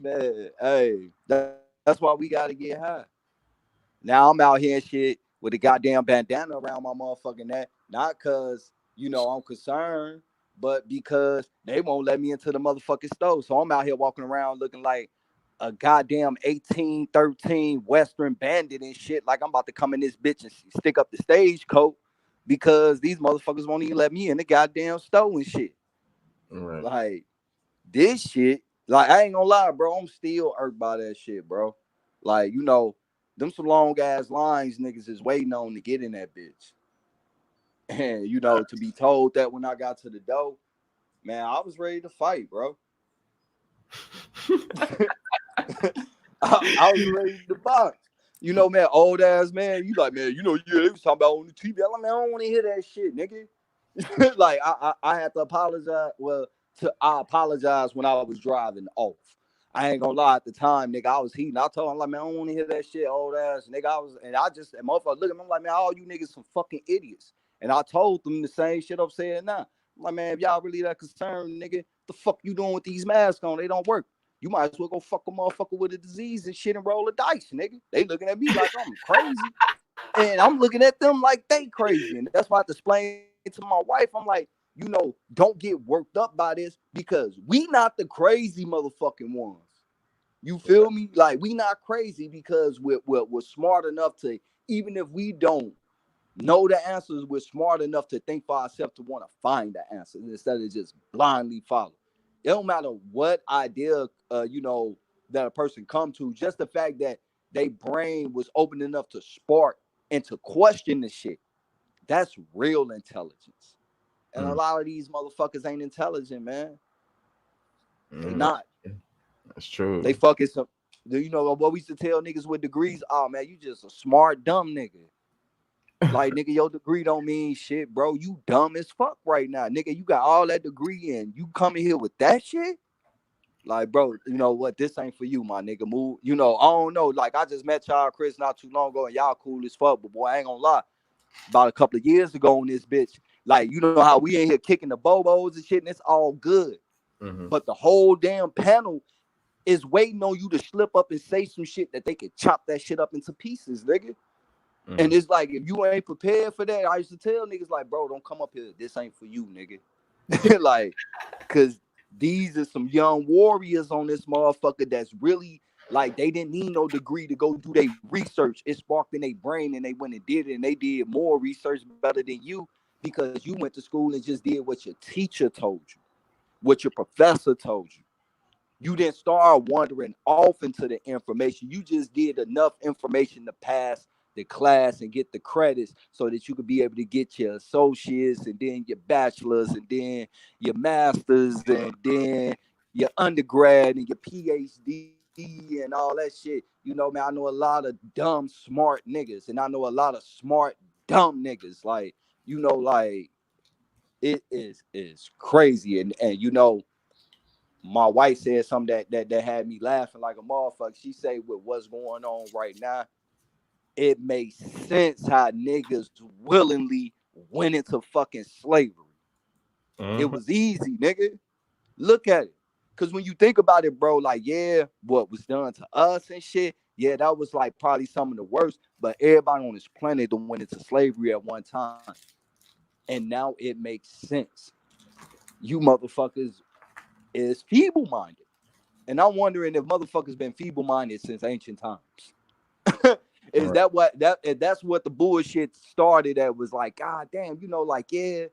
S7: Man, hey, that's why we gotta get high. Now I'm out here and shit with a goddamn bandana around my motherfucking neck, not cause I'm concerned, but because they won't let me into the motherfucking stove. So I'm out here walking around looking like a goddamn 1813 Western bandit and shit, like I'm about to come in this bitch and stick up the stage coat because these motherfuckers won't even let me in the goddamn stove and shit.
S1: Right.
S7: Like, this shit, like, I ain't gonna lie, bro. I'm still irked by that shit, bro. Like, them some long ass lines niggas is waiting on to get in that bitch. And, to be told that when I got to the door, man, I was ready to fight, bro. I was ready to box. Man, old ass man, you like, man, yeah, they was talking about on the TV. I'm like, man, I don't want to hear that shit, nigga. Like, I had to apologize. Well, I apologize when I was driving off. I ain't gonna lie, at the time, nigga, I was heating. I told him, like, man, I don't want to hear that shit, old ass. Nigga, and motherfucker look at me, I'm like, man, all you niggas some fucking idiots. And I told them the same shit I'm saying now. I'm like, man, if y'all really that concerned, nigga, the fuck you doing with these masks on? They don't work. You might as well go fuck a motherfucker with a disease and shit and roll the dice, nigga. They looking at me like I'm crazy. And I'm looking at them like they crazy. And that's why I have to explain to my wife, I'm like, don't get worked up by this because we not the crazy motherfucking ones. You feel me? Like, we not crazy because we're smart enough to, even if we don't know the answers, we're smart enough to think for ourselves to want to find the answer instead of just blindly follow. It don't matter what idea, that a person come to, just the fact that their brain was open enough to spark and to question the shit. That's real intelligence. And a
S1: Mm.
S7: lot of these motherfuckers ain't intelligent, man. They
S1: Mm.
S7: not.
S1: That's true.
S7: They fucking some. What we used to tell niggas with degrees? Oh man, you just a smart dumb nigga. Like, nigga, your degree don't mean shit, bro. You dumb as fuck right now, nigga. You got all that degree and you coming here with that shit. Like, bro, you know what? This ain't for you, my nigga. Move. I don't know. Like, I just met y'all, Chris, not too long ago, and y'all cool as fuck. But boy, I ain't gonna lie. About a couple of years ago on this bitch, like, you know how we in here kicking the bobos and shit, and it's all good.
S1: Mm-hmm.
S7: But the whole damn panel is waiting on you to slip up and say some shit that they can chop that shit up into pieces, nigga.
S1: Mm-hmm.
S7: And it's like, if you ain't prepared for that, I used to tell niggas like, bro, don't come up here. This ain't for you, nigga. Like, cause these are some young warriors on this motherfucker that's really like, they didn't need no degree to go do their research. It sparked in their brain and they went and did it, and they did more research better than you because you went to school and just did what your teacher told you, what your professor told you. You didn't start wandering off into the information. You just did enough information to pass the class and get the credits so that you could be able to get your associates and then your bachelors and then your masters and then your undergrad and your PhD and all that shit. You know, man, I know a lot of dumb, smart niggas, and I know a lot of smart, dumb niggas. Like, you know, like it is crazy. And you know, my wife said something that had me laughing like a motherfucker. She say, with what's going on right now, it makes sense how niggas willingly went into fucking slavery. It was easy, nigga. Look at it. Cause when you think about it, bro, like, yeah, what was done to us and shit, yeah, that was like probably some of the worst. But everybody on this planet that went into slavery at one time. And now it makes sense. You motherfuckers is feeble-minded. And I'm wondering if motherfuckers been feeble-minded since ancient times. Is that what that's what the bullshit started at? Was like, God damn, you know, like, yeah,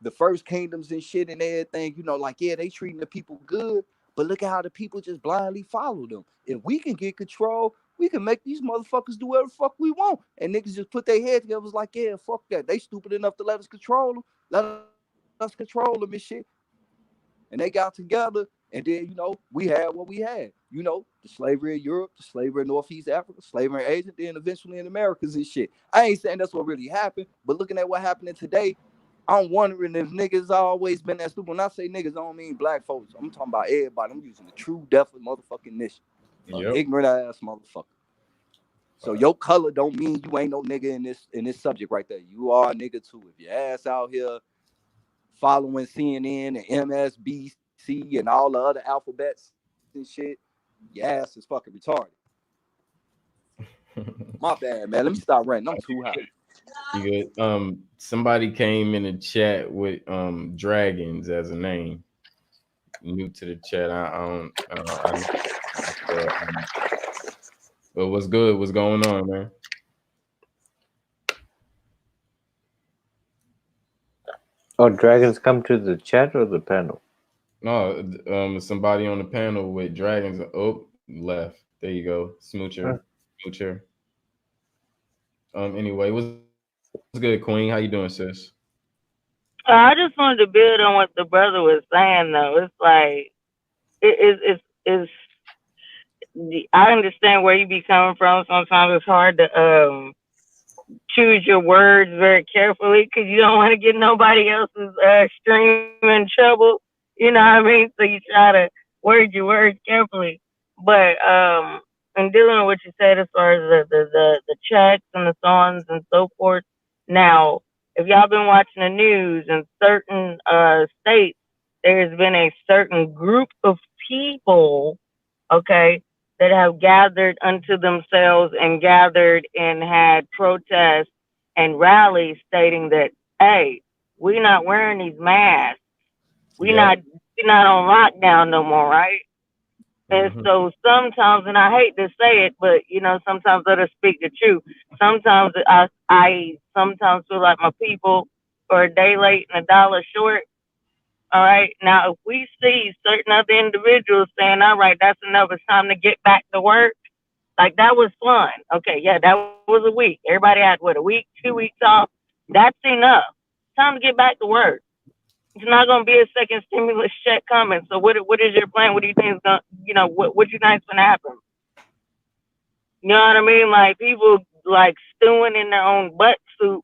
S7: the first kingdoms and shit and everything, you know, like, yeah, they treating the people good, but look at how the people just blindly follow them. If we can get control, we can make these motherfuckers do whatever the fuck we want. And niggas just put their head together, was like, yeah, fuck that. They stupid enough to let us control them. Let us control them and shit. And they got together, and then, you know, we had what we had. You know, the slavery in Europe, the slavery in Northeast Africa, slavery in Asia, then eventually in Americas and shit. I ain't saying that's what really happened, but looking at what happening today, I'm wondering if niggas always been that stupid. When I say niggas, I don't mean black folks. I'm talking about everybody. I'm using the true depth of motherfucking nation. Ignorant ass motherfucker. So your color don't mean you ain't no nigga in this subject right there. You are a nigga too. If your ass out here following CNN and MSBC and all the other alphabets and shit, your ass is fucking retarded. My bad, man. Let me stop ranting. I'm too high.
S1: You good? Somebody came in the chat with dragons as a name. New to the chat. But what's good? What's going on, man?
S5: Oh, dragons come to the chat or the panel?
S1: No, somebody on the panel with dragons. Oh, left. There you go, Smoocher. Smoocher. Anyway, what's good, Queen? How you doing, sis?
S3: I just wanted to build on what the brother was saying, though. It's like it's I understand where you be coming from. Sometimes it's hard to choose your words very carefully because you don't want to get nobody else's stream in trouble. You know what I mean? So you try to word your words carefully. But in dealing with what you said as far as the checks and the songs and so forth. Now, if y'all been watching the news in certain states, there's been a certain group of people, okay, that have gathered unto themselves and gathered and had protests and rallies stating that, hey, we're not wearing these masks. We're not on lockdown no more, right? And so sometimes, and I hate to say it, but you know, sometimes let us speak the truth. Sometimes I sometimes feel like my people are a day late and a dollar short. All right. Now, if we see certain other individuals saying, all right, that's enough, it's time to get back to work. Like, that was fun. Okay. Yeah, that was a week. Everybody had, what, a week, 2 weeks off? That's enough. Time to get back to work. It's not going to be a second stimulus check coming. So what is your plan? What do you think is going to, you know, what do you think is going to happen? You know what I mean? Like, people, like, stewing in their own butt soup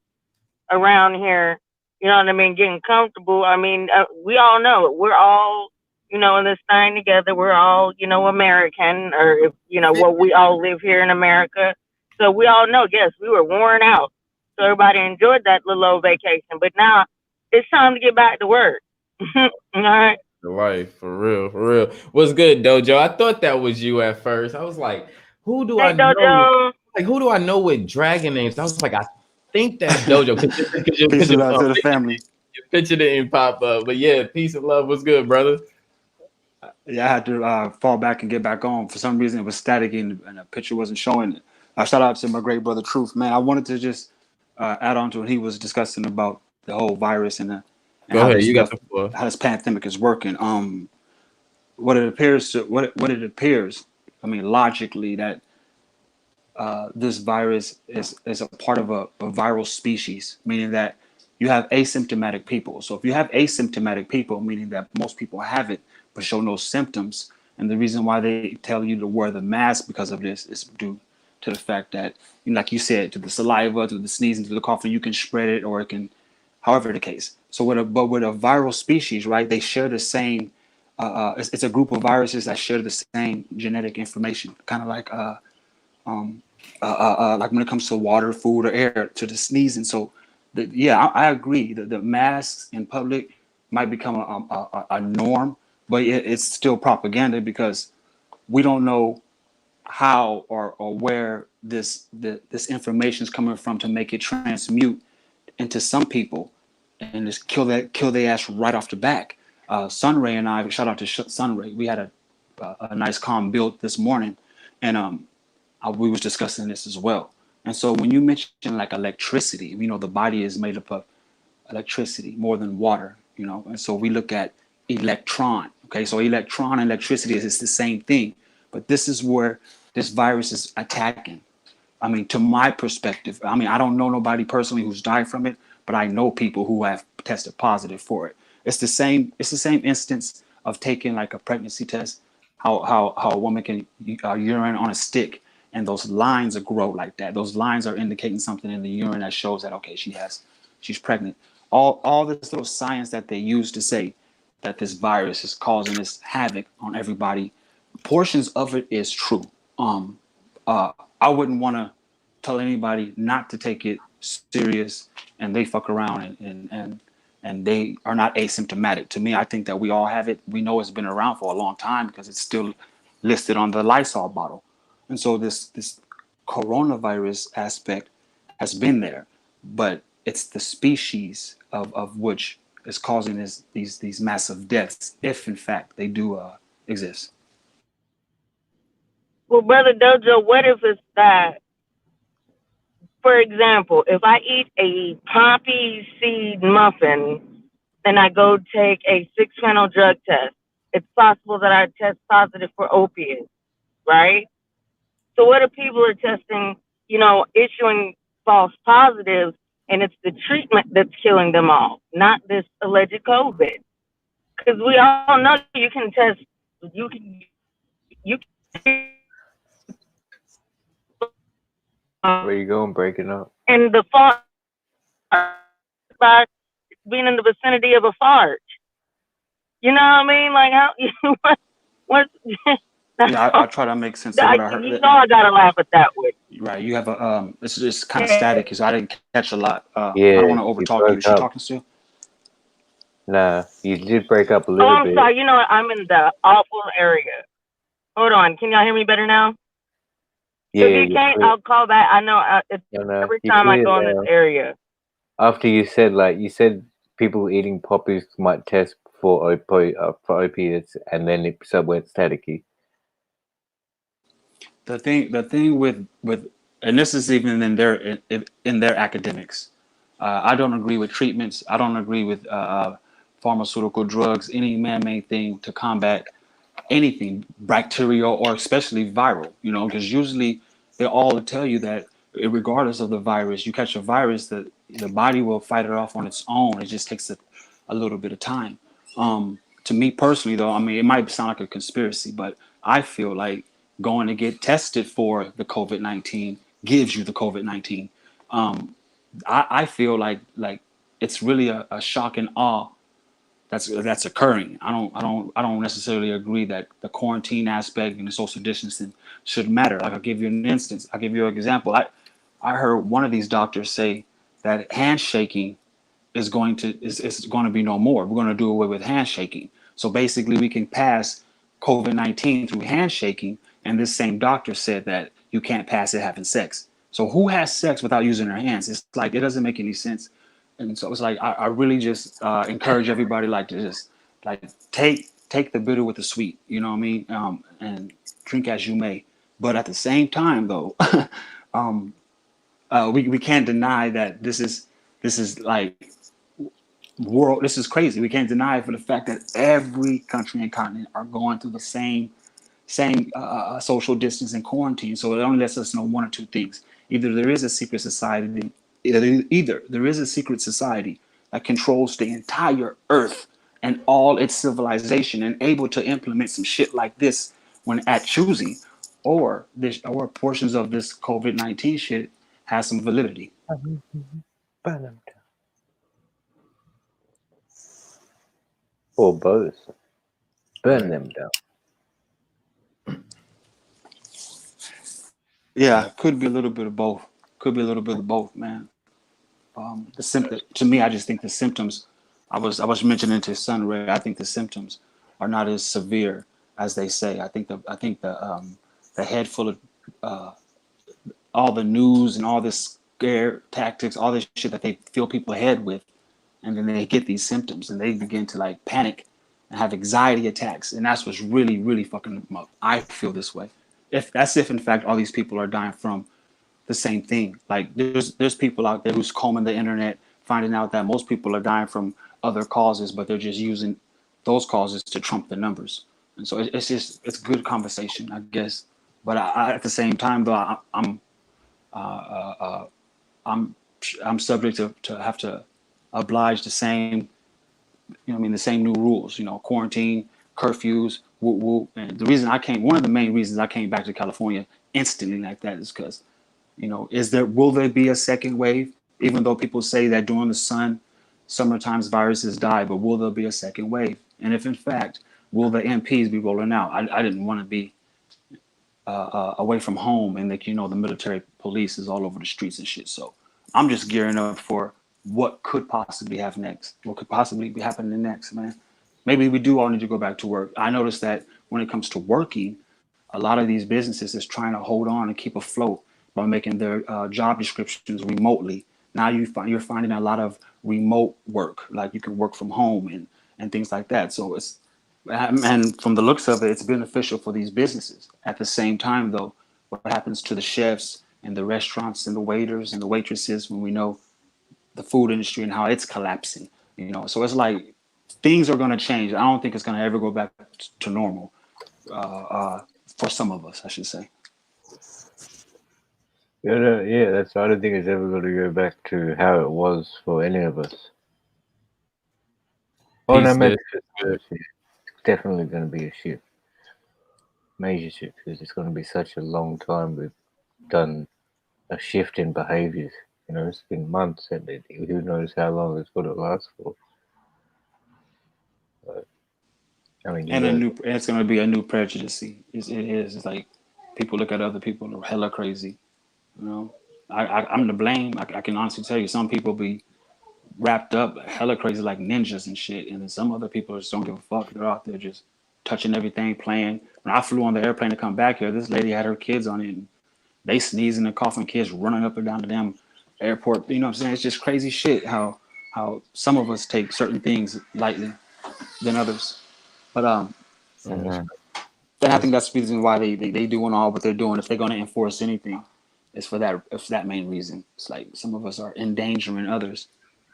S3: around here, you know what I mean, getting comfortable. I mean, we all know it. We're all, you know, in this thing together. We're all, you know, American, or, if, you know, what we all live here in America. So we all know, yes, we were worn out. So everybody enjoyed that little old vacation. But now it's time to get back to work. All right.
S1: Life, for real, for real. What's good, Dojo? I thought that was you at first. I was like, who do I
S3: Hey,
S1: know?
S3: Dojo.
S1: Like, who do I know with dragon names? I was like, I think that's Dojo.
S8: Peace and love to the family.
S1: Your picture didn't pop up. But yeah, peace and love. What's good, brother?
S8: Yeah, I had to fall back and get back on. For some reason, it was static and the picture wasn't showing it. Shout out to my great brother Truth, man. I wanted to just add on to what he was discussing about the whole virus and
S1: Go
S8: how
S1: ahead.
S8: this
S1: You got
S8: stuff,
S1: the floor.
S8: how this pandemic is working. what it appears to what it appears. I mean, logically, that this virus is a part of a viral species, meaning that you have asymptomatic people. So if you have asymptomatic people, meaning that most people have it but show no symptoms, and the reason why they tell you to wear the mask because of this is due to the fact that, like you said, to the saliva, to the sneezing, to the coughing, you can spread it, or it can, however the case. So with a viral species, right? They share the same. It's a group of viruses that share the same genetic information, kind of um, like when it comes to water, food, or air, to the sneezing. So, yeah, I agree that the masks in public might become a norm, but it's still propaganda because we don't know how or where this information is coming from to make it transmute into some people and just kill their ass right off the back. Sunray and I, shout out to Sunray, we had a nice calm build this morning, and we was discussing this as well. And so when you mention like electricity, the body is made up of electricity more than water, and so we look at electron. Okay, so electron and electricity is the same thing, but this is where this virus is attacking. I mean, to my perspective, I mean, I don't know nobody personally who's died from it, but I know people who have tested positive for it. It's the same. It's the same instance of taking like a pregnancy test. How a woman can urine on a stick, and those lines grow like that. Those lines are indicating something in the urine that shows that okay, she's pregnant. All this little science that they use to say that this virus is causing this havoc on everybody. Portions of it is true. I wouldn't want to tell anybody not to take it serious, and they fuck around and they are not asymptomatic. To me, I think that we all have it. We know it's been around for a long time because it's still listed on the Lysol bottle. And so this coronavirus aspect has been there, but it's the species of which is causing these massive deaths, if in fact they do exist.
S3: Well, Brother Dojo, what if it's that, for example, if I eat a poppy seed muffin and I go take a 6-panel drug test, it's possible that I test positive for opiates, right? So what if people are testing, issuing false positives, and it's the treatment that's killing them all, not this alleged COVID? Because we all know you can test, you can,
S5: Where you going? Breaking up.
S3: and the fart by being in the vicinity of a fart. You know what I mean? Like how what?
S8: Yeah, I try to make sense of what I heard.
S3: I gotta laugh at that one.
S8: Right, you have a it's just kind of static, so I didn't catch a lot. I
S5: Yeah,
S8: don't want to overtalk you. Is she
S5: up.
S8: talking still?
S5: Nah, you did break up a
S3: Oh,
S5: little
S3: I'm
S5: bit.
S3: sorry. You know what? I'm in the awful area. Hold on. Can y'all hear me better now?
S5: Yeah,
S3: If you can't, I'll call back. I know it's every time I go in this area.
S5: After you said people eating poppies might test for opiates, and then it went staticky.
S8: The thing with and this is even in their academics. I don't agree with treatments. I don't agree with pharmaceutical drugs, any man-made thing to combat anything bacterial or especially viral, because usually they all tell you that regardless of the virus, you catch a virus, the body will fight it off on its own. It just takes a little bit of time. To me personally, though, I mean, it might sound like a conspiracy, but I feel like going to get tested for the COVID-19 gives you the COVID-19. I feel like it's really a shock and awe that's occurring. I don't necessarily agree that the quarantine aspect and the social distancing should matter. Like I'll give you an instance. I'll give you an example. I heard one of these doctors say that handshaking is going to be no more. We're going to do away with handshaking. So basically, we can pass COVID-19 through handshaking. And this same doctor said that you can't pass it having sex. So who has sex without using their hands? It's like it doesn't make any sense. And so it's like I really just encourage everybody like to just like take the bitter with the sweet. You know what I mean? And drink as you may. But at the same time, though, we can't deny that this is like world. This is crazy. We can't deny it for the fact that every country and continent are going through the same social distance and quarantine. So it only lets us know one or two things: either there is a secret society, either there is a secret society that controls the entire Earth and all its civilization, and able to implement some shit like this when at choosing, or portions of this COVID-19 shit has some validity.
S5: Burn them down. Or both. Burn
S1: Right.
S5: them down.
S8: Yeah, could be a little bit of both. Could be a little bit of both, man. The symptom to me, I just think the symptoms. I was mentioning to Sun Ray. I think the symptoms are not as severe as they say. I think the head full of uh, all the news and all this scare tactics, all this shit that they fill people head with, and then they get these symptoms and they begin to like panic and have anxiety attacks, and that's what's really really fucking them up. I feel this way. If in fact all these people are dying from the same thing. Like there's people out there who's combing the internet, finding out that most people are dying from other causes, but they're just using those causes to trump the numbers. And so it's just it's good conversation, I guess. But at the same time, though, I'm I'm subject to have to oblige the same, I mean, the same new rules. Quarantine, curfews, whoop whoop. And the reason I came, one of the main reasons I came back to California instantly like that is because will there be a second wave? Even though people say that during the summertime's viruses die, but will there be a second wave? And if in fact, will the MPs be rolling out? I didn't want to be away from home, and the military police is all over the streets and shit. So I'm just gearing up for what could possibly have next. What could possibly be happening next, man? Maybe we do all need to go back to work. I noticed that when it comes to working, a lot of these businesses is trying to hold on and keep afloat by making their job descriptions remotely. Now you're finding a lot of remote work, like you can work from home and things like that. So and from the looks of it, it's beneficial for these businesses. At the same time, though, what happens to the chefs and the restaurants and the waiters and the waitresses when we know the food industry and how it's collapsing? So it's like things are going to change. I don't think it's going to ever go back to normal for some of us, I should say.
S5: Yeah, yeah, I don't think it's ever going to go back to how it was for any of us. Oh, no,
S1: Peace,
S5: maybe
S1: this is good.
S5: it's definitely going to be a shift, major shift, because it's going to be such a long time we've done a shift in behaviors. It's been months, and who knows how long it's going to last for. But, I mean, you
S8: And
S5: guys,
S8: it's going to be a new prejudice. It is. It's like people look at other people and are hella crazy. You know, I'm to blame. I can honestly tell you, some people be wrapped up hella crazy like ninjas and shit, and then some other people just don't give a fuck. They're out there just touching everything, playing. When I flew on the airplane to come back here, this lady had her kids on it, and they sneezing and coughing, kids running up and down the damn airport. You know what I'm saying? It's just crazy shit how some of us take certain things lightly than others. But
S1: Yeah, that's,
S8: then I
S1: that's
S8: think that's the reason why they doing all what they're doing. If they're going to enforce anything, it's for that main reason. It's like some of us are endangering others,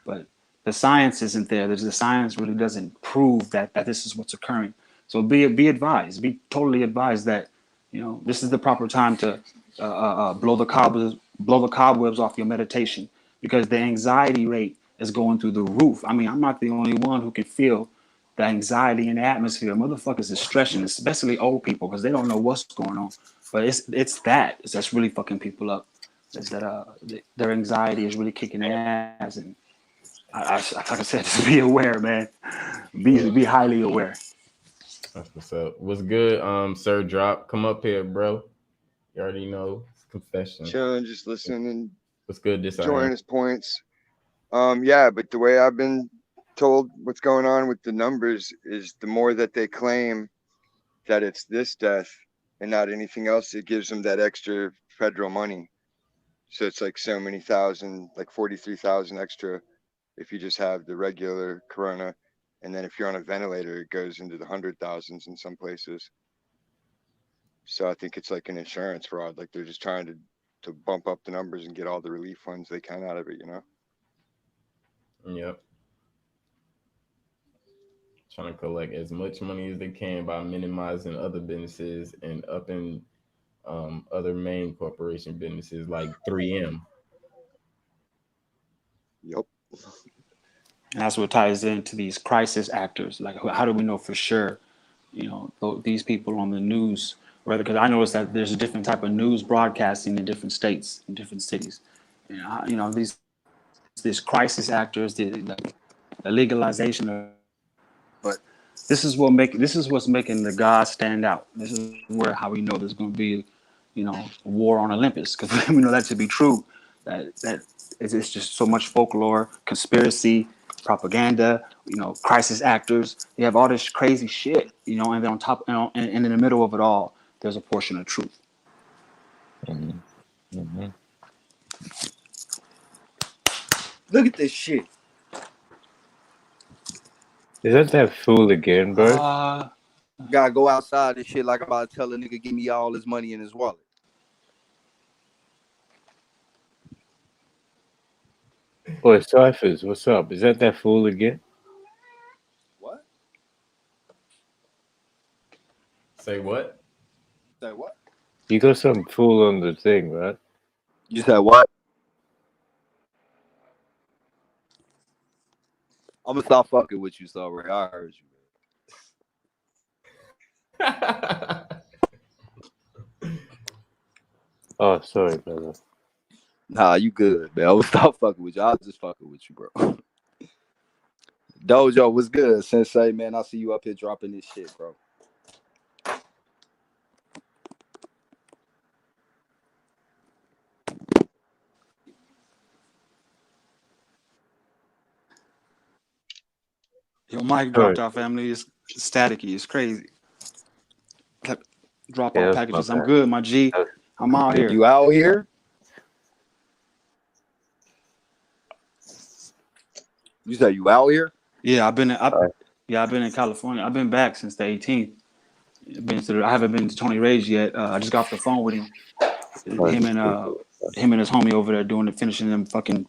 S8: but the science isn't there. The science really doesn't prove that this is what's occurring. So be advised, be totally advised that this is the proper time to blow the cobwebs off your meditation, because the anxiety rate is going through the roof. I mean, I'm not the only one who can feel the anxiety in the atmosphere. Motherfuckers is stressing, especially old people, because they don't know what's going on. But that's really fucking people up. Is that their anxiety is really kicking their ass, and like I said, just be aware, man. Be
S1: yeah,
S8: be highly aware.
S1: that's what's up. What's good, Sir Drop? Come up here, bro. You already know it's confession.
S9: Chilling, just listening and
S1: What's good, this I
S9: enjoying
S1: am.
S9: his points. Yeah, but the way I've been told what's going on with the numbers is the more that they claim that it's this death and not anything else, it gives them that extra federal money. So it's like so many thousand, like 43,000 extra if you just have the regular corona. And then if you're on a ventilator, it goes into the hundred thousands in some places. So I think it's like an insurance fraud. Like they're just trying to bump up the numbers and get all the relief funds they can out of it.
S1: Yep. trying to collect as much money as they can by minimizing other businesses and upping other main corporation businesses like 3M.
S9: Yep.
S8: And that's what ties into these crisis actors. Like, how do we know for sure, these people on the news, rather, because I noticed that there's a different type of news broadcasting in different states, in different cities. These crisis actors, the legalization of, but this is what's making the gods stand out. This is where how we know there's going to be, a war on Olympus, because we know that to be true. That it's just so much folklore, conspiracy, propaganda. Crisis actors. They have all this crazy shit. And then on top, and in the middle of it all, there's a portion of truth.
S5: Mm-hmm. Mm-hmm.
S7: Look at this shit.
S5: Is that fool again, bro?
S7: Gotta go outside and shit like I'm about to tell a nigga give me all his money in his wallet.
S5: Boy, Cyphers, what's up? Is that fool again?
S7: What?
S1: Say what?
S7: Say what?
S5: You got some fool on the thing, right?
S7: You said what? I'm gonna stop fucking with you, so Ray. I heard you.
S5: Oh, sorry, brother.
S7: Nah, you good, man. I was stop fucking with you. I was just fucking with you, bro. Dojo, what's good, Sensei? Man, I see you up here dropping this shit, bro.
S8: Your mic dropped out, family. It's staticky. It's crazy. Kept drop out packages. I'm good, my G. I'm out here.
S7: You out here? You said you out here?
S8: Yeah, I've been in California. I've been back since the 18th. I haven't been to Tony Ray's yet. I just got off the phone with him. Him and his homie over there finishing them fucking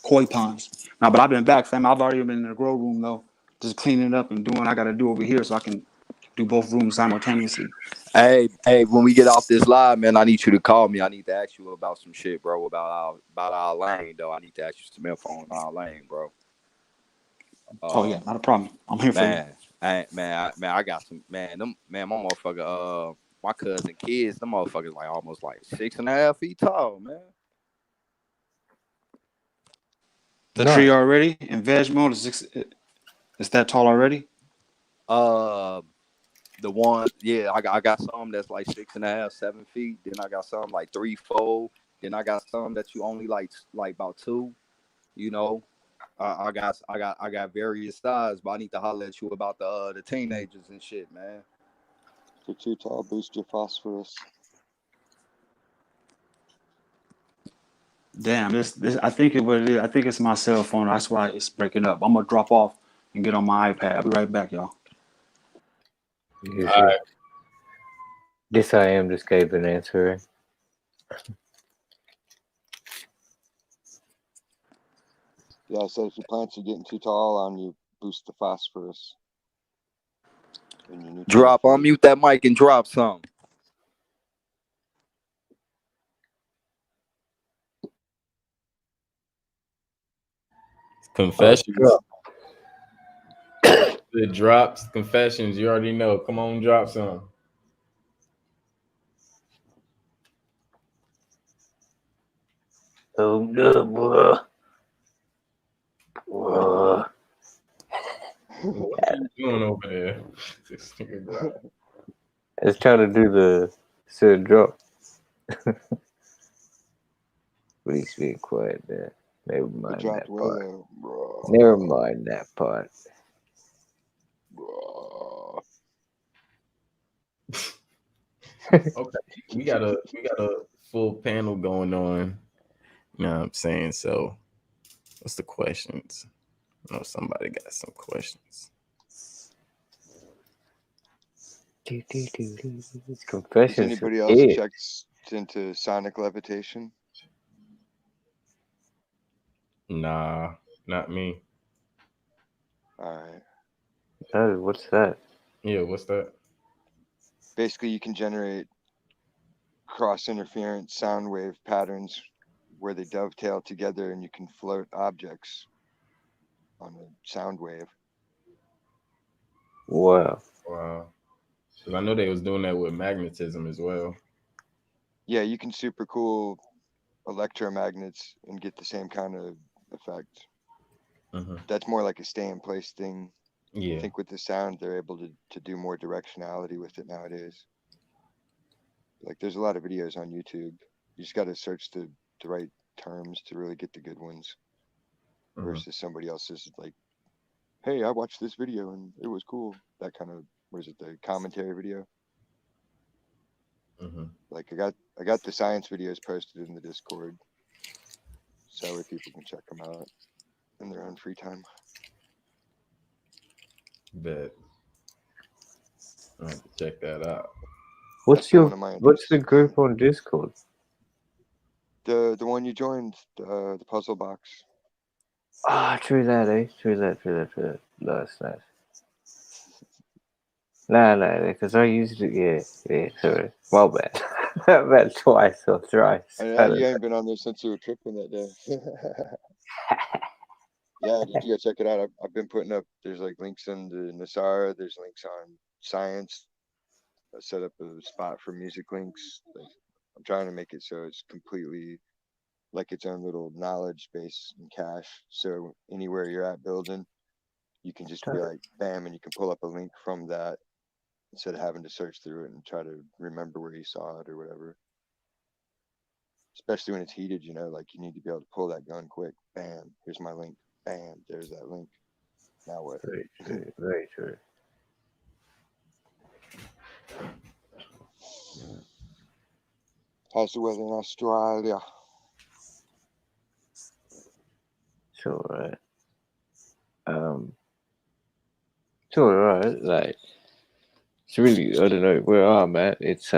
S8: koi ponds. Now, but I've been back, fam. I've already been in the grow room though, just cleaning up and doing what I got to do over here so I can do both rooms simultaneously.
S7: Hey, when we get off this live, man, I need you to call me. I need to ask you about some shit, bro. About our lane, though. I need to ask you some info on our lane, bro.
S8: Oh yeah, not a problem. I'm here for you.
S7: I got some my motherfucker, my cousin kids, them motherfuckers like almost like 6.5 feet tall, man.
S8: The tree already in veg mode is that tall already?
S7: The one, yeah, I got some that's like 6.5, 7 feet. Then I got some like 3, 4. Then I got some that you only like about 2. I got various sizes, but I need to holler at you about the teenagers and shit, man.
S9: If you're too tall, boost your phosphorus.
S8: Damn, this I think what it is. I think it's my cell phone. That's why it's breaking up. I'm gonna drop off and get on my iPad. I'll be right back, y'all.
S5: All right. This I am just gave an answer.
S9: Yeah, so if your plants are getting too tall on you, boost the phosphorus.
S7: Unmute that mic and drop some.
S1: Confessions. It drops. Confessions. You already know. Come on, drop some.
S5: Oh no, boy. Whoa.
S1: What are you doing over there?
S5: It's trying to do the sit drop. But he's being quiet there. Never mind that part. Never mind that part.
S1: Okay, we got a full panel going on. You know what I'm saying? So, what's the questions? I know somebody got some questions.
S5: Confessions.
S9: Has anybody else checked into sonic levitation?
S1: Nah, not me.
S9: All right.
S5: Oh, what's that?
S1: Yeah, what's that?
S9: Basically, you can generate cross interference sound wave patterns where they dovetail together, and you can float objects on a sound wave.
S5: Wow.
S1: Wow. Because I know they was doing that with magnetism as well.
S9: Yeah, you can super cool electromagnets and get the same kind of effect.
S1: Hmm.
S9: That's more like a stay in place thing. I
S1: Yeah.
S9: think with the sound, they're able to do more directionality with it nowadays. Like there's a lot of videos on YouTube. You just got to search the right terms to really get the good ones
S1: Hmm.
S9: versus somebody else's like, hey, I watched this video and it was cool. That kind of, what is it, the commentary video?
S1: Hmm.
S9: Like I got the science videos posted in the Discord, so that way people can check them out in their own free time.
S1: Bet. I have to check that out.
S9: That's
S5: What's
S9: been
S5: your
S9: one of my
S5: what's the
S9: interests.
S5: group on Discord?
S9: The one you joined, the puzzle box.
S5: Ah, true that, eh? True that, true that, true that. Nice, nice. No, because I used it, yeah, sorry. Well, bad. About twice or thrice. I
S9: You
S5: don't
S9: ain't been on there since you were tripping that day. Yeah, did you go check it out? I've been putting up. There's like links in the Nasara. There's links on science. I set up a spot for music links. Like, I'm trying to make it so it's completely like its own little knowledge base and cache. So anywhere you're at building, you can just be
S5: know.
S9: like, bam, and you can pull up a link from that instead of having to search through it and try to remember where you saw it or whatever. Especially when it's heated, you know, like you need to be able to pull that gun quick. Bam, here's my link. Bam, there's that link. Now what?
S5: Very true, very true.
S9: How's the weather in Australia?
S5: It's alright. Um, it's alright. Like, it's really, I don't know where I'm at. It's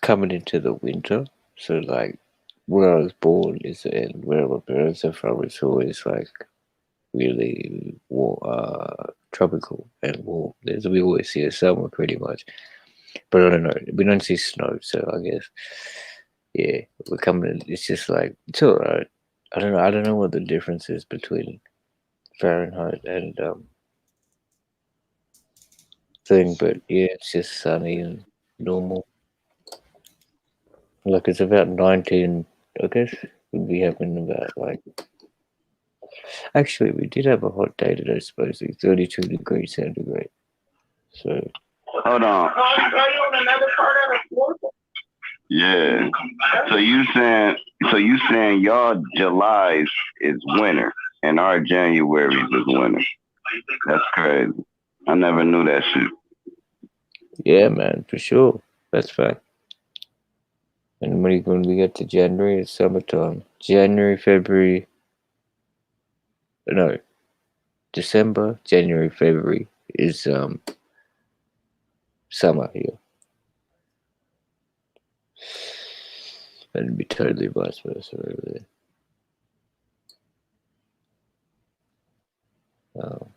S5: coming into the winter. So, like, where I was born is and where my parents are from, it's always like really warm, tropical and warm. We always see a summer pretty much. But I don't know. We don't see snow, so I guess yeah, we're coming. It's just like it's alright. I don't know. I don't know what the difference is between Fahrenheit and thing, but yeah, it's just sunny and normal. Like it's about 19. I guess would be having about like. Actually, we did have a hot day today, supposedly 32 degrees centigrade. So
S10: Hold on. Are you on another part of the floor? Yeah. So you saying y'all July is winter and our January is winter. That's crazy. I never knew that shit.
S5: yeah, man, for sure, that's fact. And when we get to January, it's summertime. January, February, no, December, January, February is summer here. And it'd be totally vice versa over there. Oh.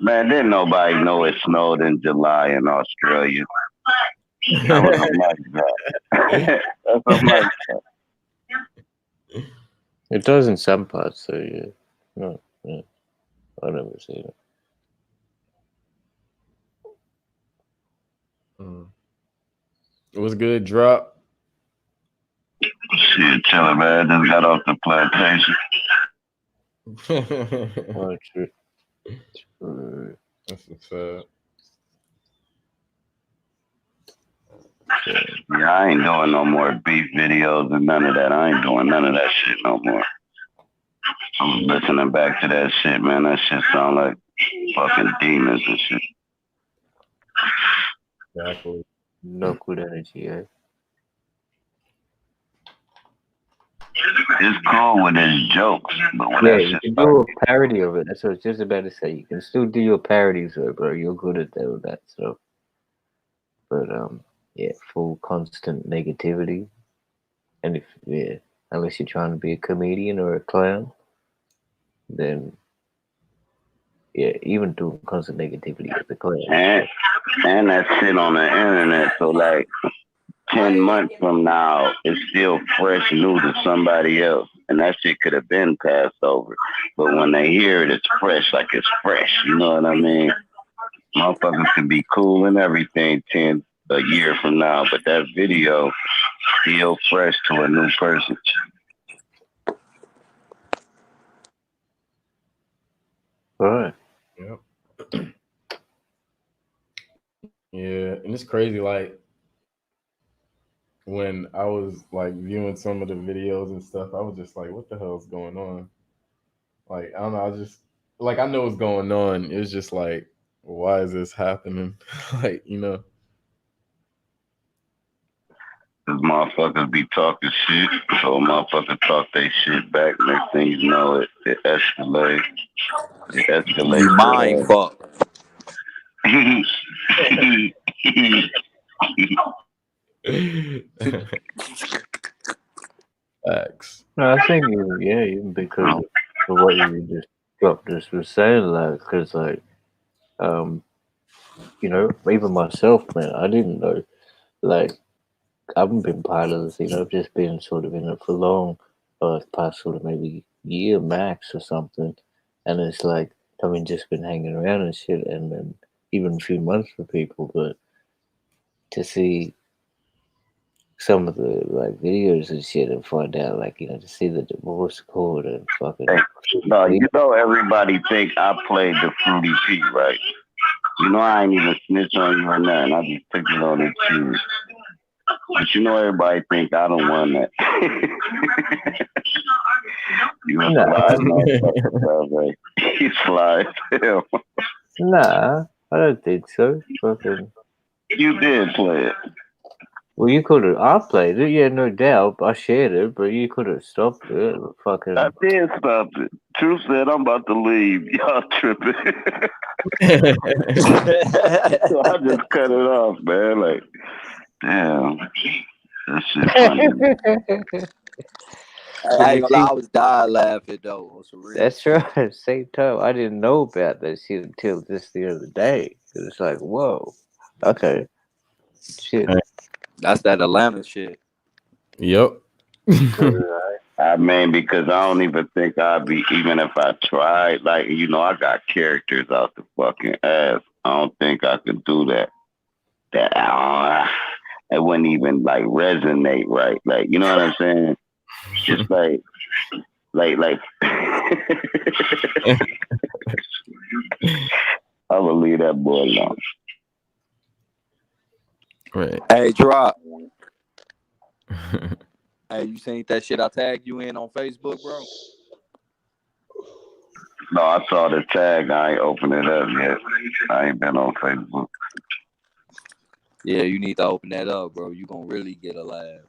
S10: Man, didn't nobody know it snowed in July in Australia. That was a mic drop. That's a mic drop.
S5: It does in some parts, so yeah. No, yeah, I never seen it.
S1: Mm. It was good drop.
S10: Shit, chilling, man. Just got off the plantation.
S5: Oh, true.
S1: That's what's up.
S10: Yeah, I ain't doing no more beef videos and none of that. I ain't doing none of that shit no more. I'm listening back to that shit, man. That shit sound like fucking demons and shit.
S1: Exactly.
S5: No good energy, eh?
S10: It's cool with his jokes, but when
S5: Yeah,
S10: that
S5: you
S10: shit
S5: can
S10: start,
S5: do a parody of it. That's what I was just about to say. You can still do your parodies of it, bro. You're good at that stuff. But yeah, full constant negativity. And if unless you're trying to be a comedian or a clown, then yeah, even doing constant negativity at the class.
S10: And that shit on the internet. So like 10 months from now, it's still fresh new to somebody else, and that shit could have been passed over. But when they hear it, it's fresh, like it's fresh. You know what I mean? Motherfuckers can be cool and everything a year from now, but that video still fresh to a new person.
S5: Right.
S1: Yep. Yeah, and it's crazy. Like when I was like viewing some of the videos and stuff, I was just like, "What the hell's going on?" Like I don't know. I was just like, I know what's going on. It was just like, why is this happening? Like
S10: Cause motherfuckers be talking shit, so motherfuckers talk they shit back. Next thing you know, it escalates. It escalates.
S7: You mind fuck.
S1: Facts.
S5: No, I think even because of what you just was saying, like, because like, um, even myself, man, I didn't know, like, I haven't been part of the scene. I've just been sort of in it for long, past sort of maybe year max or something, and it's like, I mean, just been hanging around and shit, and then even a few months for people, but to see some of the like videos and shit and find out like to see the divorce court and fucking
S10: No, you know everybody think I played the Fruity P, right? You know I ain't even snitch on you or nothing. I just took it on the chin. But you know everybody think I don't want that. You a fly motherfucker, right? You fly as hell.
S5: Nah, I don't think so. Fucking.
S10: You did play it.
S5: Well, you could have. I played it, yeah, no doubt. I shared it, but you could have stopped it. Fucking.
S10: I did stop it. Truth said I'm about to leave. Y'all tripping. So I just cut it off, man. Like, damn, that shit funny.
S7: I ain't gonna lie, I was dying laughing though.
S5: That's right. Same time, I didn't know about that shit until just the other day. It's like, whoa, okay, shit.
S7: That's that Atlanta shit.
S1: Yep.
S10: I mean, because I don't even think I'd be, even if I tried, like, I got characters out the fucking ass. I don't think I could do that. It wouldn't even, like, resonate right. Like, you know what I'm saying? Just like, I will leave that boy alone.
S1: Right.
S7: Hey, Drop. Hey, you seen that shit I tagged you in on Facebook, bro?
S10: No, I saw the tag. I ain't opened it up yet. I ain't been on Facebook.
S7: Yeah, you need to open that up, bro. You gonna really get a laugh.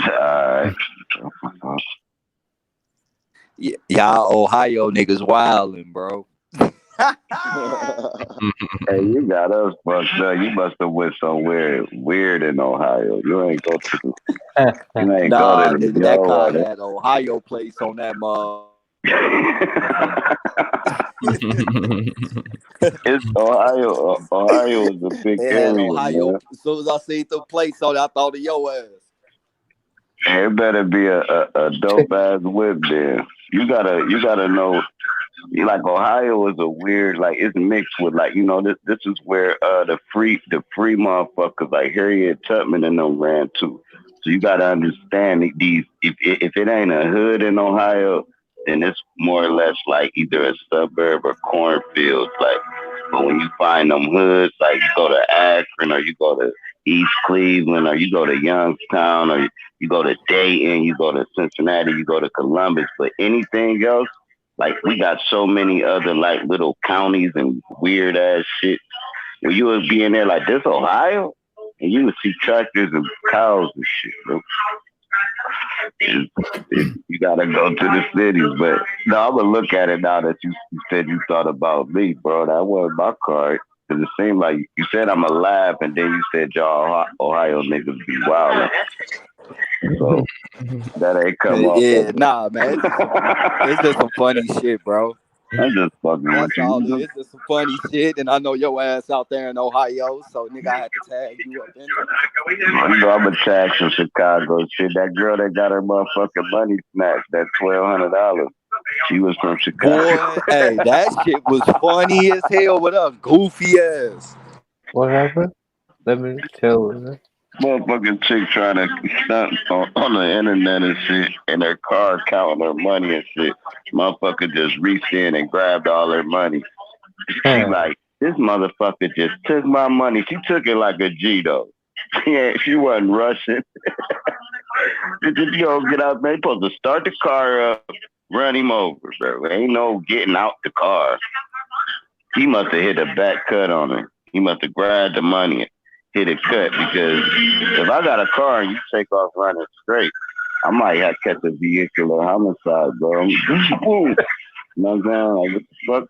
S10: Alright.
S7: Y'all Ohio niggas wildin', bro.
S10: Hey, you got us fucked up. You must have went somewhere weird in Ohio. You ain't go to the. You ain't
S7: Nah,
S10: go to the
S7: nigga, that car had Ohio plates on that mug.
S10: It's Ohio. Ohio is a big area,
S7: Ohio.
S10: man.
S7: As soon as I see the plates on it, I thought of your ass.
S10: It better be a dope ass whip there. You gotta know. Like Ohio is a weird, like it's mixed with like this is where the free motherfuckers like Harriet Tubman and them ran to. So you gotta understand these. If it ain't a hood in Ohio, then it's more or less like either a suburb or cornfields. Like, but when you find them hoods, like you go to Akron or you go to East Cleveland or you go to Youngstown or you go to Dayton, you go to Cincinnati, you go to Columbus, but anything else. Like we got so many other like little counties and weird ass shit. Where you would be in there like this Ohio, and you would see tractors and cows and shit. Bro. You gotta go to the cities, but no, I'm gonna look at it now that you said you thought about me, bro. That wasn't my card. Cause it seemed like you said I'm alive, and then you said y'all Ohio niggas be wild. So that ain't come off.
S7: Yeah, nah, man. It's just some funny shit, bro.
S10: I'm just fucking with
S7: That's
S10: you.
S7: all it is. It's just some funny shit, and I know your ass out there in Ohio, so nigga, I had to tag you up in it.
S10: You know, I'm a tax from Chicago. Shit, that girl that got her motherfucking money snatched, that $1,200. She was from Chicago.
S7: Boy, hey, that shit was funny as hell with us, goofy ass.
S5: What happened? Let me tell you.
S10: Motherfucking chick trying to stunt on the internet and shit, in her car counting her money and shit. Motherfucker just reached in and grabbed all her money. She like, this motherfucker just took my money. She took it like a G though. She wasn't rushing. You don't get out there. You supposed to start the car up, run him over, bro. Ain't no getting out the car. He must have hit a back cut on her. He must have grabbed the money and hit a cut, because if I got a car and you take off running straight, I might have catch a vehicular homicide, bro. Boom. You know what I'm saying? Like, what the fuck?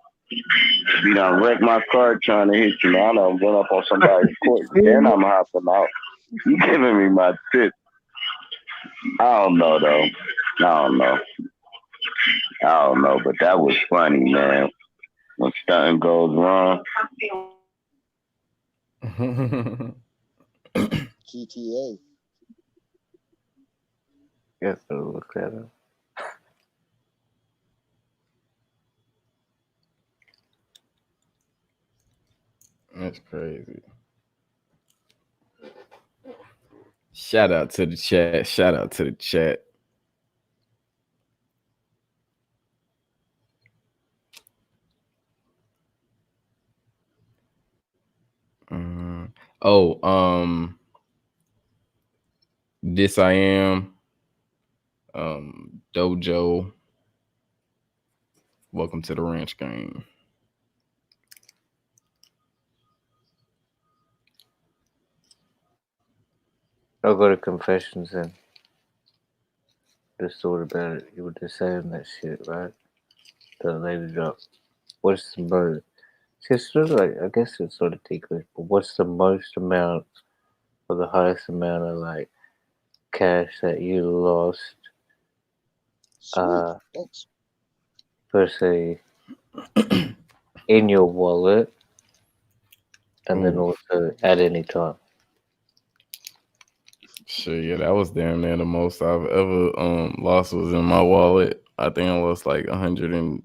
S10: Be done wreck my car trying to hit you. Man, I done run up on somebody's court. Then I'm hopping out. You giving me my tip. I don't know, though. I don't know, but that was funny, man. When something goes wrong.
S9: GTA.
S5: Yes, look at it.
S1: That's crazy. Shout out to the chat. Shout out to the chat. Oh, this I am. Dojo. Welcome to the ranch game.
S5: I'll go to confessions and just thought about it. You were just saying that shit, right? The lady drop. What's the most? It's sort of like, I guess it's sort of ticklish, but what's the most amount or the highest amount of like cash that you lost?
S9: Sweet. Thanks.
S5: Per se, in your wallet, and then also at any time.
S1: Sure, yeah, that was damn near the most I've ever lost was in my wallet. I think I lost like $136.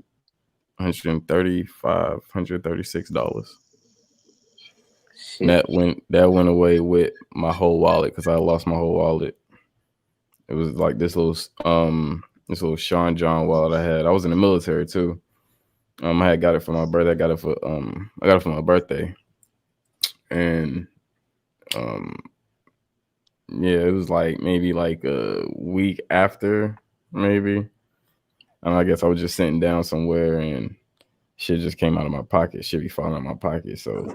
S5: Shit.
S1: That went away with my whole wallet because I lost my whole wallet. It was like this little Sean John wallet I had. I was in the military too. I had got it for my birthday. I got it for my birthday. And yeah, it was like maybe like a week after, maybe. And I guess I was just sitting down somewhere and shit just came out of my pocket. Shit be falling out of my pocket. So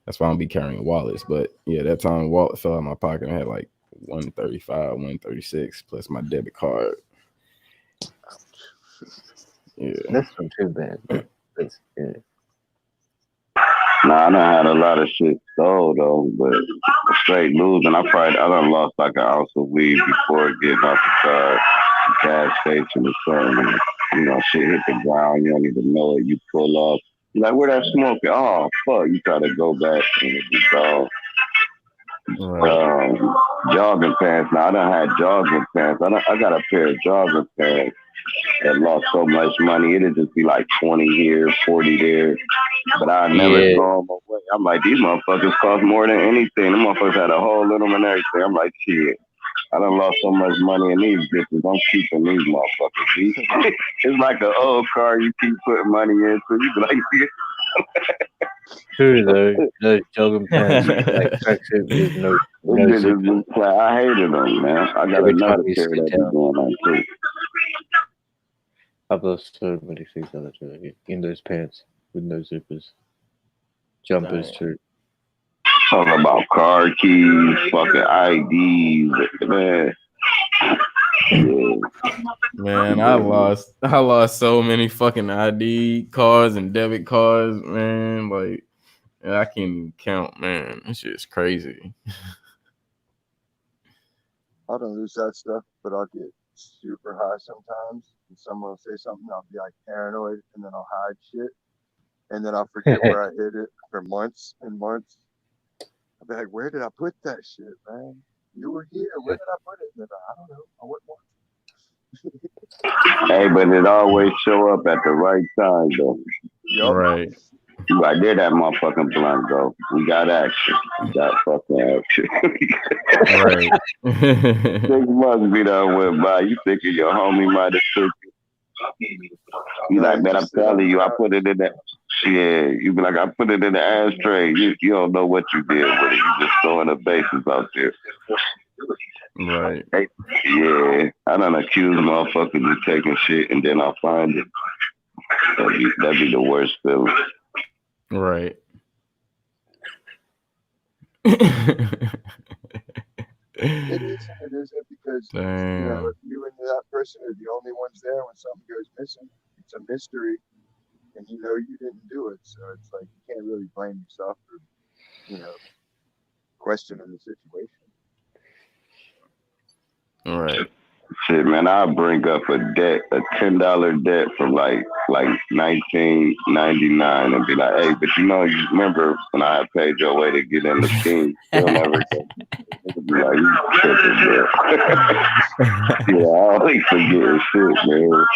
S1: that's why I don't be carrying wallets. But yeah, that time wallet fell out of my pocket. I had like 135, 136 plus my debit card. Yeah.
S5: That's not too bad, but it's good.
S10: Nah, I done had a lot of shit stole though, but straight losing. I done lost like an ounce of weed before getting off the car, gas station or something. You know, shit hit the ground. You don't even know it. You pull off. You're like, where that smoke at? Oh fuck! You try to go back and it be gone.
S1: Right.
S10: Jogging pants. Now I done had jogging pants. I got a pair of jogging pants that lost so much money. It'd just be like 20 here, 40 there. But I never throw them away. I'm like, these motherfuckers cost more than anything. The motherfuckers had a hole in them and everything. I'm like, shit. I done lost so much money in these bitches. I'm keeping these motherfuckers. It's like an old car you keep putting money into. You be like,
S5: true though. Those jogging pants, like tracksuit with no zipper.
S10: I hated them, man. I got
S5: Every
S10: another
S5: time you
S10: pair
S5: sit
S10: that be
S5: down,
S10: going on too.
S5: I've lost so many things other day in those pants with no zippers. Jumpers too.
S10: Talking about car keys, fucking IDs, man. Yeah.
S1: Man, I lost so many fucking ID cards and debit cards, man. Like I can't even count, man. That shit's crazy.
S9: I don't lose that stuff, but I'll get super high sometimes, and someone will say something, I'll be like paranoid, and then I'll hide shit, and then I'll forget where I hid it for months and months. I'll be like, where did I put that shit, man? You were here. Where did I put it? And then I don't know. I went more.
S10: Hey, but it always show up at the right time though.
S9: Yup.
S1: Right.
S10: You like, there that motherfucking blunt go. We got action. We got fucking action.
S1: Right.
S10: 6 months be done went by. You thinking your homie might have took it. You
S9: No,
S10: like,
S9: you
S10: man, I'm
S9: just sit on
S10: telling
S9: the
S10: you, I
S9: couch.
S10: put it in that. Yeah, you be like, I put it in the ashtray. You don't know what you did with it. You just throwing the bases out there.
S1: Right.
S10: Hey, yeah, I done accuse motherfuckers of taking shit and then I find it. That'd be the worst feeling.
S1: Right.
S9: It is and it isn't because
S1: Damn.
S9: you and that person are the only ones there when something goes missing. It's a mystery, and you didn't do it, so it's like you can't really blame yourself for questioning the situation.
S1: Right.
S10: Shit, man, I'll bring up a $10 debt from like 1999 and be like, hey, but you remember when I paid your way to get in the team, still never get. Be like, you tripping, bro. Yeah, I always forget shit, man.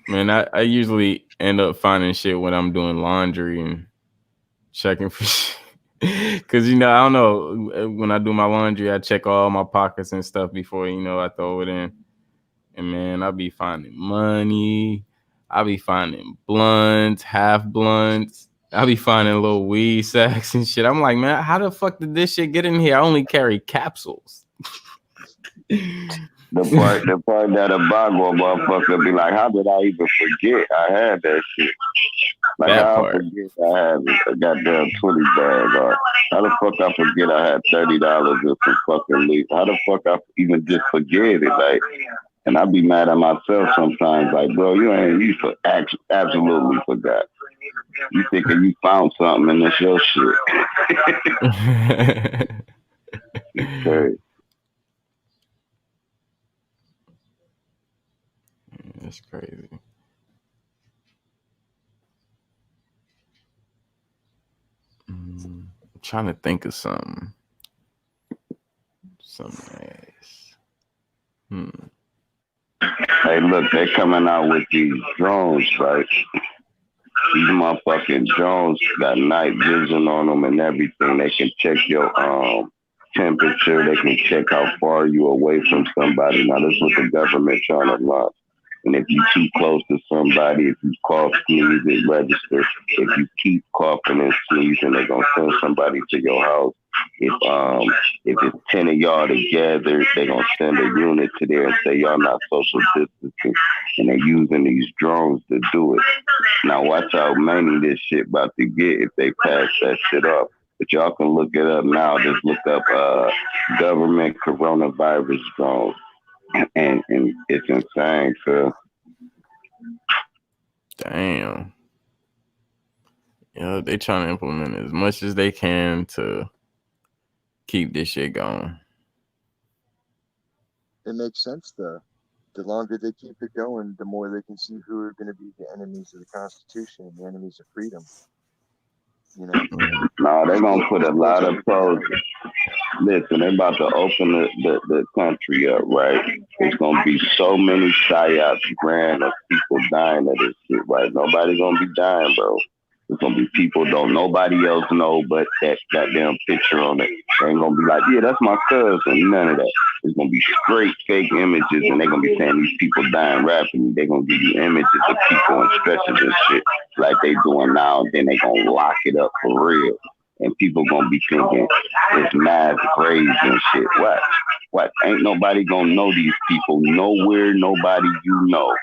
S1: Man, I usually end up finding shit when I'm doing laundry and checking for shit. Cause I don't know, when I do my laundry, I check all my pockets and stuff before I throw it in. And man, I'll be finding money. I'll be finding blunts, half blunts. I'll be finding little weed sacks and shit. I'm like, man, how the fuck did this shit get in here? I only carry capsules.
S10: The part that a Bago motherfucker be like, how did I even forget I had that shit? Like,
S1: That
S10: how I
S1: part.
S10: forget I had a goddamn 20 bag, or how the fuck I forget I had $30 in some fucking leaf? How the fuck I even just forget it? Like, and I be mad at myself sometimes. Like, bro, you absolutely forgot. You thinking you found something and it's your shit. Okay.
S1: That's crazy. I'm trying to think of something. Something else.
S10: Hey, look, they coming out with these drones, right? These motherfucking drones got night vision on them and everything. They can check your temperature. They can check how far you away from somebody. Now, this is what the government trying to launch. And if you too close to somebody, if you cough, sneeze, it registers. If you keep coughing and sneezing, they're gonna send somebody to your house. If it's 10 of y'all together, they're gonna send a unit to there and say y'all not social distancing. And they're using these drones to do it. Now watch how many this shit about to get if they pass that shit up. But y'all can look it up now. Just look up government coronavirus drones. And it's insane, so.
S1: Damn. They trying to implement as much as they can to keep this shit going.
S9: It makes sense though. The longer they keep it going, the more they can see who are going to be the enemies of the Constitution and the enemies of freedom.
S10: No, they're gonna put a lot of pros. Listen, they're about to open the country up, right? It's gonna be so many psyops, grand of people dying of this shit, right? Nobody gonna be dying, bro. It's gonna be people don't nobody else know but that goddamn picture on it. They ain't gonna be like, yeah, that's my cousin. None of that. It's gonna be straight fake images, and they're gonna be saying these people dying rapidly. They're gonna give you images of people on stretchers and shit like they doing now, and then they gonna lock it up for real. And people gonna be thinking it's mass graves and shit. What? Ain't nobody gonna know these people nowhere, nobody you know.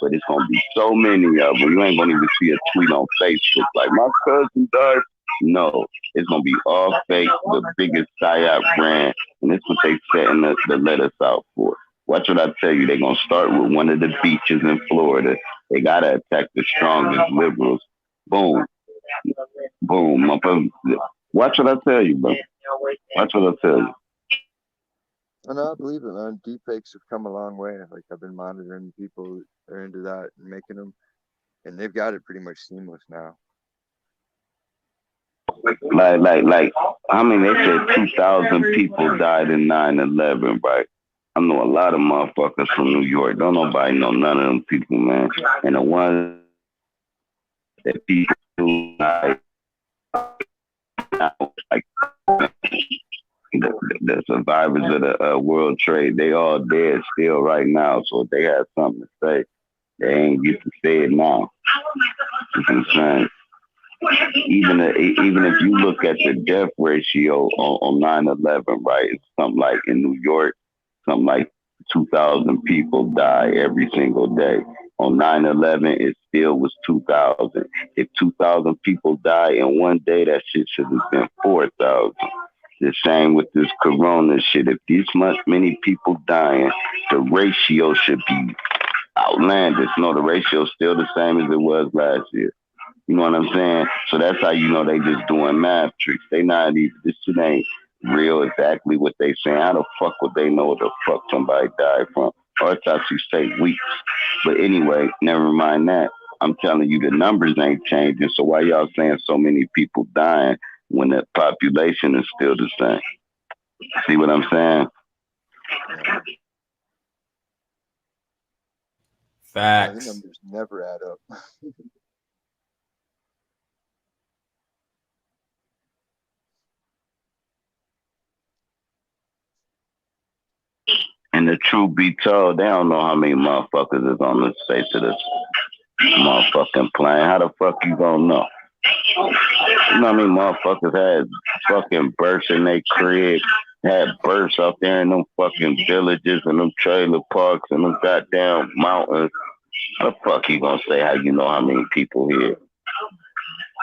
S10: But it's gonna be so many of them. You ain't gonna even see a tweet on Facebook like my cousin died. No, it's gonna be all fake, the biggest psyop brand, and it's what they setting the let us out for. Watch what I tell you. They're gonna start with one of the beaches in Florida. They gotta attack the strongest liberals. Boom. Boom. Watch what I tell you, bro. Watch what I tell you.
S9: Oh, no, I believe it, man. Deepfakes have come a long way. Like I've been monitoring people that are into that and making them, and they've got it pretty much seamless now.
S10: Like, I mean, they said 2,000 people died in 9/11, right? I know a lot of motherfuckers from New York. Don't nobody know none of them people, man. And the ones that people who died, like the survivors of the World Trade, they all dead still right now. So if they have something to say, they ain't get to say it now. You know what I'm saying? Even if you look at the death ratio on 9/11, right? It's something like in New York, something like 2,000 people die every single day. On 9/11, it still was 2,000. If 2,000 people die in one day, that shit should have been 4,000. The same with this corona shit. If this much many people dying, the ratio should be outlandish. No, the ratio's still the same as it was last year. You know what I'm saying? So that's how you know they just doing math tricks. They not even, this shit ain't real exactly what they saying. How the fuck would they know what the fuck somebody died from? Or it's actually say weeks. But anyway, never mind that. I'm telling you the numbers ain't changing. So why y'all saying so many people dying when the population is still the same? See what I'm saying?
S9: Yeah, yeah, the
S1: Facts.
S9: numbers never add up.
S10: And the truth be told, they don't know how many motherfuckers is on the face of this motherfucking plane. How the fuck you gonna know? You know how many motherfuckers had fucking births in their crib, had births out there in them fucking villages and them trailer parks and them goddamn mountains. How the fuck you gonna say how you know how many people here?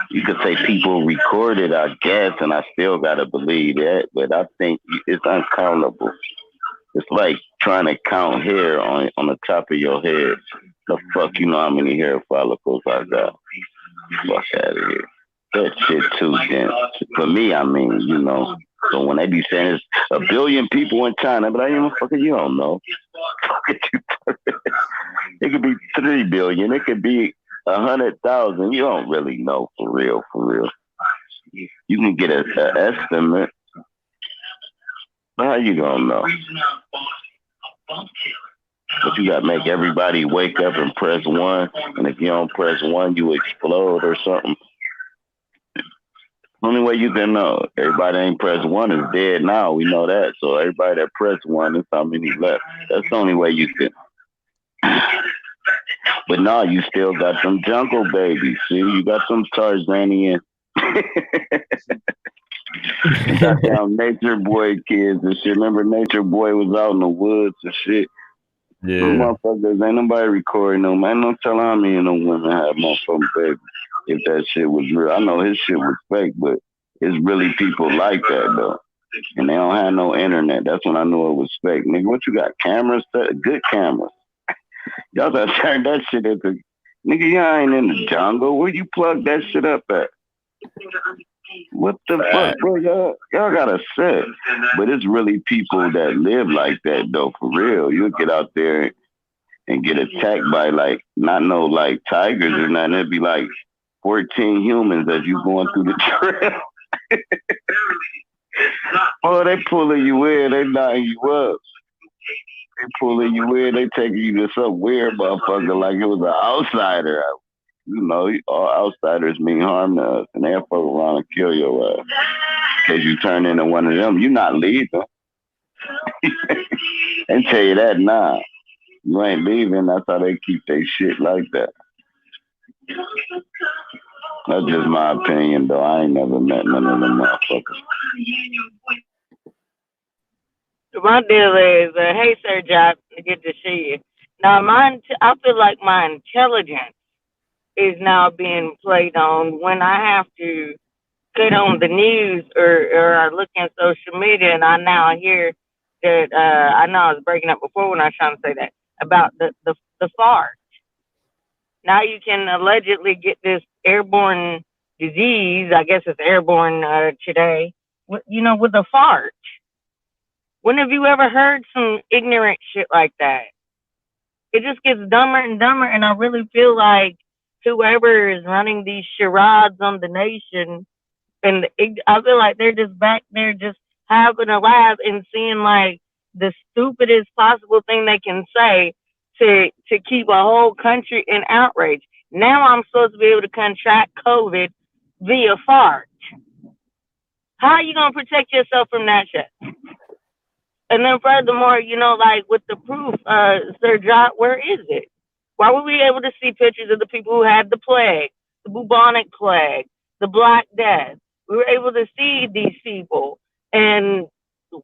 S10: You could say people recorded, I guess, and I still gotta believe that, but I think it's uncountable. It's like trying to count hair on the top of your head. The fuck you know how many hair follicles I got? Fuck out of here. That shit too dense. For me, I mean, you know. So when they be saying it's a billion people in China, but I ain't motherfucker, you don't know. It could be 3 billion. It could be 100,000. You don't really know for real, for real. You can get an estimate. But how you gonna know? But you gotta make everybody wake up and press one. And if you don't press one, you explode or something. Only way you can know. Everybody ain't press one is dead now. We know that. So everybody that press one is how many left. That's the only way you can. But now you still got some jungle babies. See, you got some Tarzanian. Goddamn Nature Boy kids and shit. Remember Nature Boy was out in the woods and shit.
S1: Yeah.
S10: Motherfuckers, ain't nobody recording them. Ain't no telling how many of them women have motherfucking babies. If that shit was real. I know his shit was fake, but it's really people like that though. And they don't have no internet. That's when I knew it was fake. Nigga, what you got? Cameras? Good cameras. Y'all gotta turn that shit into nigga, y'all ain't in the jungle. Where you plug that shit up at? What the fuck, bro? Y'all got a set. But it's really people that live like that though, for real. You'll get out there and get attacked by like not no like tigers or nothing. It'd be like 14 humans as you going through the trail. Oh, they pulling you in, they knocking you up. They pulling you in, they taking you to some weird motherfucker like it was an outsider. You know, all outsiders mean harm to us, and they'll fuck around and kill your ass. In case you turn into one of them, you're not leaving. They tell you that now. You ain't leaving. That's how they keep their shit like that. That's just my opinion, though. I ain't never met none of them motherfuckers.
S3: My deal is, hey, Sir Jock, good to see you. Now, I feel like my intelligence is now being played on when I have to get on the news or I look at social media and I now hear that, I know I was breaking up before when I was trying to say that, about the fart. Now you can allegedly get this airborne disease, I guess it's airborne today, with a fart. When have you ever heard some ignorant shit like that? It just gets dumber and dumber, and I really feel like whoever is running these charades on the nation, and I feel like they're just back there just having a laugh and seeing like the stupidest possible thing they can say to keep a whole country in outrage. Now I'm supposed to be able to contract COVID via fart. How are you gonna protect yourself from that shit? And then furthermore, like with the proof, Sir John, where is it? Why were we able to see pictures of the people who had the plague, the bubonic plague, the Black Death? We were able to see these people. And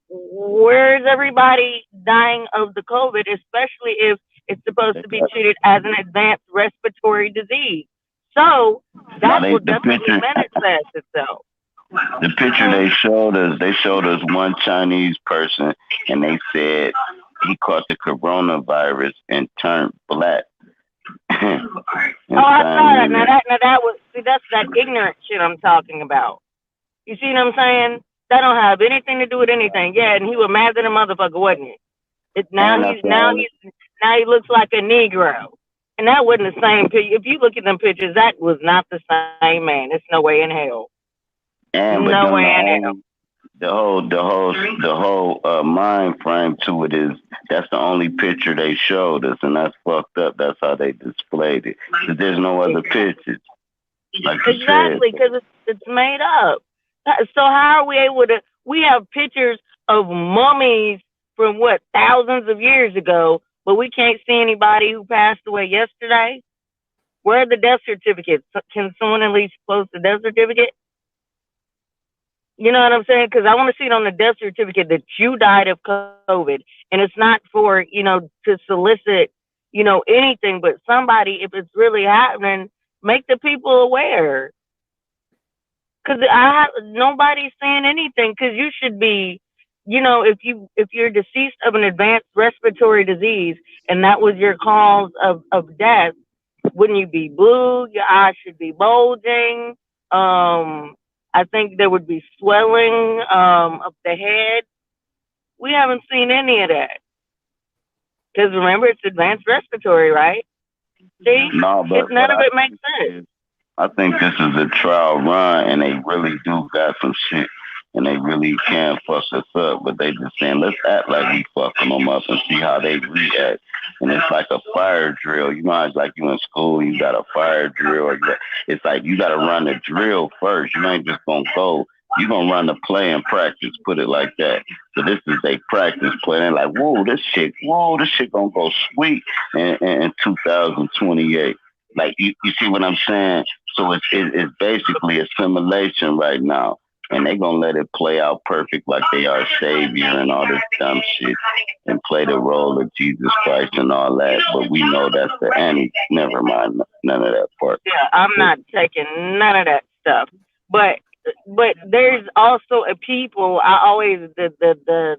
S3: where's everybody dying of the COVID, especially if it's supposed to be treated as an advanced respiratory disease? So that will definitely manifest itself.
S10: The picture they showed us one Chinese person, and they said he caught the coronavirus and turned black.
S3: Oh, I saw that. Now that was, see, that's that ignorant shit I'm talking about. You see what I'm saying? That don't have anything to do with anything. Yeah, and he was mad at a motherfucker, wasn't it? Now he looks like a Negro, and that wasn't the same picture. If you look at them pictures, that was not the same man. It's no way in hell.
S10: And
S3: no way in hell.
S10: The whole mind frame to it is that's the only picture they showed us, and that's fucked up. That's how they displayed it. Because there's no other pictures. Like
S3: exactly, because it's made up. So how are we able to? We have pictures of mummies from thousands of years ago, but we can't see anybody who passed away yesterday. Where are the death certificates? Can someone at least post the death certificate? You know what I'm saying? Because I want to see it on the death certificate that you died of COVID. And it's not for, to solicit, anything, but somebody, if it's really happening, make the people aware. Because nobody's saying anything, because you should be, if you're deceased of an advanced respiratory disease and that was your cause of death, wouldn't you be blue? Your eyes should be bulging. I think there would be swelling of the head. We haven't seen any of that. Because remember, it's advanced respiratory, right? See?
S10: No,
S3: none of it makes sense.
S10: I think this is a trial run, and they really do got some shit, and they really can fuck us up. But they just saying, let's act like we fucking them up and see how they react. And it's like a fire drill. You know, it's like you in school, you got a fire drill. It's like you got to run the drill first. You ain't just gonna go. You're gonna run the play and practice. Put it like that. So this is a practice play. And like, this shit gonna go sweet in 2028. Like you see what I'm saying? So it's basically a simulation right now, and they gonna let it play out perfect like they are Savior and all this dumb shit, and play the role of Jesus Christ and all that. But we know that's the anti. Never mind, none of that part.
S3: Yeah, I'm not taking none of that stuff. But there's also a people. I always the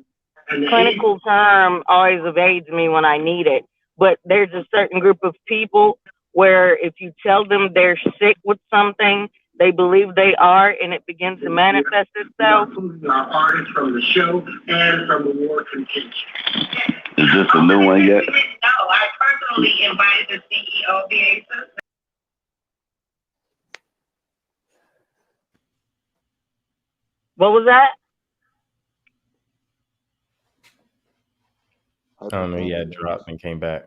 S3: clinical term always evades me when I need it. But there's a certain group of people where if you tell them they're sick with something, they believe they are, and it begins to manifest itself.
S11: Our artists from the show and from the war contingent.
S10: Is this a new one yet?
S11: No, I personally invited the CEO of the ASUS.
S3: What was that?
S1: I don't know. He had dropped and came back.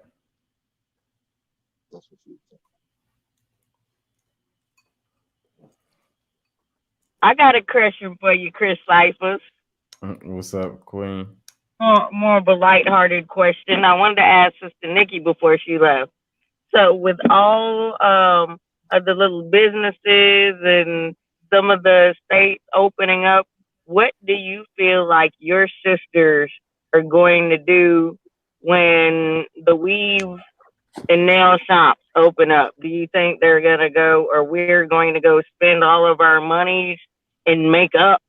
S12: That's what she said.
S3: I got a question for you, Chris Cyphers.
S1: What's up, Queen?
S3: More of a lighthearted question. I wanted to ask Sister Nikki before she left. So with all of the little businesses and some of the states opening up, what do you feel like your sisters are going to do when the weave and nail shops open up? Do you think they're going to go, or we're going to go spend all of our monies and make up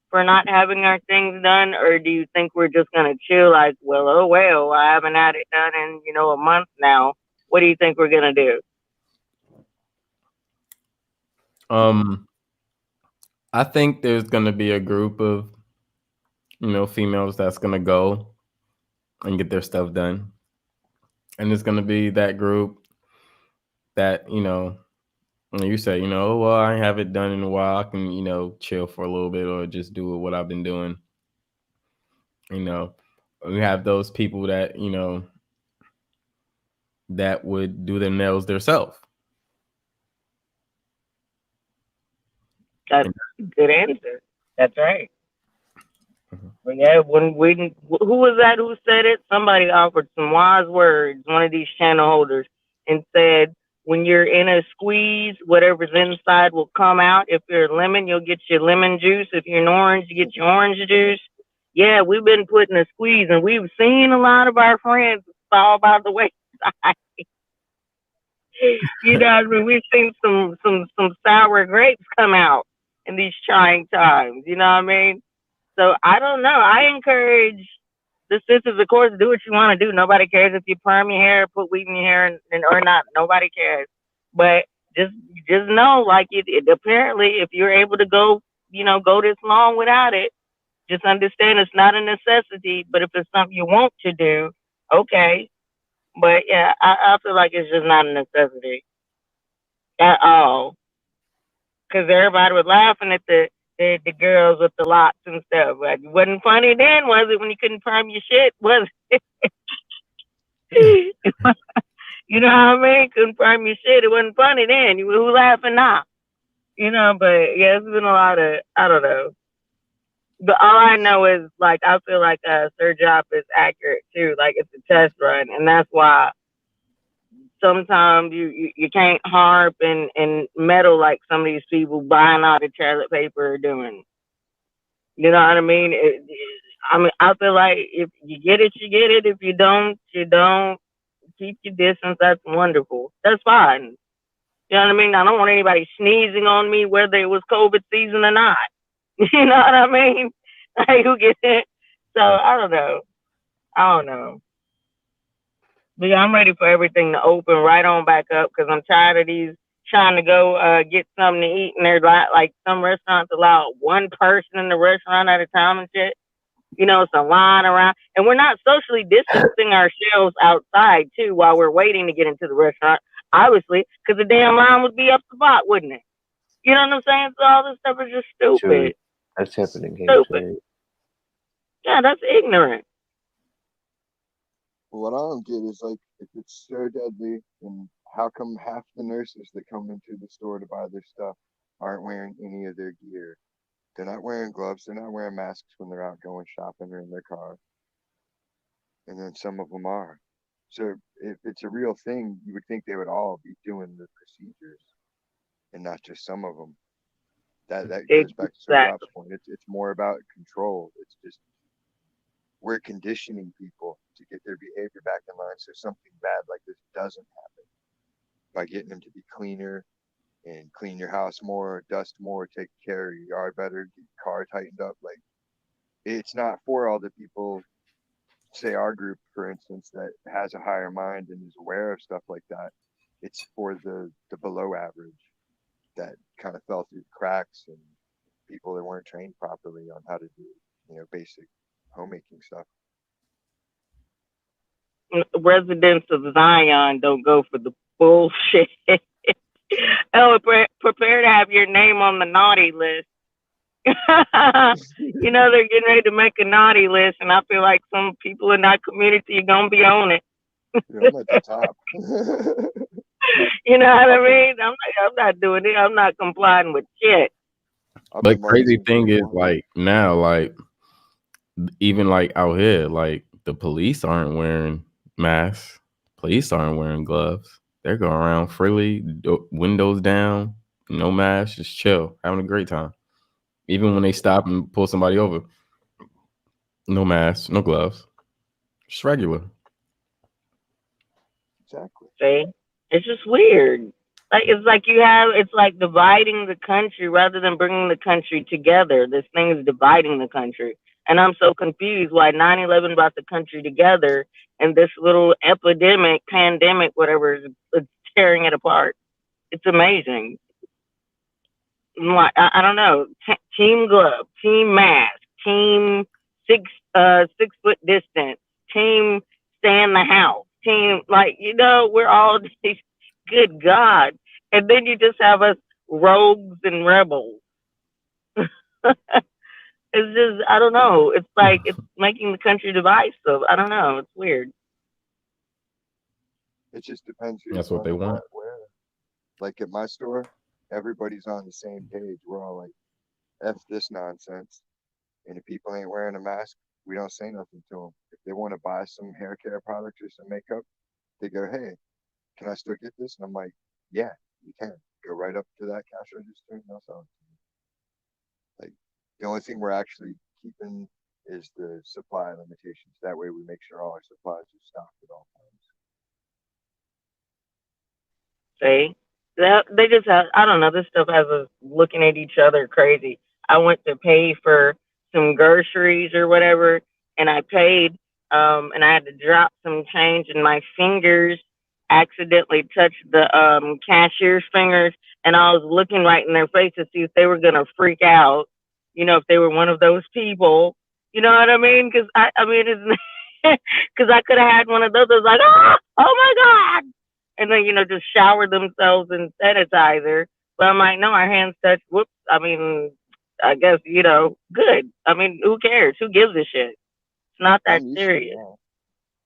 S3: for not having our things done? Or do you think we're just going to chill like, well, oh, well, I haven't had it done in, a month now. What do you think we're going to do?
S1: Um, I think there's gonna be a group of females that's gonna go and get their stuff done, and it's gonna be that group that when you say "Oh, well, I ain't have it done in a while. I can chill for a little bit or just do what I've been doing." You know, we have those people that that would do their nails themselves.
S3: That's a good answer. That's right. But yeah, who was that who said it? Somebody offered some wise words, one of these channel holders, and said, when you're in a squeeze, whatever's inside will come out. If you're a lemon, you'll get your lemon juice. If you're an orange, you get your orange juice. Yeah, we've been put in a squeeze, and we've seen a lot of our friends fall by the wayside. I mean, we've seen some sour grapes come out in these trying times. You know what I mean? So I don't know. I encourage the sisters, of course, do what you want to do. Nobody cares if you perm your hair, put weave in your hair, or not. Nobody cares. But just know, like it apparently, if you're able to go this long without it, just understand it's not a necessity. But if it's something you want to do, okay. But yeah, I feel like it's just not a necessity at all. Because everybody was laughing at the girls with the locks and stuff. Like, it wasn't funny then, was it? When you couldn't perm your shit, was it? You know what I mean? Couldn't perm your shit. It wasn't funny then. You were laughing now. But yeah, it's been a lot of, I don't know. But all I know is, like, I feel like Sir Job is accurate too. Like, it's a test run, and that's why sometimes you can't harp and meddle like some of these people buying all the toilet paper are doing. You know what I mean? I mean, I feel like if you get it, you get it. If you don't, you don't. Keep your distance. That's wonderful. That's fine. You know what I mean? I don't want anybody sneezing on me, whether it was COVID season or not. You know what I mean? Like, who gets it? So I don't know. I don't know. But yeah, I'm ready for everything to open right on back up because I'm tired of these trying to go get something to eat, and they're like some restaurants allow one person in the restaurant at a time and shit. It's a line around, and we're not socially distancing ourselves outside too while we're waiting to get into the restaurant. Obviously, because the damn line would be up the spot, wouldn't it? You know what I'm saying? So all this stuff is just
S5: Sure,
S3: stupid.
S5: that's happening here
S3: Stupid.
S5: too.
S3: Yeah, that's ignorant.
S9: What I don't get is, like, if it's so deadly, then how come half the nurses that come into the store to buy their stuff aren't wearing any of their gear? They're not wearing gloves. They're not wearing masks when they're out going shopping or in their car. And then some of them are. So if it's a real thing, you would think they would all be doing the procedures and not just some of them. That goes back to Sir Job's point. It's more about control. It's just we're conditioning people to get their behavior back in line so something bad like this doesn't happen by getting them to be cleaner and clean your house more, dust more, take care of your yard better, get your car tightened up. Like, it's not for all the people, say our group, for instance, that has a higher mind and is aware of stuff like that. It's for the below average that kind of fell through the cracks and people that weren't trained properly on how to do, basic homemaking stuff.
S3: Residents of Zion don't go for the bullshit. Oh, prepare to have your name on the naughty list. They're getting ready to make a naughty list, and I feel like some people in that community are gonna be on it.
S9: Yeah, I'm at the top.
S3: You know what I mean? I'm not doing it. I'm not complying with shit.
S1: But crazy thing is, like, now, like, even like out here, like, the police aren't wearing masks. Police aren't wearing gloves. They're going around freely, windows down, no mask, just chill, having a great time. Even when they stop and pull somebody over, no mask, no gloves, just regular.
S9: Exactly.
S3: See, it's just weird. Like, it's like dividing the country rather than bringing the country together. This thing is dividing the country. And I'm so confused why 9/11 brought the country together and this little epidemic, pandemic, whatever, it's tearing it apart. It's amazing. like I don't know, team glove, team mask, team six 6 foot distance, team stay in the house, team like we're all good God, and then you just have us rogues and rebels. It's just I don't know. It's like it's making the country divisive. I don't know. It's weird.
S9: It just depends who's
S1: That's what they
S9: wearing
S1: want.
S9: what where. Like at my store, everybody's on the same page. We're all like, F this nonsense. And if people ain't wearing a mask, we don't say nothing to them. If they want to buy some hair care product or some makeup, they go, hey, can I still get this? And I'm like, yeah, you can. Go right up to that cash register and they'll sell it to you. Like, the only thing we're actually keeping is the supply limitations. That way we make sure all our supplies are stocked at all times.
S3: See, that they just have. I don't know. This stuff has us looking at each other crazy. I went to pay for some groceries or whatever, and I paid, and I had to drop some change, and my fingers accidentally touched the cashier's fingers, and I was looking right in their face to see if they were gonna freak out. If they were one of those people. You know what I mean? Because I mean, it's because I could have had one of those. I was like, oh my God, and then just shower themselves in sanitizer. But I'm like, no, our hands touch. Whoops. I mean, I guess good. I mean, who cares? Who gives a shit? It's not that
S9: I'm used to
S3: serious.
S9: that.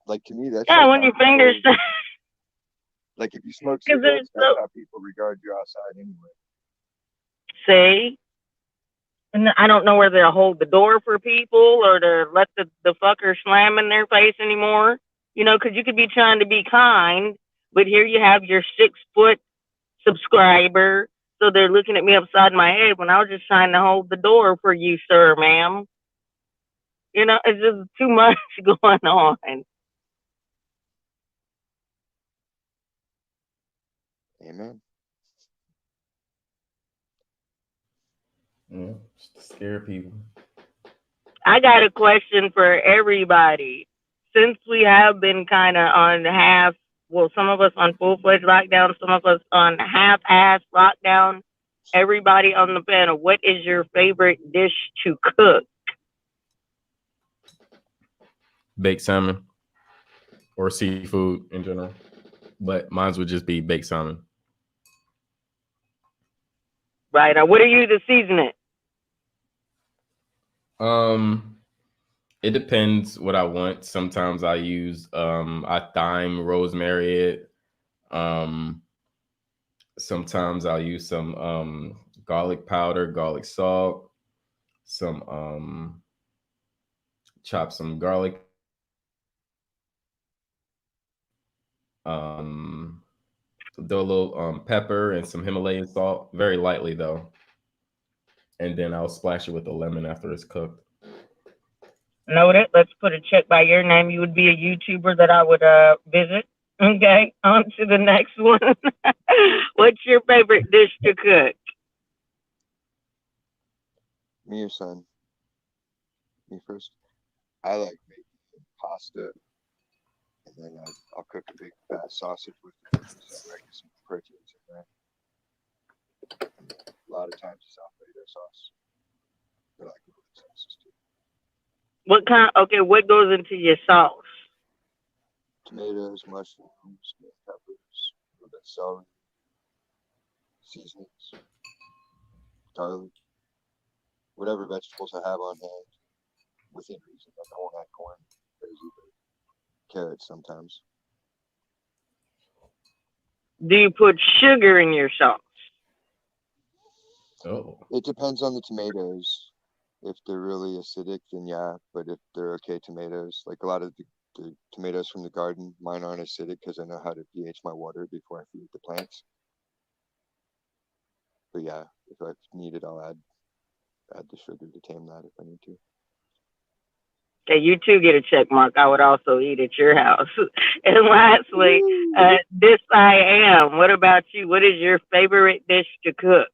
S9: Like to me, that's
S3: Yeah,
S9: like
S3: when
S9: how
S3: your fingers,
S9: people. Like if you smoke
S3: because there's
S9: cigarettes, that's how people regard you outside anyway.
S3: say, and I don't know whether to hold the door for people or to let the fucker slam in their face anymore. Because you could be trying to be kind, but here you have your 6 foot subscriber. So they're looking at me upside my head when I was just trying to hold the door for you, sir, ma'am. It's just too much going on.
S9: Amen.
S1: Yeah, just to scare people.
S3: I got a question for everybody. Since we have been kind of on some of us on full-fledged lockdown, some of us on half-ass lockdown, everybody on the panel, what is your favorite dish to cook?
S1: Baked salmon or seafood in general, but mine would just be baked salmon.
S3: Right. What are you to season it?
S1: It depends what I want. Sometimes I use I thyme rosemary it. Um, Sometimes I'll use some garlic powder, garlic salt, some chop some garlic up, um throw a little pepper and some Himalayan salt, very lightly though, and then I'll splash it with a lemon after it's cooked.
S3: Noted. Let's put a check by your name. You would be a YouTuber that I would visit. Okay. On to the next one. What's your favorite dish to cook?
S9: Me or son? Me first. I like making pasta, and then I'll cook a big fat sausage with it, so I get some proteins in there. A lot of times it's Alfredo sauce. I like other sauces too.
S3: What goes into your sauce?
S9: Tomatoes, mushrooms, green peppers, a little bit of celery, seasonings, garlic, whatever vegetables I have on hand, within reason. Like I won't add corn, crazy, but carrots sometimes.
S3: Do you put sugar in your sauce?
S1: Oh,
S9: It depends on the tomatoes. If they're really acidic, then yeah. But if they're okay tomatoes, like a lot of the tomatoes from the garden, mine aren't acidic because I know how to pH my water before I feed the plants. But yeah, if I need it, I'll add the sugar to tame that if I need to.
S3: Okay, you too get a check mark. I would also eat at your house. And lastly, this I am. What about you? What is your favorite dish to cook?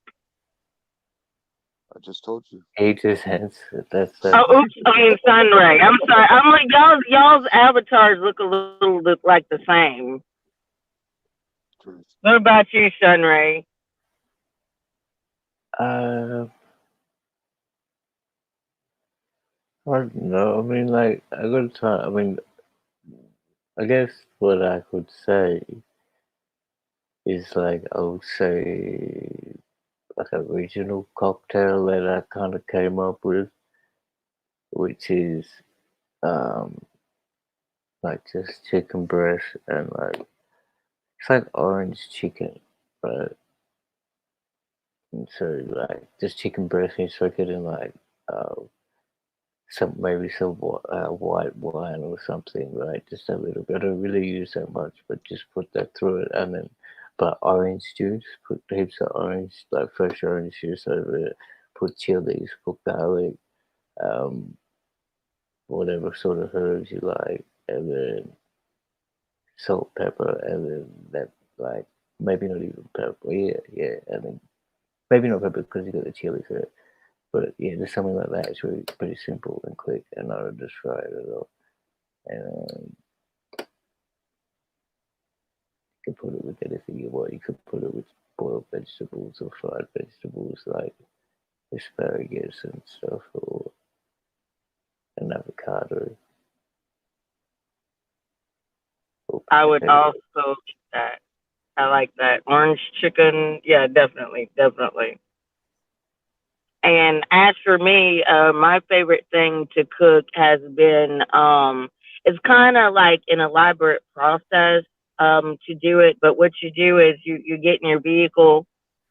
S9: I just told you.
S5: He just has that's
S3: Oh, oops. I mean, Sunray. I'm sorry. I'm like, y'all's avatars look a little bit like the same.
S9: Truth.
S3: What about you, Sunray?
S5: Uh, I don't know. I mean, like, I gotta try. I mean, I guess what I could say is like, I would say like a regional cocktail that I kind of came up with, which is um like just chicken breast and like it's like orange chicken, right? And so like just chicken breast and you soak it in like uh some maybe some white wine or something, right? Just a little bit. I don't really use that much, but just put that through it, and then but orange juice. Put heaps of orange, like fresh orange juice over it. Put chilies, put garlic, um, whatever sort of herbs you like, and then salt, pepper, and then that like maybe not even pepper. Yeah, and then maybe not pepper because you got the chili for it. But yeah, just something like that. It's really pretty simple and quick, and not just fry it at all. And you can put it with anything you want. You could put it with boiled vegetables or fried vegetables like asparagus and stuff, or an avocado or
S3: I would
S5: potato.
S3: also that. I like that orange chicken. Yeah, definitely, definitely. And as for me, my favorite thing to cook has been it's kind of like an elaborate process to do it. But what you do is you get in your vehicle,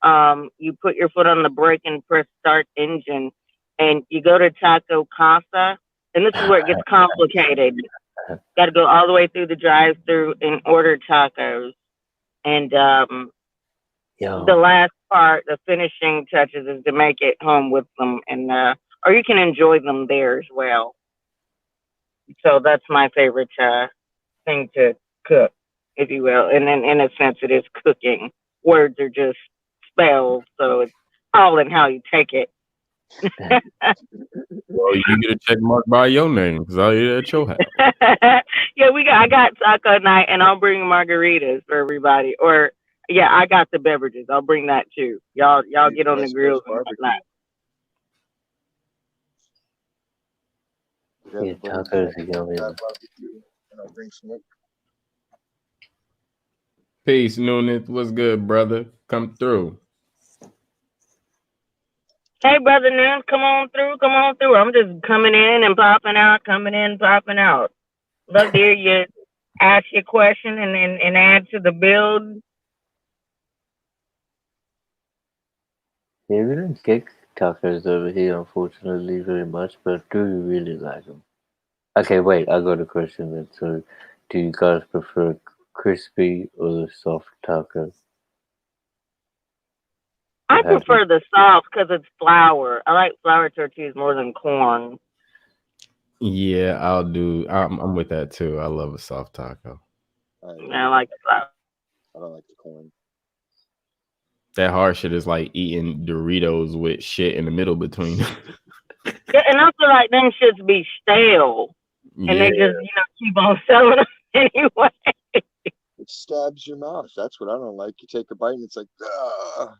S3: you put your foot on the brake and press start engine, and you go to Taco Casa. And this is where it gets complicated. Got to go all the way through the drive-through and order tacos. And the
S5: Yo,
S3: last part, the finishing touches, is to make it home with them, and or you can enjoy them there as well. So that's my favorite thing to cook, if you will. And then, in a sense, it is cooking. Words are just spells, so it's all in how you take it.
S1: Well, you get a check mark by your name because I eat at your house.
S3: Yeah, I got taco night, and I'll bring margaritas for everybody. Or yeah, I got the beverages. I'll bring that too. Y'all
S9: Maybe
S3: get on the
S9: West Coast
S3: grills and
S9: barbecue.
S3: whatnot.
S9: Get
S5: yeah,
S9: everybody
S5: tacos are
S9: together,
S5: yummy.
S9: have barbecue, and I'll bring smoke.
S1: Peace, Noonan. What's good, brother? Come through.
S3: Hey, brother Noon, come on through, come on through. I'm just coming in and popping out, coming in, popping out. Love to hear you ask your question and add to the build.
S5: Yeah, we don't get tacos over here, unfortunately, very much, but I do really like them. Okay, wait, I got a question then. So, do you guys prefer crispy or the soft taco?
S3: I
S5: Or have you?
S3: prefer the soft because it's flour. I like flour tortillas more than corn.
S1: Yeah, I'll do. I'm with that too. I love a soft taco.
S9: I
S3: I
S9: agree.
S3: like the flour.
S9: I don't like the corn.
S1: That hard shit is like eating Doritos with shit in the middle between them.
S3: Yeah, and I feel like them shits be stale, and
S1: Yeah.
S3: they just keep on selling them anyway.
S9: It stabs your mouth. That's what I don't like. You take a bite and it's like, ah.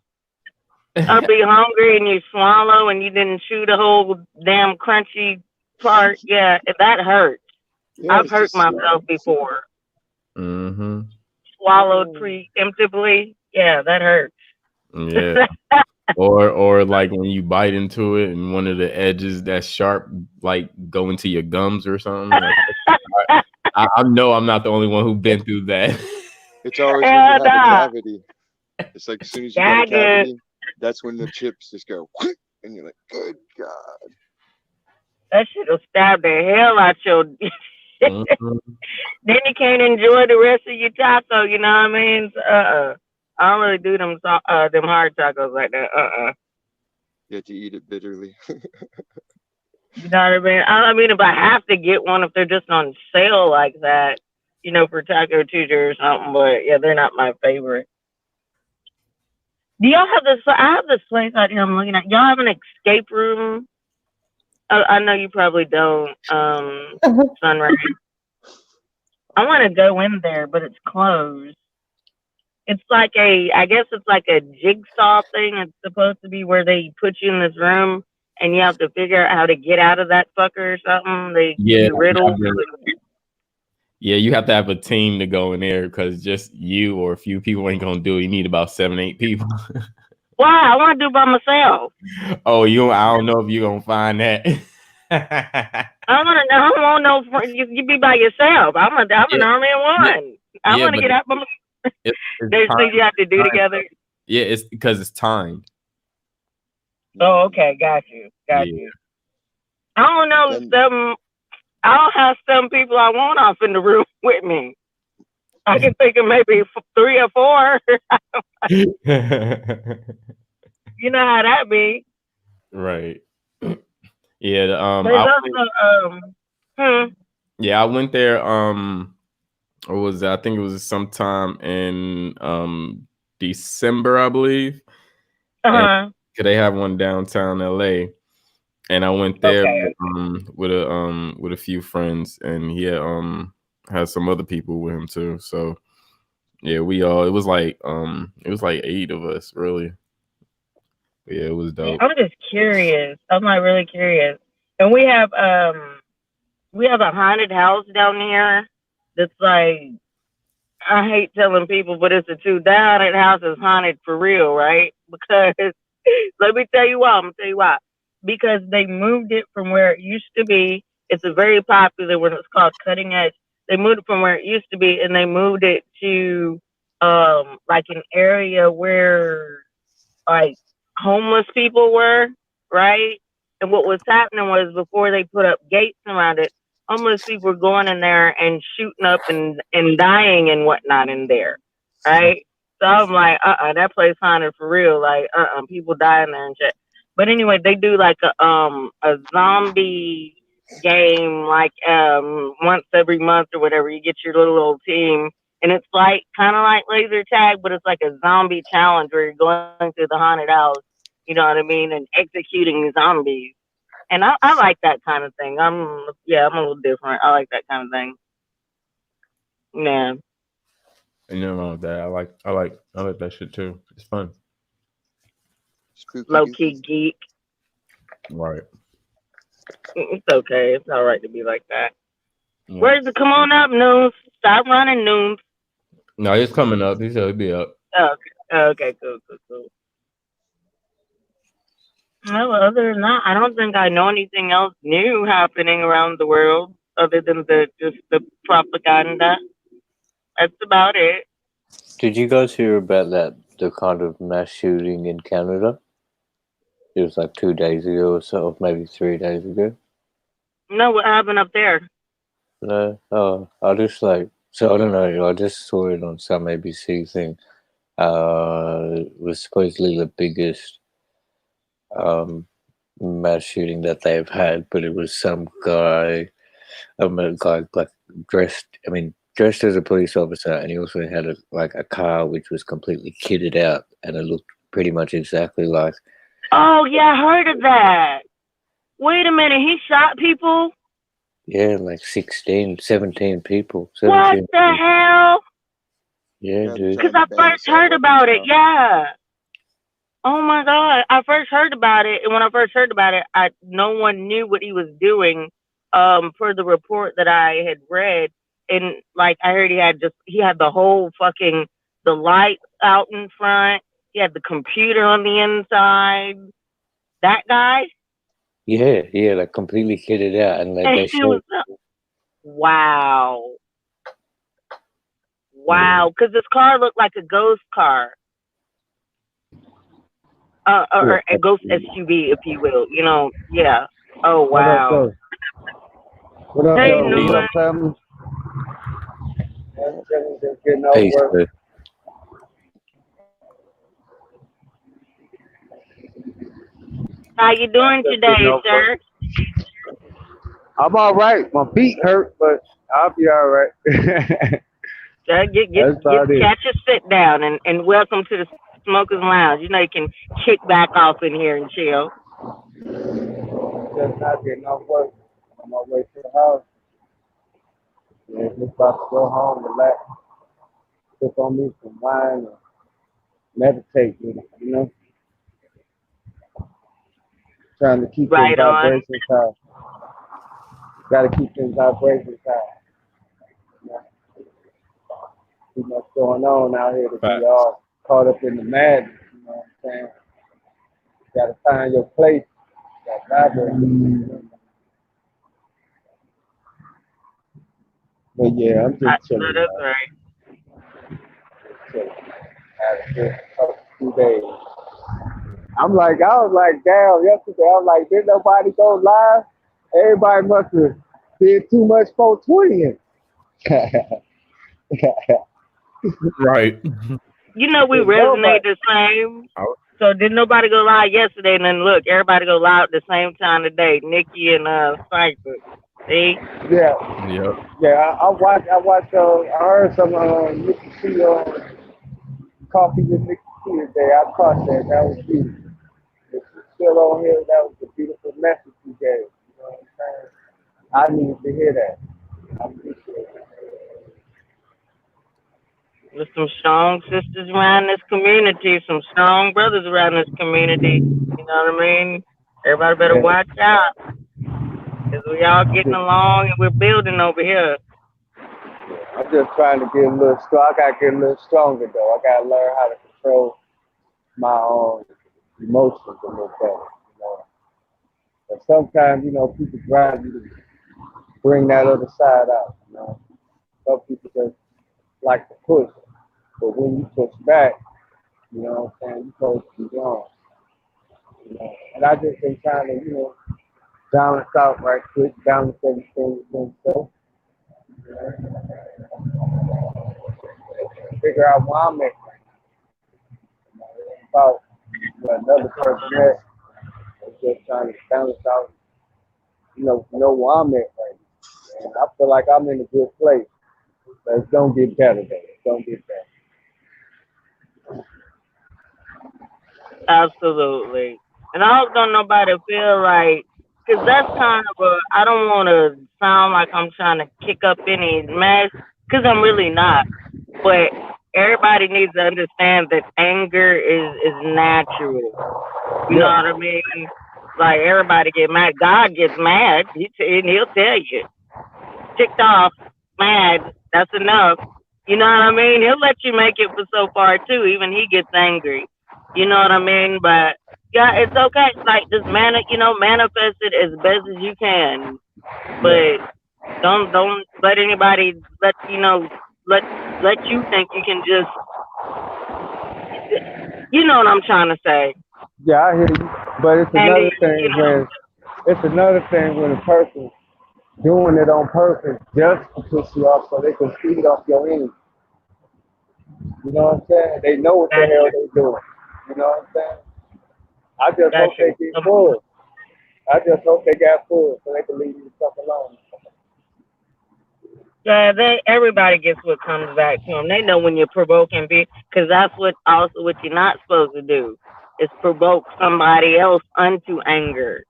S3: I'll be hungry and you swallow and you didn't chew the whole damn crunchy part. Yeah, that hurts.
S9: Yeah,
S3: I've
S9: it's
S3: hurt
S9: just
S3: myself before.
S1: Mm-hmm.
S3: Swallowed preemptively. Yeah, that hurts.
S1: Yeah. Or like when you bite into it and one of the edges that's sharp like go into your gums or something. Like I know I'm not the only one who's been through that.
S9: it's always when you
S3: Hell
S9: have a
S3: nah.
S9: cavity. It's like as soon as you got a
S3: Gagging.
S9: cavity, that's when the chips just go, and you're like, good God.
S3: That shit will stab the hell out your.
S1: Mhm.
S3: Then you can't enjoy the rest of your taco. You know what I mean? I don't really do them hard tacos like that.
S9: You have to eat it bitterly.
S3: You know what I mean? I mean, if I have to get one, if they're just on sale like that, for Taco Tuesday or something. But yeah, they're not my favorite. Do y'all have this? I have this place out here I'm looking at. Y'all have an escape room? I know you probably don't, Sunrise. I want to go in there, but it's closed. It's like I guess it's like a jigsaw thing. It's supposed to be where they put you in this room and you have to figure out how to get out of that fucker or something. They give
S1: Yeah,
S3: you riddles.
S1: yeah, you have to have a team to go in there because just you or a few people ain't gonna do it. You need about 7, 8 people.
S3: Why? I want to do it by myself.
S1: Oh, I don't know if you're gonna find that.
S3: I want to know. I want no friend. You be by yourself. I'm an
S1: Yeah,
S3: army of
S1: yeah,
S3: one. I
S1: yeah,
S3: want to
S1: but
S3: get out by myself.
S1: it's
S3: There's things you have to do
S1: timed.
S3: together.
S1: Yeah, it's because it's timed.
S3: Oh, okay. Got you. Got
S1: Yeah.
S3: you. I don't know.
S9: Then
S3: I'll have some people I want off in the room with me. I can think of maybe 3 or 4. You know how that be.
S1: Right. Yeah.
S3: There's also
S1: Yeah, I went there. What was that? I think it was sometime in December, I believe. And they have one downtown LA, and I went there with a few friends, and he had some other people with him too. So yeah, it was like 8 of us really. But yeah, it was dope.
S3: I'm just curious. I'm like really curious. And we have a haunted house down here that's like, I hate telling people, but it's the truth. That haunted house is haunted for real, right? Because let me tell you why. I'm gonna tell you why. Because they moved it from where it used to be. It's a very popular one. It's called Cutting Edge. They moved it from where it used to be, and they moved it to like an area where like homeless people were, right? And what was happening was before they put up gates around it, homeless people were going in there and shooting up and dying and whatnot in there, right? So I'm like, that place haunted for real. Like, people die in there and shit. But anyway, they do like a zombie game like once every month or whatever. You get your little old team, and it's like kind of like laser tag, but it's like a zombie challenge where you're going through the haunted house. You know what I mean, and executing zombies. And I like that kind of thing. I'm a little different. I like that kind of thing. Yeah.
S1: And nothing wrong with that. I like that shit too. It's fun.
S9: spooky
S3: Low
S9: dooky.
S3: key geek.
S1: Right.
S3: It's okay. It's all right to be like that.
S1: Yeah.
S3: Where's the come on up, Noons? Stop running, Noons.
S1: No, it's coming up. He said it'll be up.
S3: Okay, cool. Well, other than that, I don't think I know anything else new happening around the world other than just the propaganda. That's about it.
S5: Did you guys hear about the kind of mass shooting in Canada? It was like 2 days ago or so, or maybe 3 days ago.
S3: No, what happened up there?
S5: No, I just so I don't know. I just saw it on some ABC thing. It was supposedly the biggest mass shooting that they've had, but it was some guy, a guy like dressed as a police officer, and he also had a car which was completely kitted out, and it looked pretty much exactly like.
S3: Oh yeah, I heard of that. Wait a minute, he shot people?
S5: Yeah, like 16, 17 people. 17
S3: what the
S5: people.
S3: hell?
S5: Yeah, dude.
S3: Because I first heard about it, yeah. Oh my God, I first heard about it, and when I first heard about it, no one knew what he was doing. For the report that I had read, and like I heard he had the whole fucking the lights out in front. He had the computer on the inside. That guy.
S5: Yeah, like completely kitted out, and they showed.
S3: Wow, because this car looked like a ghost car. Or a ghost SUV, if you will. You know, yeah. Oh wow.
S12: What up,
S3: Hey,
S12: though? What
S3: Noah.
S12: up, family? Just getting
S5: Peace,
S12: over.
S5: dude.
S3: How you doing today, sir?
S12: I'm all right. My feet hurt, but I'll be all right.
S3: Catch a sit down and welcome to the Smokers Lounge. You know you can kick back off in here and chill.
S12: Just not getting off work. On my way to the house. Yeah, just about to go home, relax. sip on me some wine and meditate with it, trying to keep them
S3: Right on.
S12: vibrations high. Got to keep them vibrations high. You know? Too much going on out here to be
S1: Facts.
S12: all caught up in the madness. You know what I'm saying? Got to find your place. That vibrate. But yeah, I'm
S3: I
S12: just
S3: know
S12: chilling,
S3: that's
S12: man.
S3: right.
S12: Chilling. Had a good couple 2 days. I was like, damn, yesterday, I was like, didn't nobody go live? Everybody must have did too much 420.
S1: Right.
S3: You know we
S12: Did
S3: resonate
S12: nobody.
S3: the same.
S1: Oh,
S3: So did nobody go live yesterday? And then look, everybody go live at the same time today. Nikki and Cypher. See?
S12: Yeah,
S1: yep.
S12: yeah. I watched. I heard some Nikki C on Coffee with Nikki C today. I caught that. That was beautiful. If she's still on here, that was a beautiful message you gave. You know what I'm saying? I needed to hear that. I appreciate it.
S3: There's some strong sisters around this community, some strong brothers around this community. You know what I mean? Everybody better
S12: Yeah,
S3: watch out. Because we all
S12: I'm
S3: getting
S12: just,
S3: along and we're building over here.
S12: I'm just trying to get a little strong. I gotta get a little stronger though. I gotta learn how to control my own emotions a little better. You know, but sometimes people drive you to bring that other side out. You know, some people just like to push, but when you push back, you know what I'm saying, you're supposed to be gone. You know, and I just been trying to balance out right quick, balance everything within self. You know, figure out why I'm at. You know, it's about another person at. I'm just trying to balance out, know where I'm at right now. And I feel like I'm in a good place. But it's don't get better though. It's don't get better.
S3: Absolutely. And I hope don't nobody feel like, because that's kind of I don't want to sound like I'm trying to kick up any mess, because I'm really not. But everybody needs to understand that anger is natural. You know
S12: Yeah,
S3: what I mean? Like everybody get mad. God gets mad, and he'll tell you, ticked off, mad. That's enough. You know what I mean? He'll let you make it for so far too. Even he gets angry. You know what I mean? But yeah, it's okay. Like just manifest it as best as you can.
S12: yeah.
S3: But don't let anybody let let you think you can just what I'm trying to say.
S12: Yeah, I hear you. But
S3: And
S12: it's another thing when a person doing it on purpose just to piss you off so they can feed off your energy. You know what I'm saying? They know what the
S3: got
S12: hell
S3: you,
S12: they doing. You know what I'm saying? I just
S3: got
S12: hope they
S3: you.
S12: get full. I just hope they got full so they can leave you stuff alone.
S3: Yeah, everybody gets what comes back to them. They know when you're provoking, because that's what you're not supposed to do is provoke somebody else unto anger.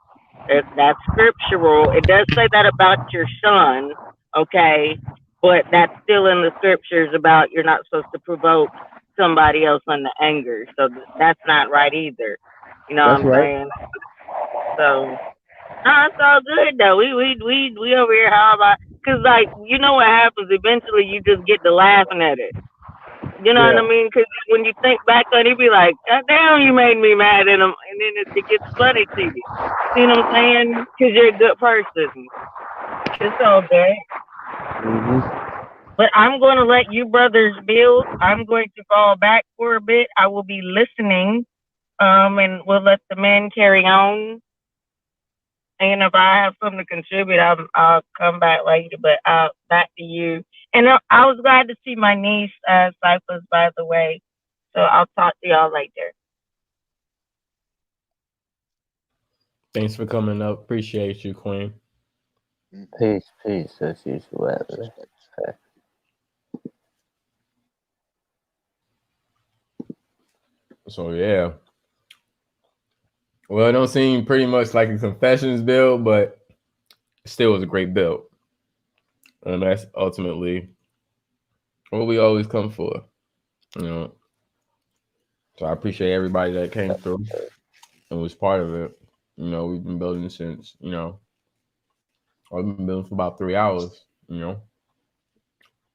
S3: That's scriptural. It does say that about your son, okay, but that's still in the scriptures about you're not supposed to provoke somebody else unto anger. So that's not right either. You know what
S12: That's
S3: I'm
S12: right.
S3: saying? So. No, it's all good though. We over here. How about? Cause like you know what happens. Eventually, you just get to laughing at it. You know what I
S12: Yeah.
S3: mean? Cause when you think back on it, you be like, God damn, you made me mad at him, and then it gets funny to you. See what I'm saying? Cause you're a good person. It's all good.
S12: Mm-hmm.
S3: But I'm going to let you brothers build. I'm going to fall back for a bit. I will be listening. And we'll let the men carry on. And if I have something to contribute, I'll come back later. But back to you. And I was glad to see my niece, Cyphers, by the way. So I'll talk to y'all later.
S1: Thanks for coming up. Appreciate you, Queen.
S5: Peace, as usual.
S9: Respect.
S1: So yeah. Well, it don't seem pretty much like a confessions build, but still was a great build. And that's ultimately what we always come for. You know, so I appreciate everybody that came through and was part of it. You know, we've been building since, I've been building for about 3 hours,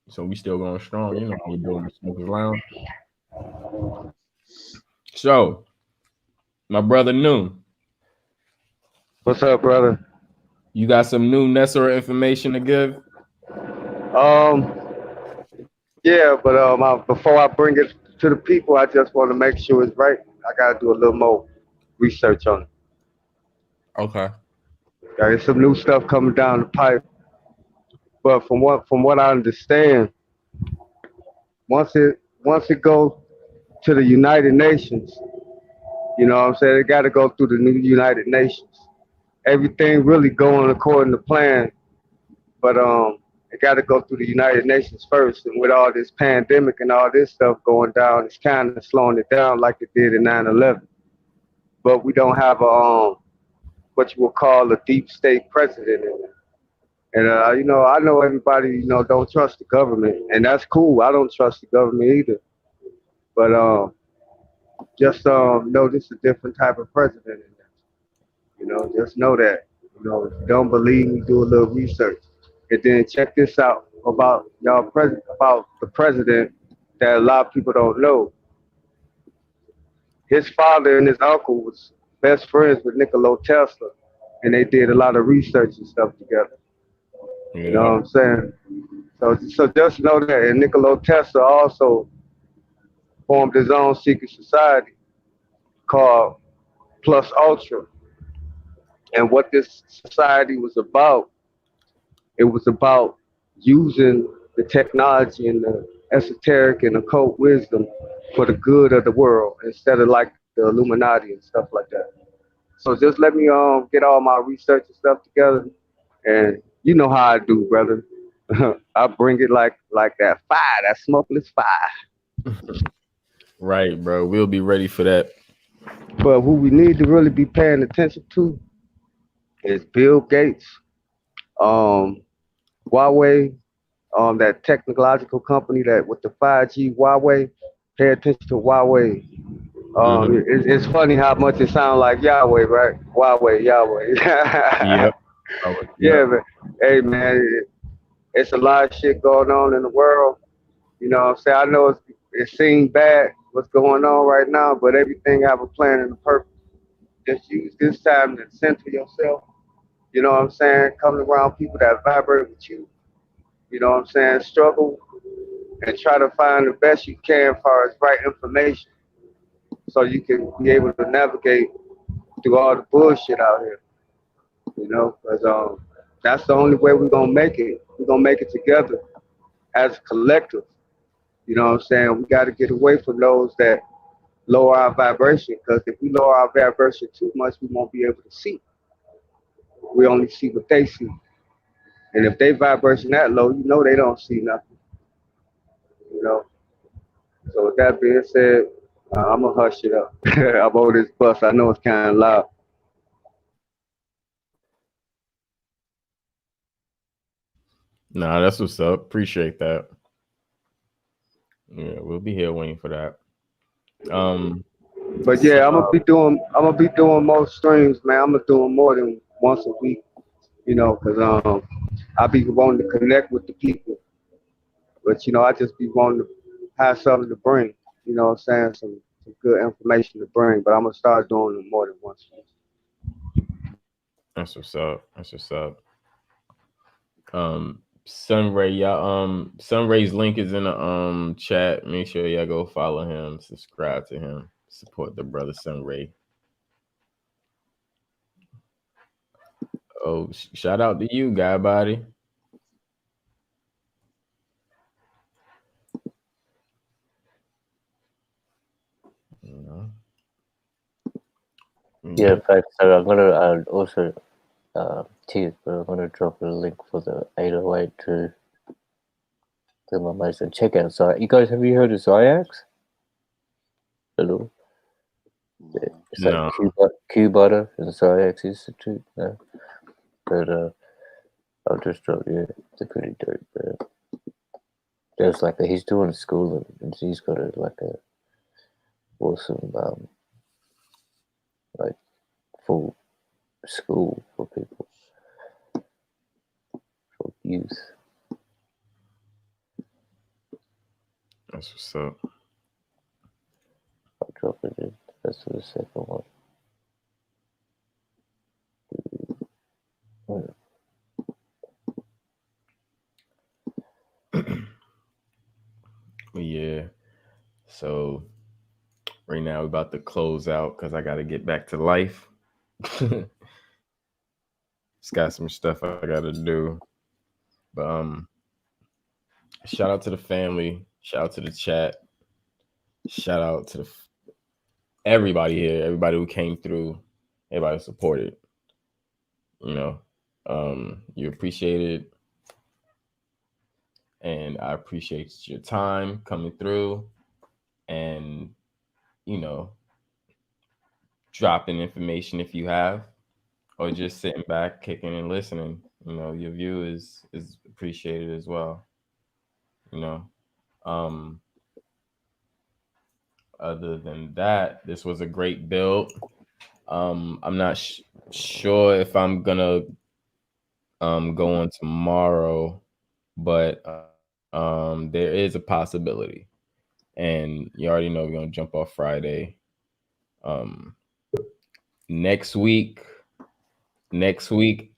S1: so we still going strong, we're doing the Smokers Lounge. So, my brother Noon,
S12: What's up, brother?
S1: you got some new Nessor information to give?
S12: Um, yeah, but before I bring it to the people, I just want to make sure it's right. I gotta do a little more research on it.
S1: Okay.
S12: There's some new stuff coming down the pipe, but from what I understand, once it goes to the United Nations, you know what I'm saying, it got to go through the new United Nations. Everything really going according to plan, but it got to go through the United Nations first. And with all this pandemic and all this stuff going down, it's kind of slowing it down like it did in 9/11. But we don't have a what you would call a deep state president in it. And I know everybody don't trust the government, and that's cool. I don't trust the government either. But just know this is a different type of president in there. Just know that. If you don't believe me, do a little research. And then check this out about about the president that a lot of people don't know. His father and his uncle was best friends with Nikola Tesla, and they did a lot of research and stuff together. You know
S1: Yeah.
S12: what I'm saying? So just know that. And Nikola Tesla also formed his own secret society called Plus Ultra. And what this society was about, it was about using the technology and the esoteric and occult wisdom for the good of the world instead of like the Illuminati and stuff like that. So just let me get all my research and stuff together, and you know how I do, brother. I bring it like that fire, that smokeless fire.
S1: Right, bro. We'll be ready for that.
S12: But who we need to really be paying attention to is Bill Gates, um, Huawei, that technological company that with the 5G Huawei. Pay attention to Huawei.
S1: Hmm.
S12: It's funny how much it sounds like Yahweh, right? Huawei, Yahweh.
S1: Yep. Oh,
S12: Yeah,
S1: yep.
S12: but hey, man, it's a lot of shit going on in the world. You know what I'm saying? I know it seems bad what's going on right now, but everything have a plan and a purpose. Just use this time to center yourself. You know what I'm saying? Come around people that vibrate with you. You know what I'm saying? Struggle and try to find the best you can as far as right information so you can be able to navigate through all the bullshit out here. Because that's the only way we're going to make it. We're going to make it together as a collective. You know what I'm saying? We got to get away from those that lower our vibration, because if we lower our vibration too much, we won't be able to see. We only see what they see. And if they vibration that low, they don't see nothing. You know. So with that being said, I'm gonna hush it up. I'm over this bus. I know it's kind of loud.
S1: Nah, that's what's up. Appreciate that. Yeah, we'll be here waiting for that. Um,
S12: But
S1: so
S12: yeah, I'm gonna be doing more streams, man. I'm gonna do them more than once a week. Because I be wanting to connect with the people, but I just be wanting to have something to bring. You know what I'm saying? Some good information to bring. But I'm gonna start doing them more than once a week.
S1: that's what's up. That's what's up. Sunray, y'all. Sunray's link is in the chat. Make sure y'all go follow him, subscribe to him, support the brother Sunray. Oh, shout out to you, guy body. You know?
S5: Yeah, in
S1: Yeah.
S5: fact, so I'm gonna also cheers, but I'm gonna drop a link for the 808 to my mates and check out. So, you guys, have you heard of Zyx? Hello, it's like
S1: No.
S5: Q Butter and Zyx Institute. No, but I'll just drop you. They're pretty dope, bro. There's like he's doing school and he's got like a awesome like full school for people for youth.
S1: That's what's up.
S5: I'll drop it in. That's the second one.
S1: Yeah. So right now we're about to close out because I got to get back to life. Just got some stuff I got to do. But shout out to the family. Shout out to the chat. Shout out to everybody here. Everybody who came through. Everybody who supported. You know, you appreciate it, and I appreciate your time coming through, and you know, dropping information if you have, or just sitting back, kicking and listening. You know, your view is appreciated as well. You know, um, other than that, this was a great build. I'm not sure if I'm gonna go on tomorrow, but there is a possibility, and you already know we're gonna jump off Friday. Um, next week, next week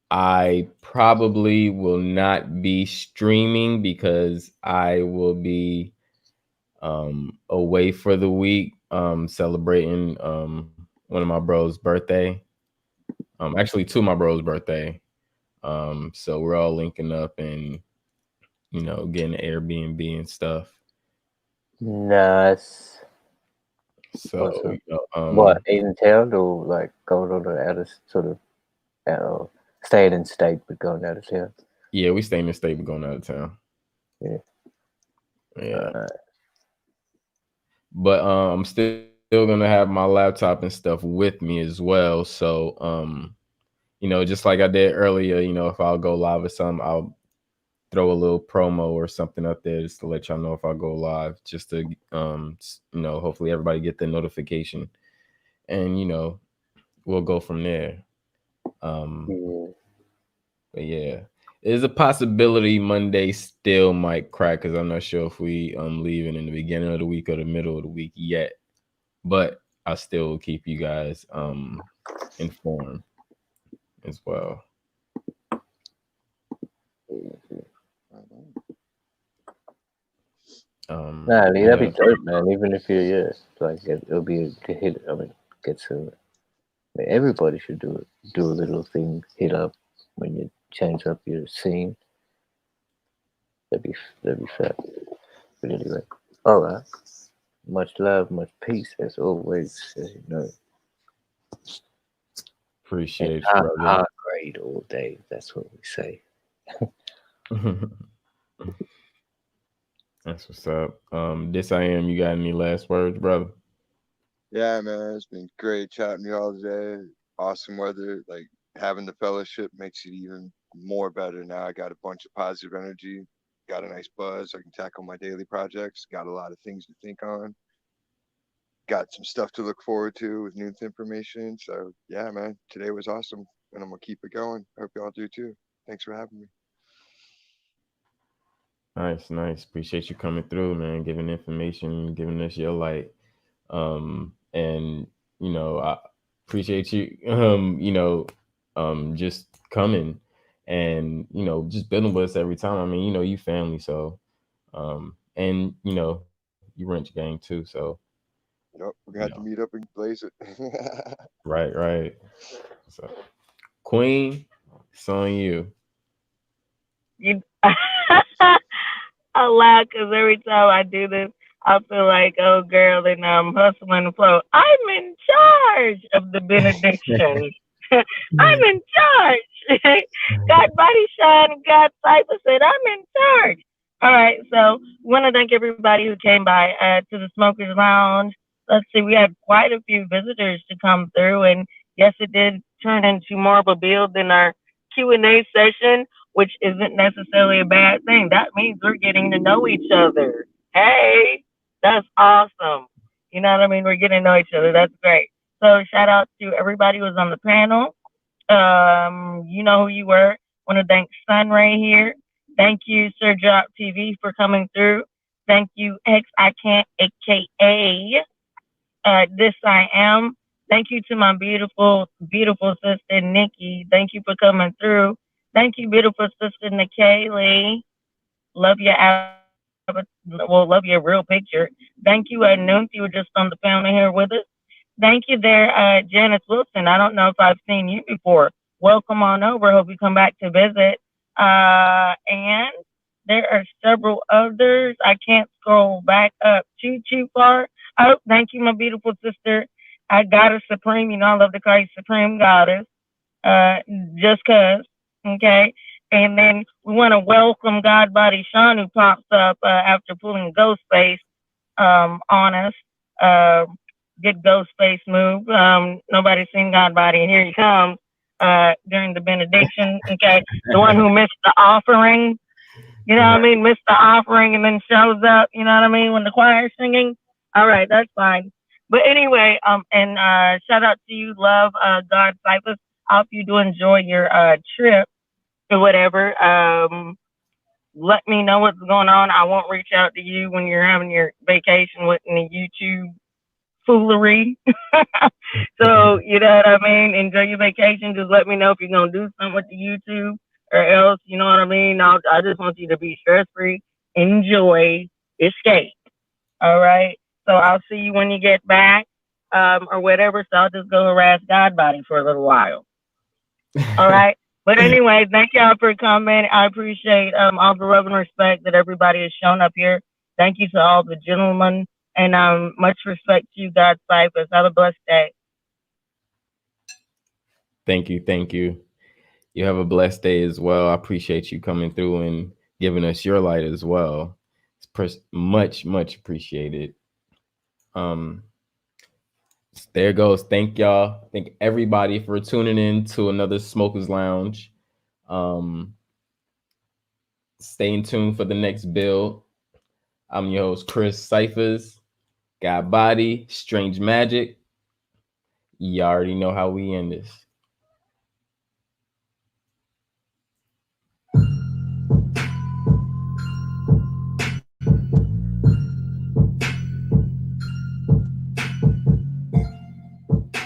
S1: I probably will not be streaming because I will be away for the week celebrating one of my bros' birthday. Actually, two of my bros' birthday. So we're all linking up and getting Airbnb and stuff.
S5: Nice.
S1: So
S5: Awesome. What, in town or like going on an out of sort of staying in state but going out of town?
S1: Yeah, we staying in state but going out of town.
S5: Yeah.
S1: Yeah. But I'm still gonna have my laptop and stuff with me as well. So just like I did earlier, if I'll go live or something, I'll throw a little promo or something up there just to let y'all know if I go live, just to hopefully everybody get the notification, and we'll go from there. But yeah, there's a possibility Monday still might crack because I'm not sure if we leaving in the beginning of the week or the middle of the week yet, but I still will keep you guys informed as well.
S5: Nah, that'd be dope, man. Even if you're like it'll be to hit. I mean, get to. I mean, everybody should do it. Do a little thing, hit up when you change up your scene. That'd be fair. But anyway, all right. Much love, much peace as always. As you know.
S1: Appreciate
S5: you,
S1: brother.
S5: High grade all day. That's what we say.
S1: That's what's up. This I am. You got any last words, brother?
S9: Yeah, man, it's been great chatting to you all today. Awesome weather. Like having the fellowship makes it even more better now. I got a bunch of positive energy, got a nice buzz. I can tackle my daily projects, got a lot of things to think on, got some stuff to look forward to with new information. So yeah, man, today was awesome and I'm gonna keep it going. Hope y'all do too. Thanks for having me.
S1: Nice. Appreciate you coming through, man, giving information, giving us your light. And I appreciate you just coming and just building with us every time. I mean, you family, so and you rent your gang too, so
S9: Yep, we're gonna have to meet up and blaze it.
S1: right. So Queen, it's on you.
S3: You, I laugh because every time I do this, I feel like, oh girl, and I'm hustling the flow. I'm in charge of the benediction. I'm in charge. God body shine, God Cypher said, I'm in charge. All right, so want to thank everybody who came by to the Smokers Lounge. Let's see, we had quite a few visitors to come through, and yes, it did turn into more of a build than our Q&A session. which isn't necessarily a bad thing. That means we're getting to know each other. Hey, that's awesome. You know what I mean? We're getting to know each other. That's great. So shout out to everybody who was on the panel. You know who you were. Want to thank Sunray here. Thank you, Sir Drop TV, for coming through. Thank you, X I Can't, aka This I Am. Thank you to my beautiful, beautiful sister Nikki. Thank you for coming through. Thank you, beautiful sister Nikaylee. Love your love your real picture. Thank you, Noon. You were just on the panel here with us. Thank you there, Janice Wilson. I don't know if I've seen you before. Welcome on over. Hope you come back to visit. And there are several others. I can't scroll back up too far. Oh, thank you, my beautiful sister. I Goddess Supreme. You know I love to call you Supreme Goddess. Uh, just cause. Okay. And then we want to welcome God Body Sean, who pops up after pulling Ghost Face on us. Good Ghost Face move. Nobody's seen God Body, and here he comes during the benediction. Okay, the one who missed the offering. You know what I mean? Missed the offering and then shows up. You know what I mean? When the choir's singing. All right, that's fine. But anyway, and shout out to you, love God Cyphers. I hope you do enjoy your trip or whatever. Let me know what's going on. I won't reach out to you when you're having your vacation with any YouTube foolery. So, you know what I mean? Enjoy your vacation. Just let me know if you're going to do something with the YouTube or else, you know what I mean? I just want you to be stress free, enjoy, escape. All right. So I'll see you when you get back or whatever. So I'll just go harass God Body for a little while. All right. But anyway, thank y'all for coming. I appreciate all the love and respect that everybody has shown up here. Thank you to all the gentlemen, and much respect to you, God Cyphers. Have a blessed day.
S1: Thank you. Thank you. You have a blessed day as well. I appreciate you coming through and giving us your light as well. It's much appreciated. There goes. Thank y'all. Thank everybody for tuning in to another Smokers Lounge. Stay tuned for the next build. I'm your host, Chris Cyphers. God Body, Strange Magic. You already know how we end this.